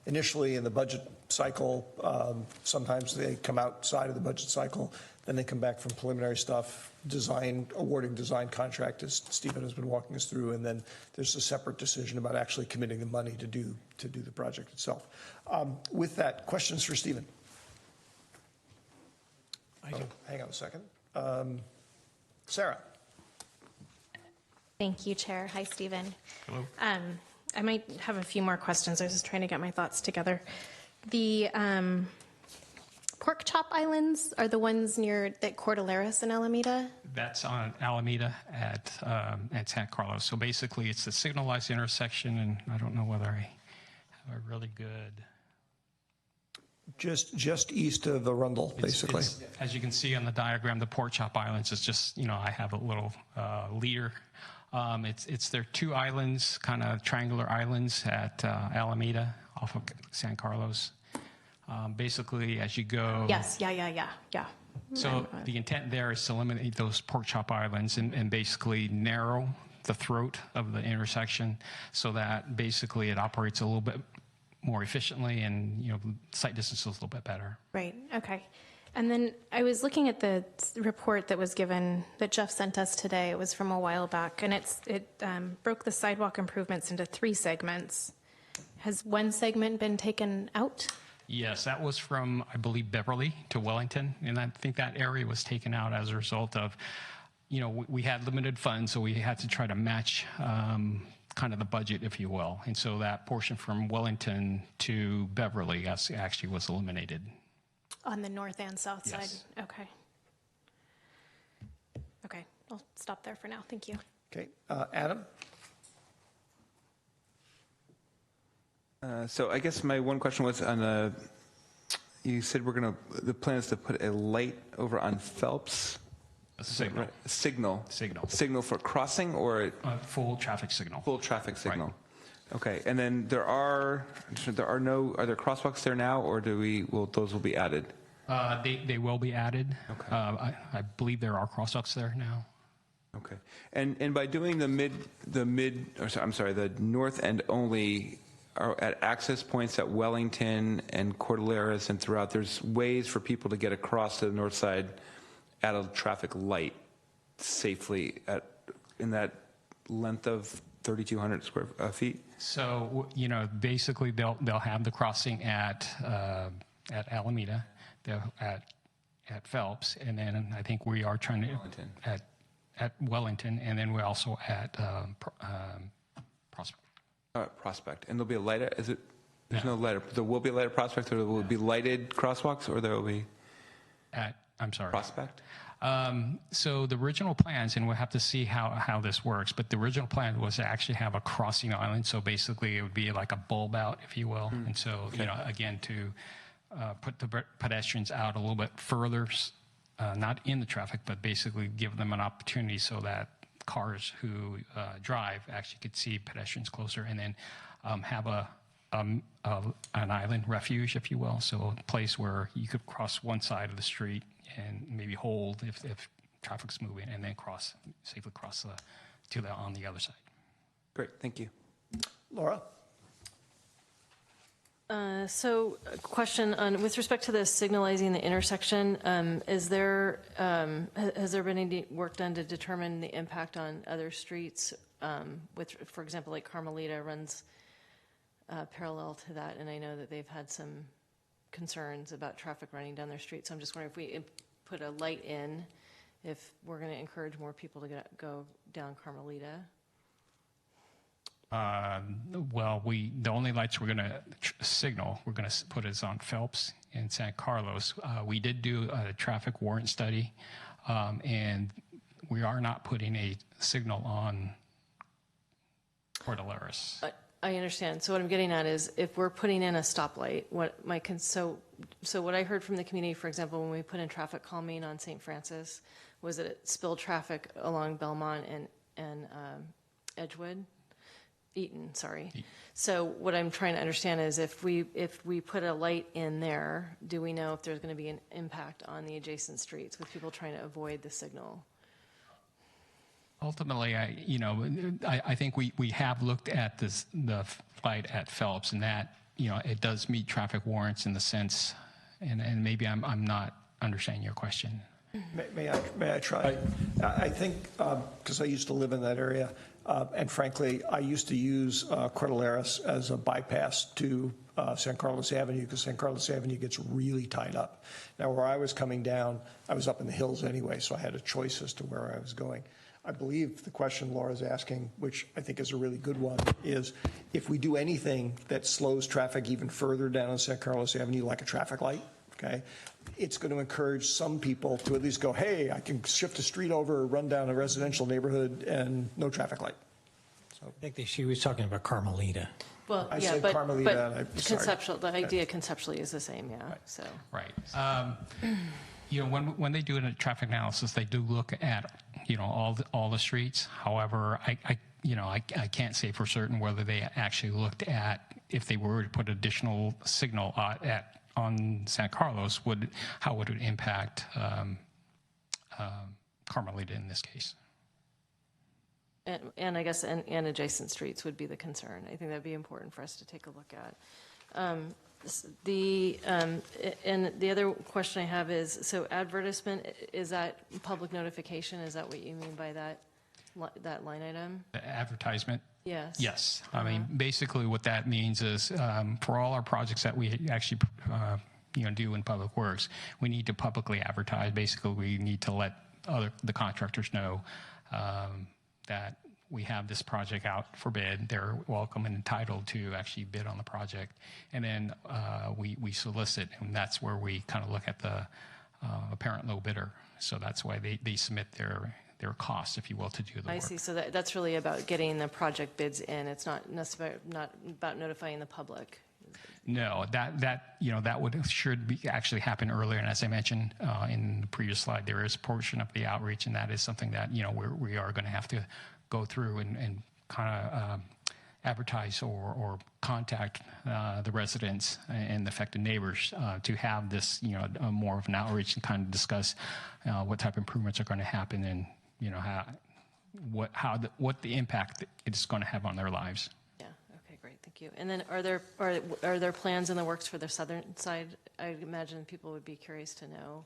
Initially in the budget cycle, sometimes they come outside of the budget cycle, then they come back from preliminary stuff, awarding design contract, as Stephen has been walking us through, and then there's a separate decision about actually committing the money to do the project itself. With that, questions for Stephen? Hang on a second. Sarah. Thank you, Chair. Hi, Stephen. Hello. I might have a few more questions. I was just trying to get my thoughts together. The pork chop islands are the ones near Cordilleras and Alameda? That's on Alameda at San Carlos. So basically, it's a signalized intersection, and I don't know whether I have a really good... Just east of Arundel, basically. As you can see on the diagram, the pork chop islands is just, I have a little leader. There are 2 islands, kind of triangular islands at Alameda off of San Carlos. Basically, as you go... Yes, yeah. So the intent there is to eliminate those pork chop islands and basically narrow the throat of the intersection so that basically it operates a little bit more efficiently and, sight distance is a little bit better. Right, okay. And then I was looking at the report that was given, that Jeff sent us today. It was from a while back, and it broke the sidewalk improvements into 3 segments. Has one segment been taken out? Yes, that was from, I believe, Beverly to Wellington, and I think that area was taken out as a result of, we had limited funds, so we had to try to match kind of the budget, if you will. And so that portion from Wellington to Beverly actually was eliminated. On the north and south side? Yes. Okay. Okay, I'll stop there for now. Thank you. Okay, Adam? So I guess my one question was on you said the plan is to put a light over on Phelps? A signal. Right? Signal for crossing or? Full traffic signal. Full traffic signal. Right. Okay, and then are there crosswalks there now, or those will be added? They will be added. Okay. I believe there are crosswalks there now. Okay, and by doing the north end only, are at access points at Wellington and Cordilleras and throughout, there's ways for people to get across to the north side at a traffic light safely in that length of 3,200 square feet? So, basically they'll have the crossing at Alameda, at Phelps, and then I think we are trying to at Wellington, and then we're also at Prospect. Prospect, and there'll be a light. There's no light. There will be a light at Prospect, or there will be lighted crosswalks, or there will be. I'm sorry. Prospect. So the original plans, and we'll have to see how this works, but the original plan was to actually have a crossing island. So basically it would be like a bulb out, if you will. And so, you know, again, to put the pedestrians out a little bit further, not in the traffic, but basically give them an opportunity so that cars who drive actually could see pedestrians closer, and then have an island refuge, if you will. So a place where you could cross one side of the street and maybe hold if traffic's moving, and then safely cross on the other side. Great, thank you. Laura? So a question with respect to the signalizing the intersection, has there been any work done to determine the impact on other streets? For example, like Carmelita runs parallel to that, and I know that they've had some concerns about traffic running down their street. So I'm just wondering if we put a light in, if we're going to encourage more people to go down Carmelita. Well, the only lights we're going to signal, we're going to put is on Phelps and San Carlos. We did do a traffic warrant study, and we are not putting a signal on Cordilleras. I understand. So what I'm getting at is, if we're putting in a stoplight, so what I heard from the community, for example, when we put in traffic calming on St. Francis, was that it spilled traffic along Belmont and Edgewood. Eaton, sorry. So what I'm trying to understand is, if we put a light in there, do we know if there's going to be an impact on the adjacent streets with people trying to avoid the signal? Ultimately, I think we have looked at the light at Phelps, and that, it does meet traffic warrants in the sense, and maybe I'm not understanding your question. May I try? I think, because I used to live in that area, and frankly, I used to use Cordilleras as a bypass to San Carlos Avenue, because San Carlos Avenue gets really tied up. Now, where I was coming down, I was up in the hills anyway, so I had a choice as to where I was going. I believe the question Laura's asking, which I think is a really good one, is if we do anything that slows traffic even further down on San Carlos Avenue, like a traffic light, okay, it's going to encourage some people to at least go, hey, I can shift a street over, run down a residential neighborhood, and no traffic light. So I think she was talking about Carmelita. Well, I yeah, said but Carmelita, the idea conceptually is the same, yeah. Right. So Right. When they do a traffic analysis, they do look at all the streets. However, I can't say for certain whether they actually looked at, if they were to put additional signal on San Carlos, how would it impact Carmelita in this case. And I guess and adjacent streets would be the concern. I think that'd be important for us to take a look at. And the other question I have is, so advertisement, is that public notification? Is that what you mean by that line item? Advertisement? Yes. Yes. I mean, basically what that means is, for all our projects that we actually do in Public Works, we need to publicly advertise. Basically, we need to let the contractors know that we have this project out for bid. They're welcome and entitled to actually bid on the project. And then we solicit, and that's where we kind of look at the apparent low bidder. So that's why they submit their costs, if you will, to do the work. I see. So that's really about getting the project bids in. It's not necessarily not about notifying the public. No, that should actually happen earlier. And as I mentioned in the previous slide, there is a portion of the outreach, and that is something that we are going to have to go through and kind of advertise or contact the residents and the affected neighbors to have this, more of an outreach and kind of discuss what type of improvements are going to happen, and what the impact it's going to have on their lives. Yeah. Okay. Great. Thank you. And then are there plans in the works for the southern side? I imagine people would be curious to know,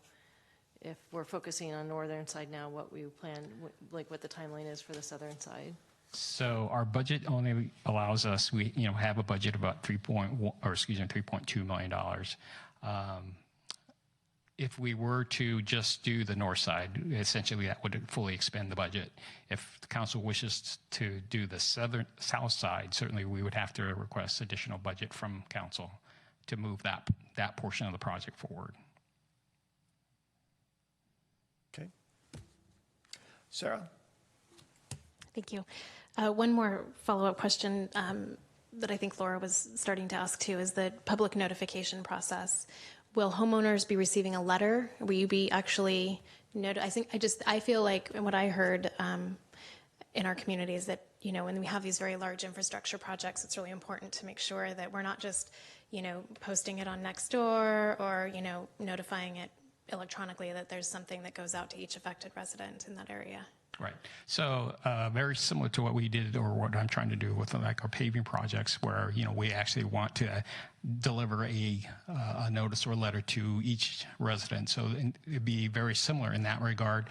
if we're focusing on northern side now, what we plan, what the timeline is for the southern side. So our budget only allows us, we have a budget of about $3.2 million. If we were to just do the north side, essentially that would fully expend the budget. If the council wishes to do the south side, certainly we would have to request additional budget from council to move that portion of the project forward. Okay. Sarah? Thank you. One more follow-up question that I think Laura was starting to ask too is the public notification process. Will homeowners be receiving a letter? Will you be actually I feel like, and what I heard in our community is that, you know, when we have these very large infrastructure projects, it's really important to make sure that we're not just, you know, posting it on Nextdoor or, you know, notifying it electronically, that there's something that goes out to each affected resident in that area. Right. So very similar to what we did, or what I'm trying to do with like our paving projects, where, you know, we actually want to deliver a notice or letter to each resident. So it'd be very similar in that regard.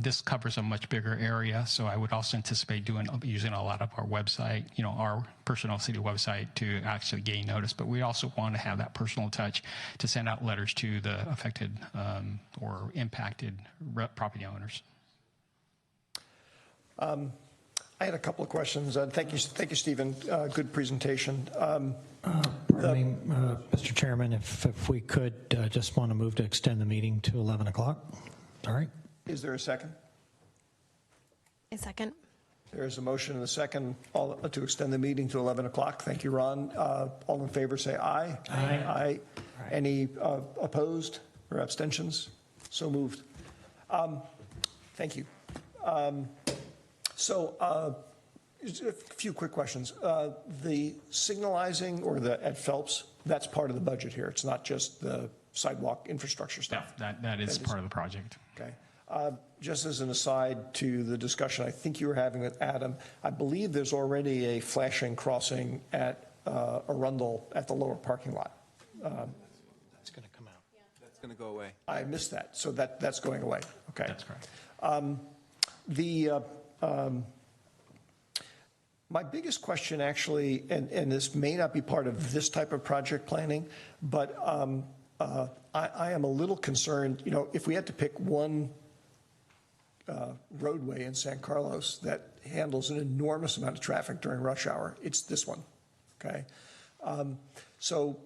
This covers a much bigger area, so I would also anticipate using a lot of our website, you know, our personal city website to actually gain notice. But we also want to have that personal touch to send out letters to the affected or impacted property owners. I had a couple of questions. Thank you, Stephen. Good presentation. Pardon me, Mr. Chairman, if we could just want to move to extend the meeting to 11 o'clock. All right. Is there a second? A second. There's a motion and a second to extend the meeting to 11 o'clock. Thank you, Ron. All in favor say aye. Aye. Any opposed or abstentions? So moved. Thank you. So a few quick questions. The signalizing or at Phelps, that's part of the budget here. It's not just the sidewalk infrastructure stuff. That is part of the project. Okay. Just as an aside to the discussion I think you were having with Adam, I believe there's already a flashing crossing at Arundel at the lower parking lot. That's going to come out. That's going to go away. I missed that. So that's going away. Okay. That's correct. My biggest question actually, and this may not be part of this type of project planning, but I am a little concerned, you know, if we had to pick one roadway in San Carlos that handles an enormous amount of traffic during rush hour, it's this one, okay? So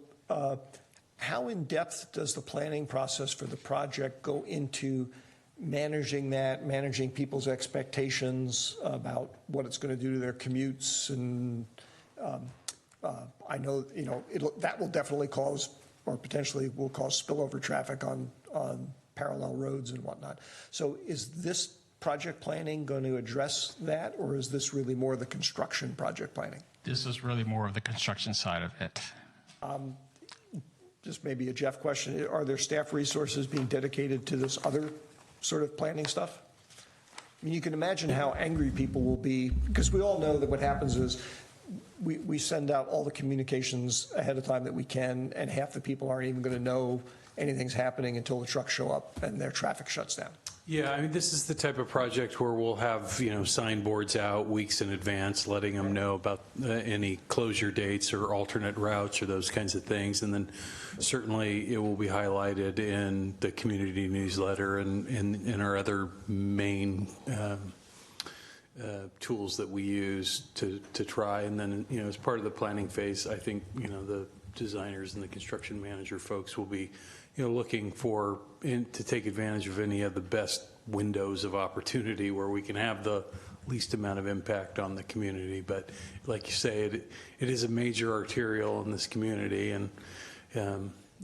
how in depth does the planning process for the project go into managing that, managing people's expectations about what it's going to do to their commutes? And I know, you know, that will definitely cause, or potentially will cause, spillover traffic on parallel roads and whatnot. So is this project planning going to address that, or is this really more the construction project planning? This is really more of the construction side of it. Just maybe a Jeff question. Are there staff resources being dedicated to this other sort of planning stuff? I mean, you can imagine how angry people will be, because we all know that what happens is we send out all the communications ahead of time that we can, and half the people aren't even going to know anything's happening until the trucks show up and their traffic shuts down. Yeah, I mean, this is the type of project where we'll have, you know, signboards out weeks in advance, letting them know about any closure dates or alternate routes or those kinds of things. And then certainly it will be highlighted in the community newsletter and in our other main tools that we use to try. And then, you know, as part of the planning phase, I think, you know, the designers and the construction manager folks will be, you know, looking to take advantage of any of the best windows of opportunity where we can have the least amount of impact on the community. But like you say, it is a major arterial in this community, and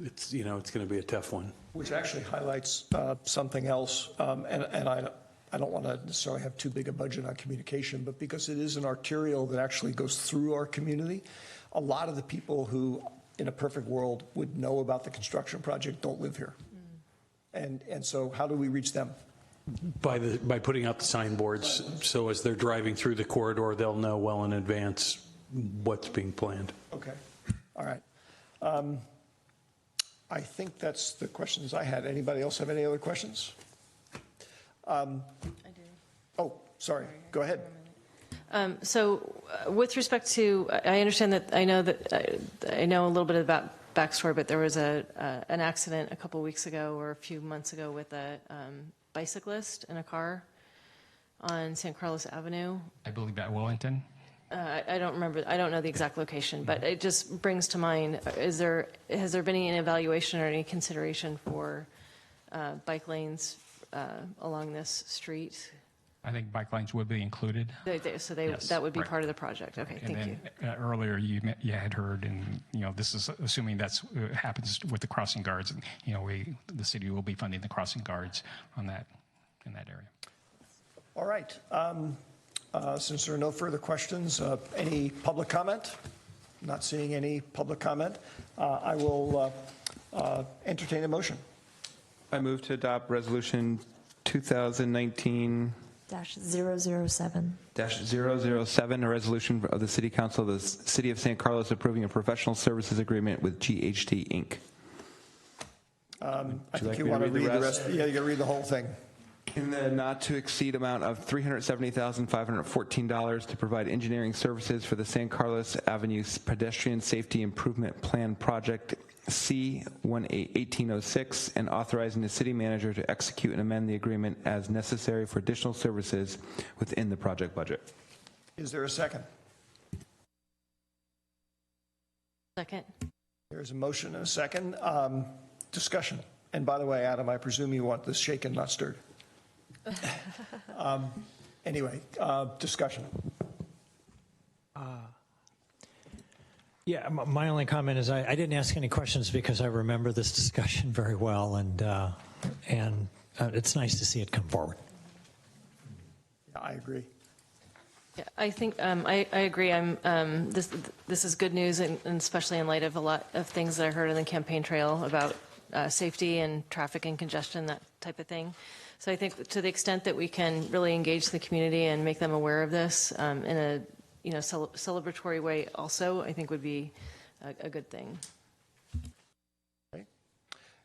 it's, you know, it's going to be a tough one. Which actually highlights something else, and I don't want to necessarily have too big a budget on communication, but because it is an arterial that actually goes through our community, a lot of the people who in a perfect world would know about the construction project don't live here. And so how do we reach them? By putting out the signboards, so as they're driving through the corridor, they'll know well in advance what's being planned. Okay, all right. I think that's the questions I had. Anybody else have any other questions? I do. Oh, sorry, go ahead. So with respect to, I understand that, I know a little bit about backstory, but there was an accident a couple weeks ago or a few months ago with a bicyclist in a car on San Carlos Avenue. I believe at Wellington. I don't remember, I don't know the exact location, but it just brings to mind, has there been any evaluation or any consideration for bike lanes along this street? I think bike lanes would be included. So Yes, that would be right. part of the project. Okay, And thank you. then earlier you had heard, and this is assuming that's happens with the crossing guards. And the city will be funding the crossing guards on that in that area. All right. Since there are no further questions, any public comment? Not seeing any public comment. I will entertain a motion. I move to adopt Resolution 2019-007, a resolution of the City Council of the City of San Carlos approving a professional services agreement with GHD Inc. I think you want to read the rest. Yeah, you got to read the whole thing. In the not-to-exceed amount of $370,514 to provide engineering services for the San Carlos Avenue Pedestrian Safety Improvement Plan Project C-1806, and authorizing the city manager to execute and amend the agreement as necessary for additional services within the project budget. Is there a second? Second. There's a motion and a second. Discussion. And by the way, Adam, I presume you want this shaken, not stirred. Anyway, discussion. Yeah, my only comment is I didn't ask any questions because I remember this discussion very well, and it's nice to see it come forward. Yeah, I agree. Yeah, I think I agree. This is good news, and especially in light of a lot of things that I heard in the campaign trail about safety and traffic and congestion, that type of thing. So I think to the extent that we can really engage the community and make them aware of this in a celebratory way also, I think would be a good thing. Okay.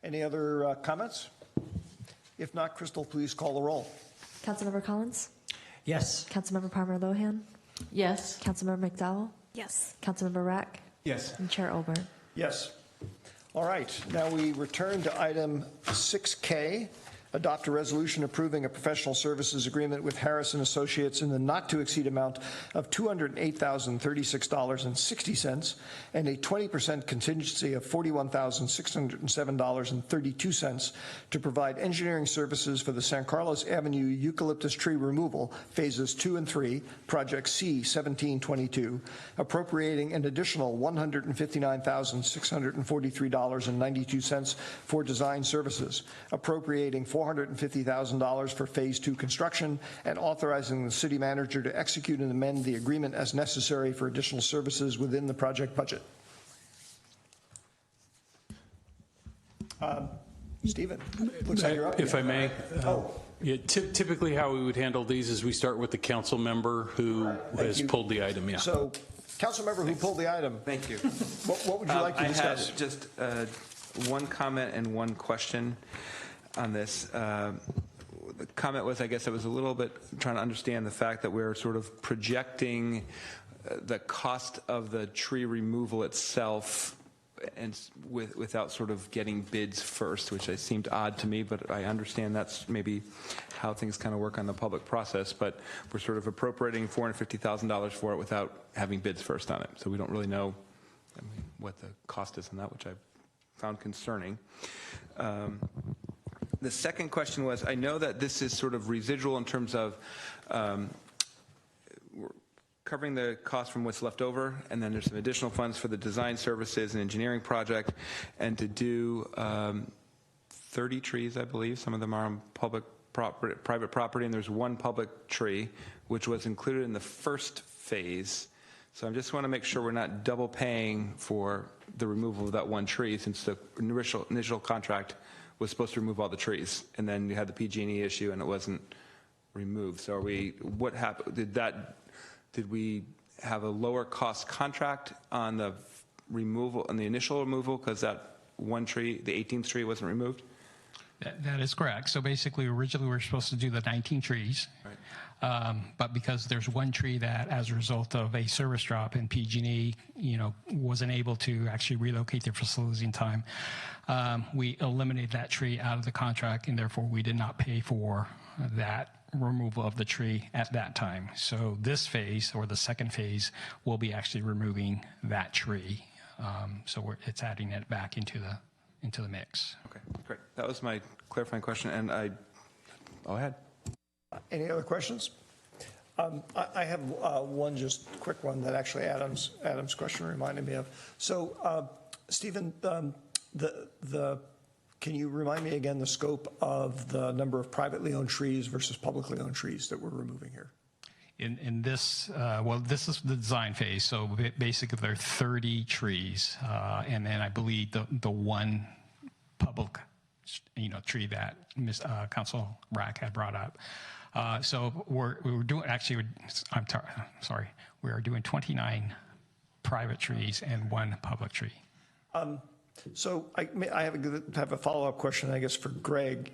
Any other comments? If not, Crystal, please call the roll. Councilmember Collins? Yes. Councilmember Palmer Lohan? Yes. Councilmember McDowell? Yes. Councilmember Rack? Yes. And Chair Olbert? Yes. All right. Now we return to item 6K. Adopt a resolution approving a professional services agreement with Harrison Associates in the not-to-exceed amount of $208,036.60 and a 20% contingency of $41,607.32 to provide engineering services for the San Carlos Avenue eucalyptus tree removal, phases 2 and 3, project C-1722, appropriating an additional $159,643.92 for design services, appropriating $450,000 for Phase 2 construction, and authorizing the city manager to execute and amend the agreement as necessary for additional services within the project budget. Stephen, looks like you're up. If I may. Yeah, typically how we would handle these is we start with the council member who has pulled the item. Yeah. So, council member who pulled the item. Thank you. What would you like to discuss? I had just one comment and one question on this. The comment was, I guess I was a little bit trying to understand the fact that we're sort of projecting the cost of the tree removal itself and without sort of getting bids first, which seemed odd to me, but I understand that's maybe how things kind of work on the public process, but we're sort of appropriating $450,000 for it without having bids first on it. So we don't really know what the cost is on that, which I found concerning. The second question was, I know that this is sort of residual in terms of we're covering the cost from what's left over, and then there's some additional funds for the design services and engineering project, and to do 30 trees, I believe. Some of them are on private property, and there's one public tree, which was included in the first phase. So I just want to make sure we're not double paying for the removal of that one tree, since the initial contract was supposed to remove all the trees, and then you had the PG&E issue and it wasn't removed. So what happened? Did we have a lower cost contract on the removal, on the initial removal, because that one tree, the 18th tree, wasn't removed? That is correct. So basically, originally we were supposed to do the 19 trees. Right. But because there's one tree that, as a result of a service drop in PG&E, wasn't able to actually relocate their facilities in time, we eliminated that tree out of the contract, and therefore we did not pay for that removal of the tree at that time. So this phase, or the second phase, will be actually removing that tree. So it's adding it back into the mix. Okay, great. That was my clarifying question, and go ahead. Any other questions? I have one just quick one that actually Adam's question reminded me of. So, Stephen, can you remind me again the scope of the number of privately owned trees versus publicly owned trees that we're removing here? In this, well, this is the design phase. So basically, there are 30 trees, and then I believe the one public, tree that Council Rack had brought up. So we're doing actually. Sorry, we are doing 29 private trees and one public tree. So I have a follow-up question, I guess, for Greg.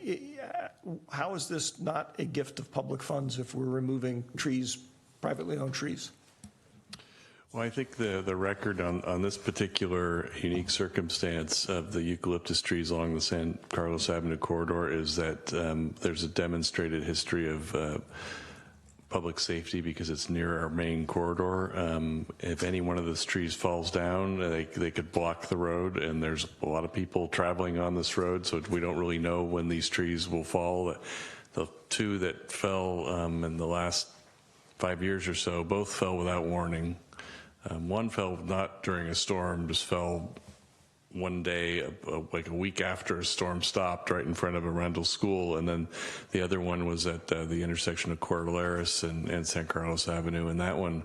How is this not a gift of public funds if we're removing trees, privately owned trees? Well, I think the record on this particular unique circumstance of the eucalyptus trees along the San Carlos Avenue corridor is that there's a demonstrated history of public safety because it's near our main corridor. If any one of those trees falls down, they could block the road, and there's a lot of people traveling on this road, so we don't really know when these trees will fall. The two that fell in the last 5 years or so, both fell without warning. One fell not during a storm, just fell one day, like a week after a storm stopped, right in front of Arundel School, and then the other one was at the intersection of Cordilleras and San Carlos Avenue, and that one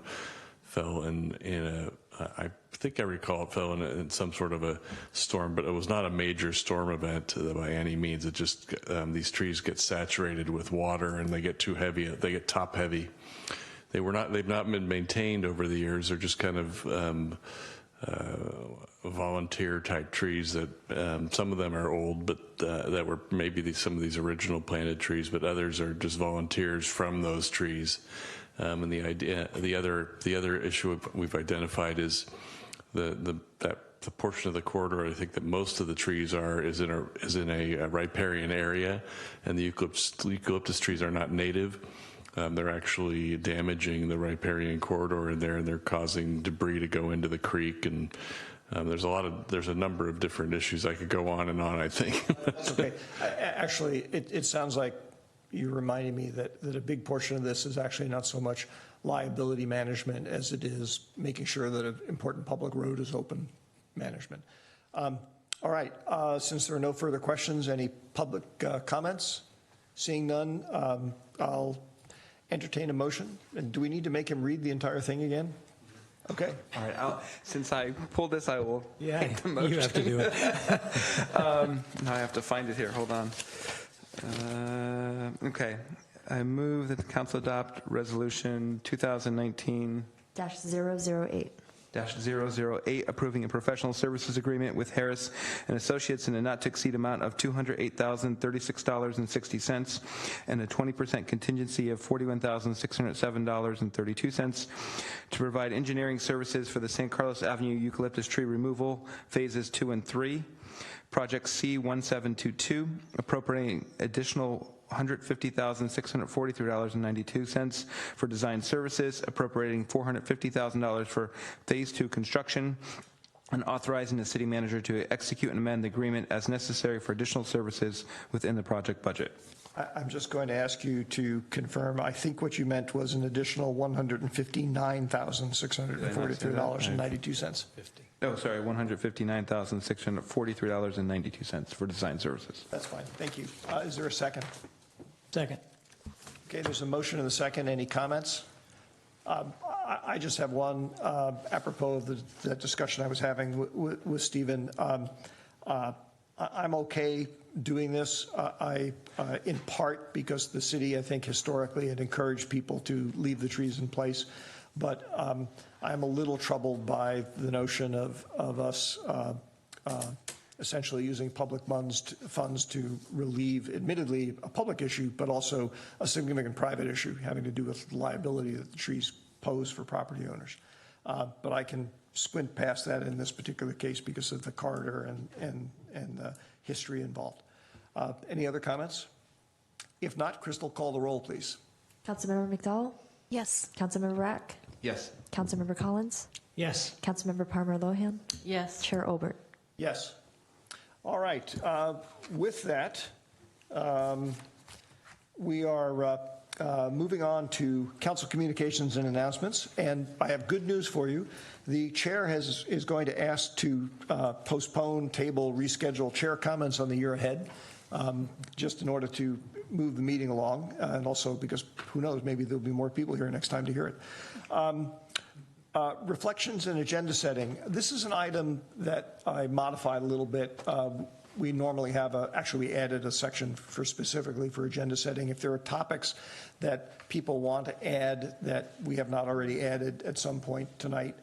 fell in I think I recall it fell in some sort of a storm, but it was not a major storm event by any means. It just these trees get saturated with water and they get too heavy. They get top heavy. They've not been maintained over the years. They're just kind of volunteer type trees that some of them are old, but that were maybe some of these original planted trees, but others are just volunteers from those trees. And the other issue we've identified is the portion of the corridor I think that most of the trees is in a riparian area, and the eucalyptus trees are not native. They're actually damaging the riparian corridor in there, and they're causing debris to go into the creek. And there's a number of different issues. I could go on and on, I think. That's okay. Actually, it sounds like you reminded me that a big portion of this is actually not so much liability management as it is making sure that an important public road is open management. All right. Since there are no further questions, any public comments? Seeing none, I'll entertain a motion. And do we need to make him read the entire thing again? Okay. All right. Since I pulled this, I will make the motion. You have to do it. Now I have to find it here. Hold on. Okay. I move that the council adopt resolution 2019-008. 008, approving a professional services agreement with Harris and Associates in a not to exceed amount of $208,036.60 and a 20% contingency of $41,607.32 to provide engineering services for the San Carlos Avenue eucalyptus tree removal phases 2 and 3. Project C1722, appropriating additional $150,643.92 for design services, appropriating $450,000 for phase 2 construction, and authorizing the city manager to execute and amend the agreement as necessary for additional services within the project budget. I'm just going to ask you to confirm. I think what you meant was an additional $159,643.92. Oh, sorry, $159,643.92 for design services. That's fine. Thank you. Is there a second? Second. Okay, there's a motion and a second. Any comments? I just have one apropos of the discussion I was having with Stephen. I'm okay doing this, in part because the city, I think, historically had encouraged people to leave the trees in place. But I'm a little troubled by the notion of us essentially using public funds to relieve, admittedly, a public issue, but also a significant private issue having to do with liability that the trees pose for property owners. But I can squint past that in this particular case because of the corridor and the history involved. Any other comments? If not, Crystal, call the roll, please. Councilmember McDowell? Yes. Councilmember Rack? Yes. Councilmember Collins? Yes. Councilmember Palmer Lohan? Yes. Chair Obert? Yes. All right. With that, we are Moving on to council communications and announcements, and I have good news for you. The chair is going to ask to postpone, table, reschedule chair comments on the year ahead, just in order to move the meeting along, and also because who knows, maybe there'll be more people here next time to hear it. Reflections and agenda setting. This is an item that I modified a little bit. We normally have actually we added a section specifically for agenda setting. If there are topics that people want to add that we have not already added at some point tonight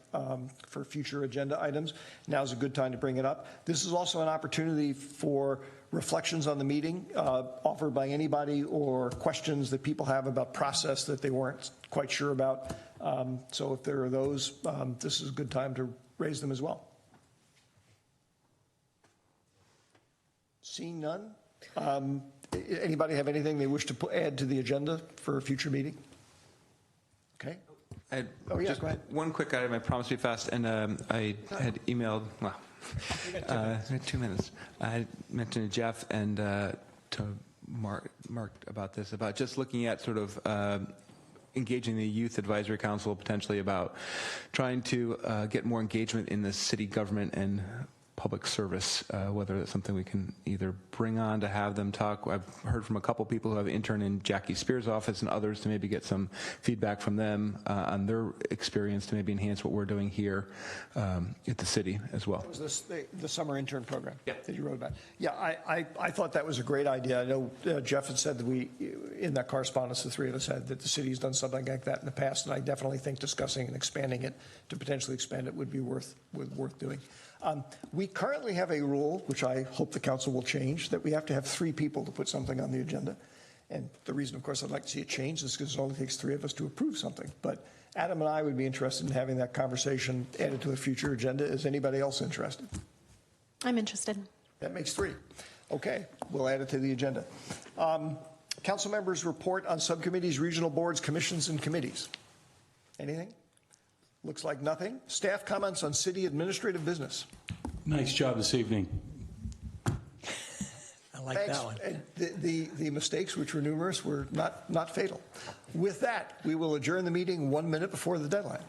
for future agenda items, now's a good time to bring it up. This is also an opportunity for reflections on the meeting offered by anybody, or questions that people have about process that they weren't quite sure about. So if there are those, this is a good time to raise them as well. Seeing none, anybody have anything they wish to add to the agenda for a future meeting? Okay. Just go ahead. One quick item. I promised to be fast, and I had emailed. Well, 2 minutes. I had mentioned to Jeff and to Mark about this, about just looking at sort of engaging the Youth Advisory Council potentially about trying to get more engagement in the city government and public service, whether that's something we can either bring on to have them talk. I've heard from a couple people who have interned in Jackie Spears' office and others to maybe get some feedback from them on their experience to maybe enhance what we're doing here at the city as well. That was the summer intern program that you wrote about. Yeah, I thought that was a great idea. I know Jeff had said that in that correspondence, the three of us had, that the city's done something like that in the past, and I definitely think discussing and expanding it to potentially expand it would be worth doing. We currently have a rule, which I hope the council will change, that we have to have 3 people to put something on the agenda. And the reason, of course, I'd like to see it changed is because it only takes 3 of us to approve something. But Adam and I would be interested in having that conversation added to a future agenda. Is anybody else interested? I'm interested. That makes 3. Okay, we'll add it to the agenda. Council members report on subcommittees, regional boards, commissions, and committees. Anything? Looks like nothing. Staff comments on city administrative business. Nice job this evening. I like Thanks. that one. The mistakes, which were numerous, were not fatal. With that, we will adjourn the meeting 1 minute before the deadline.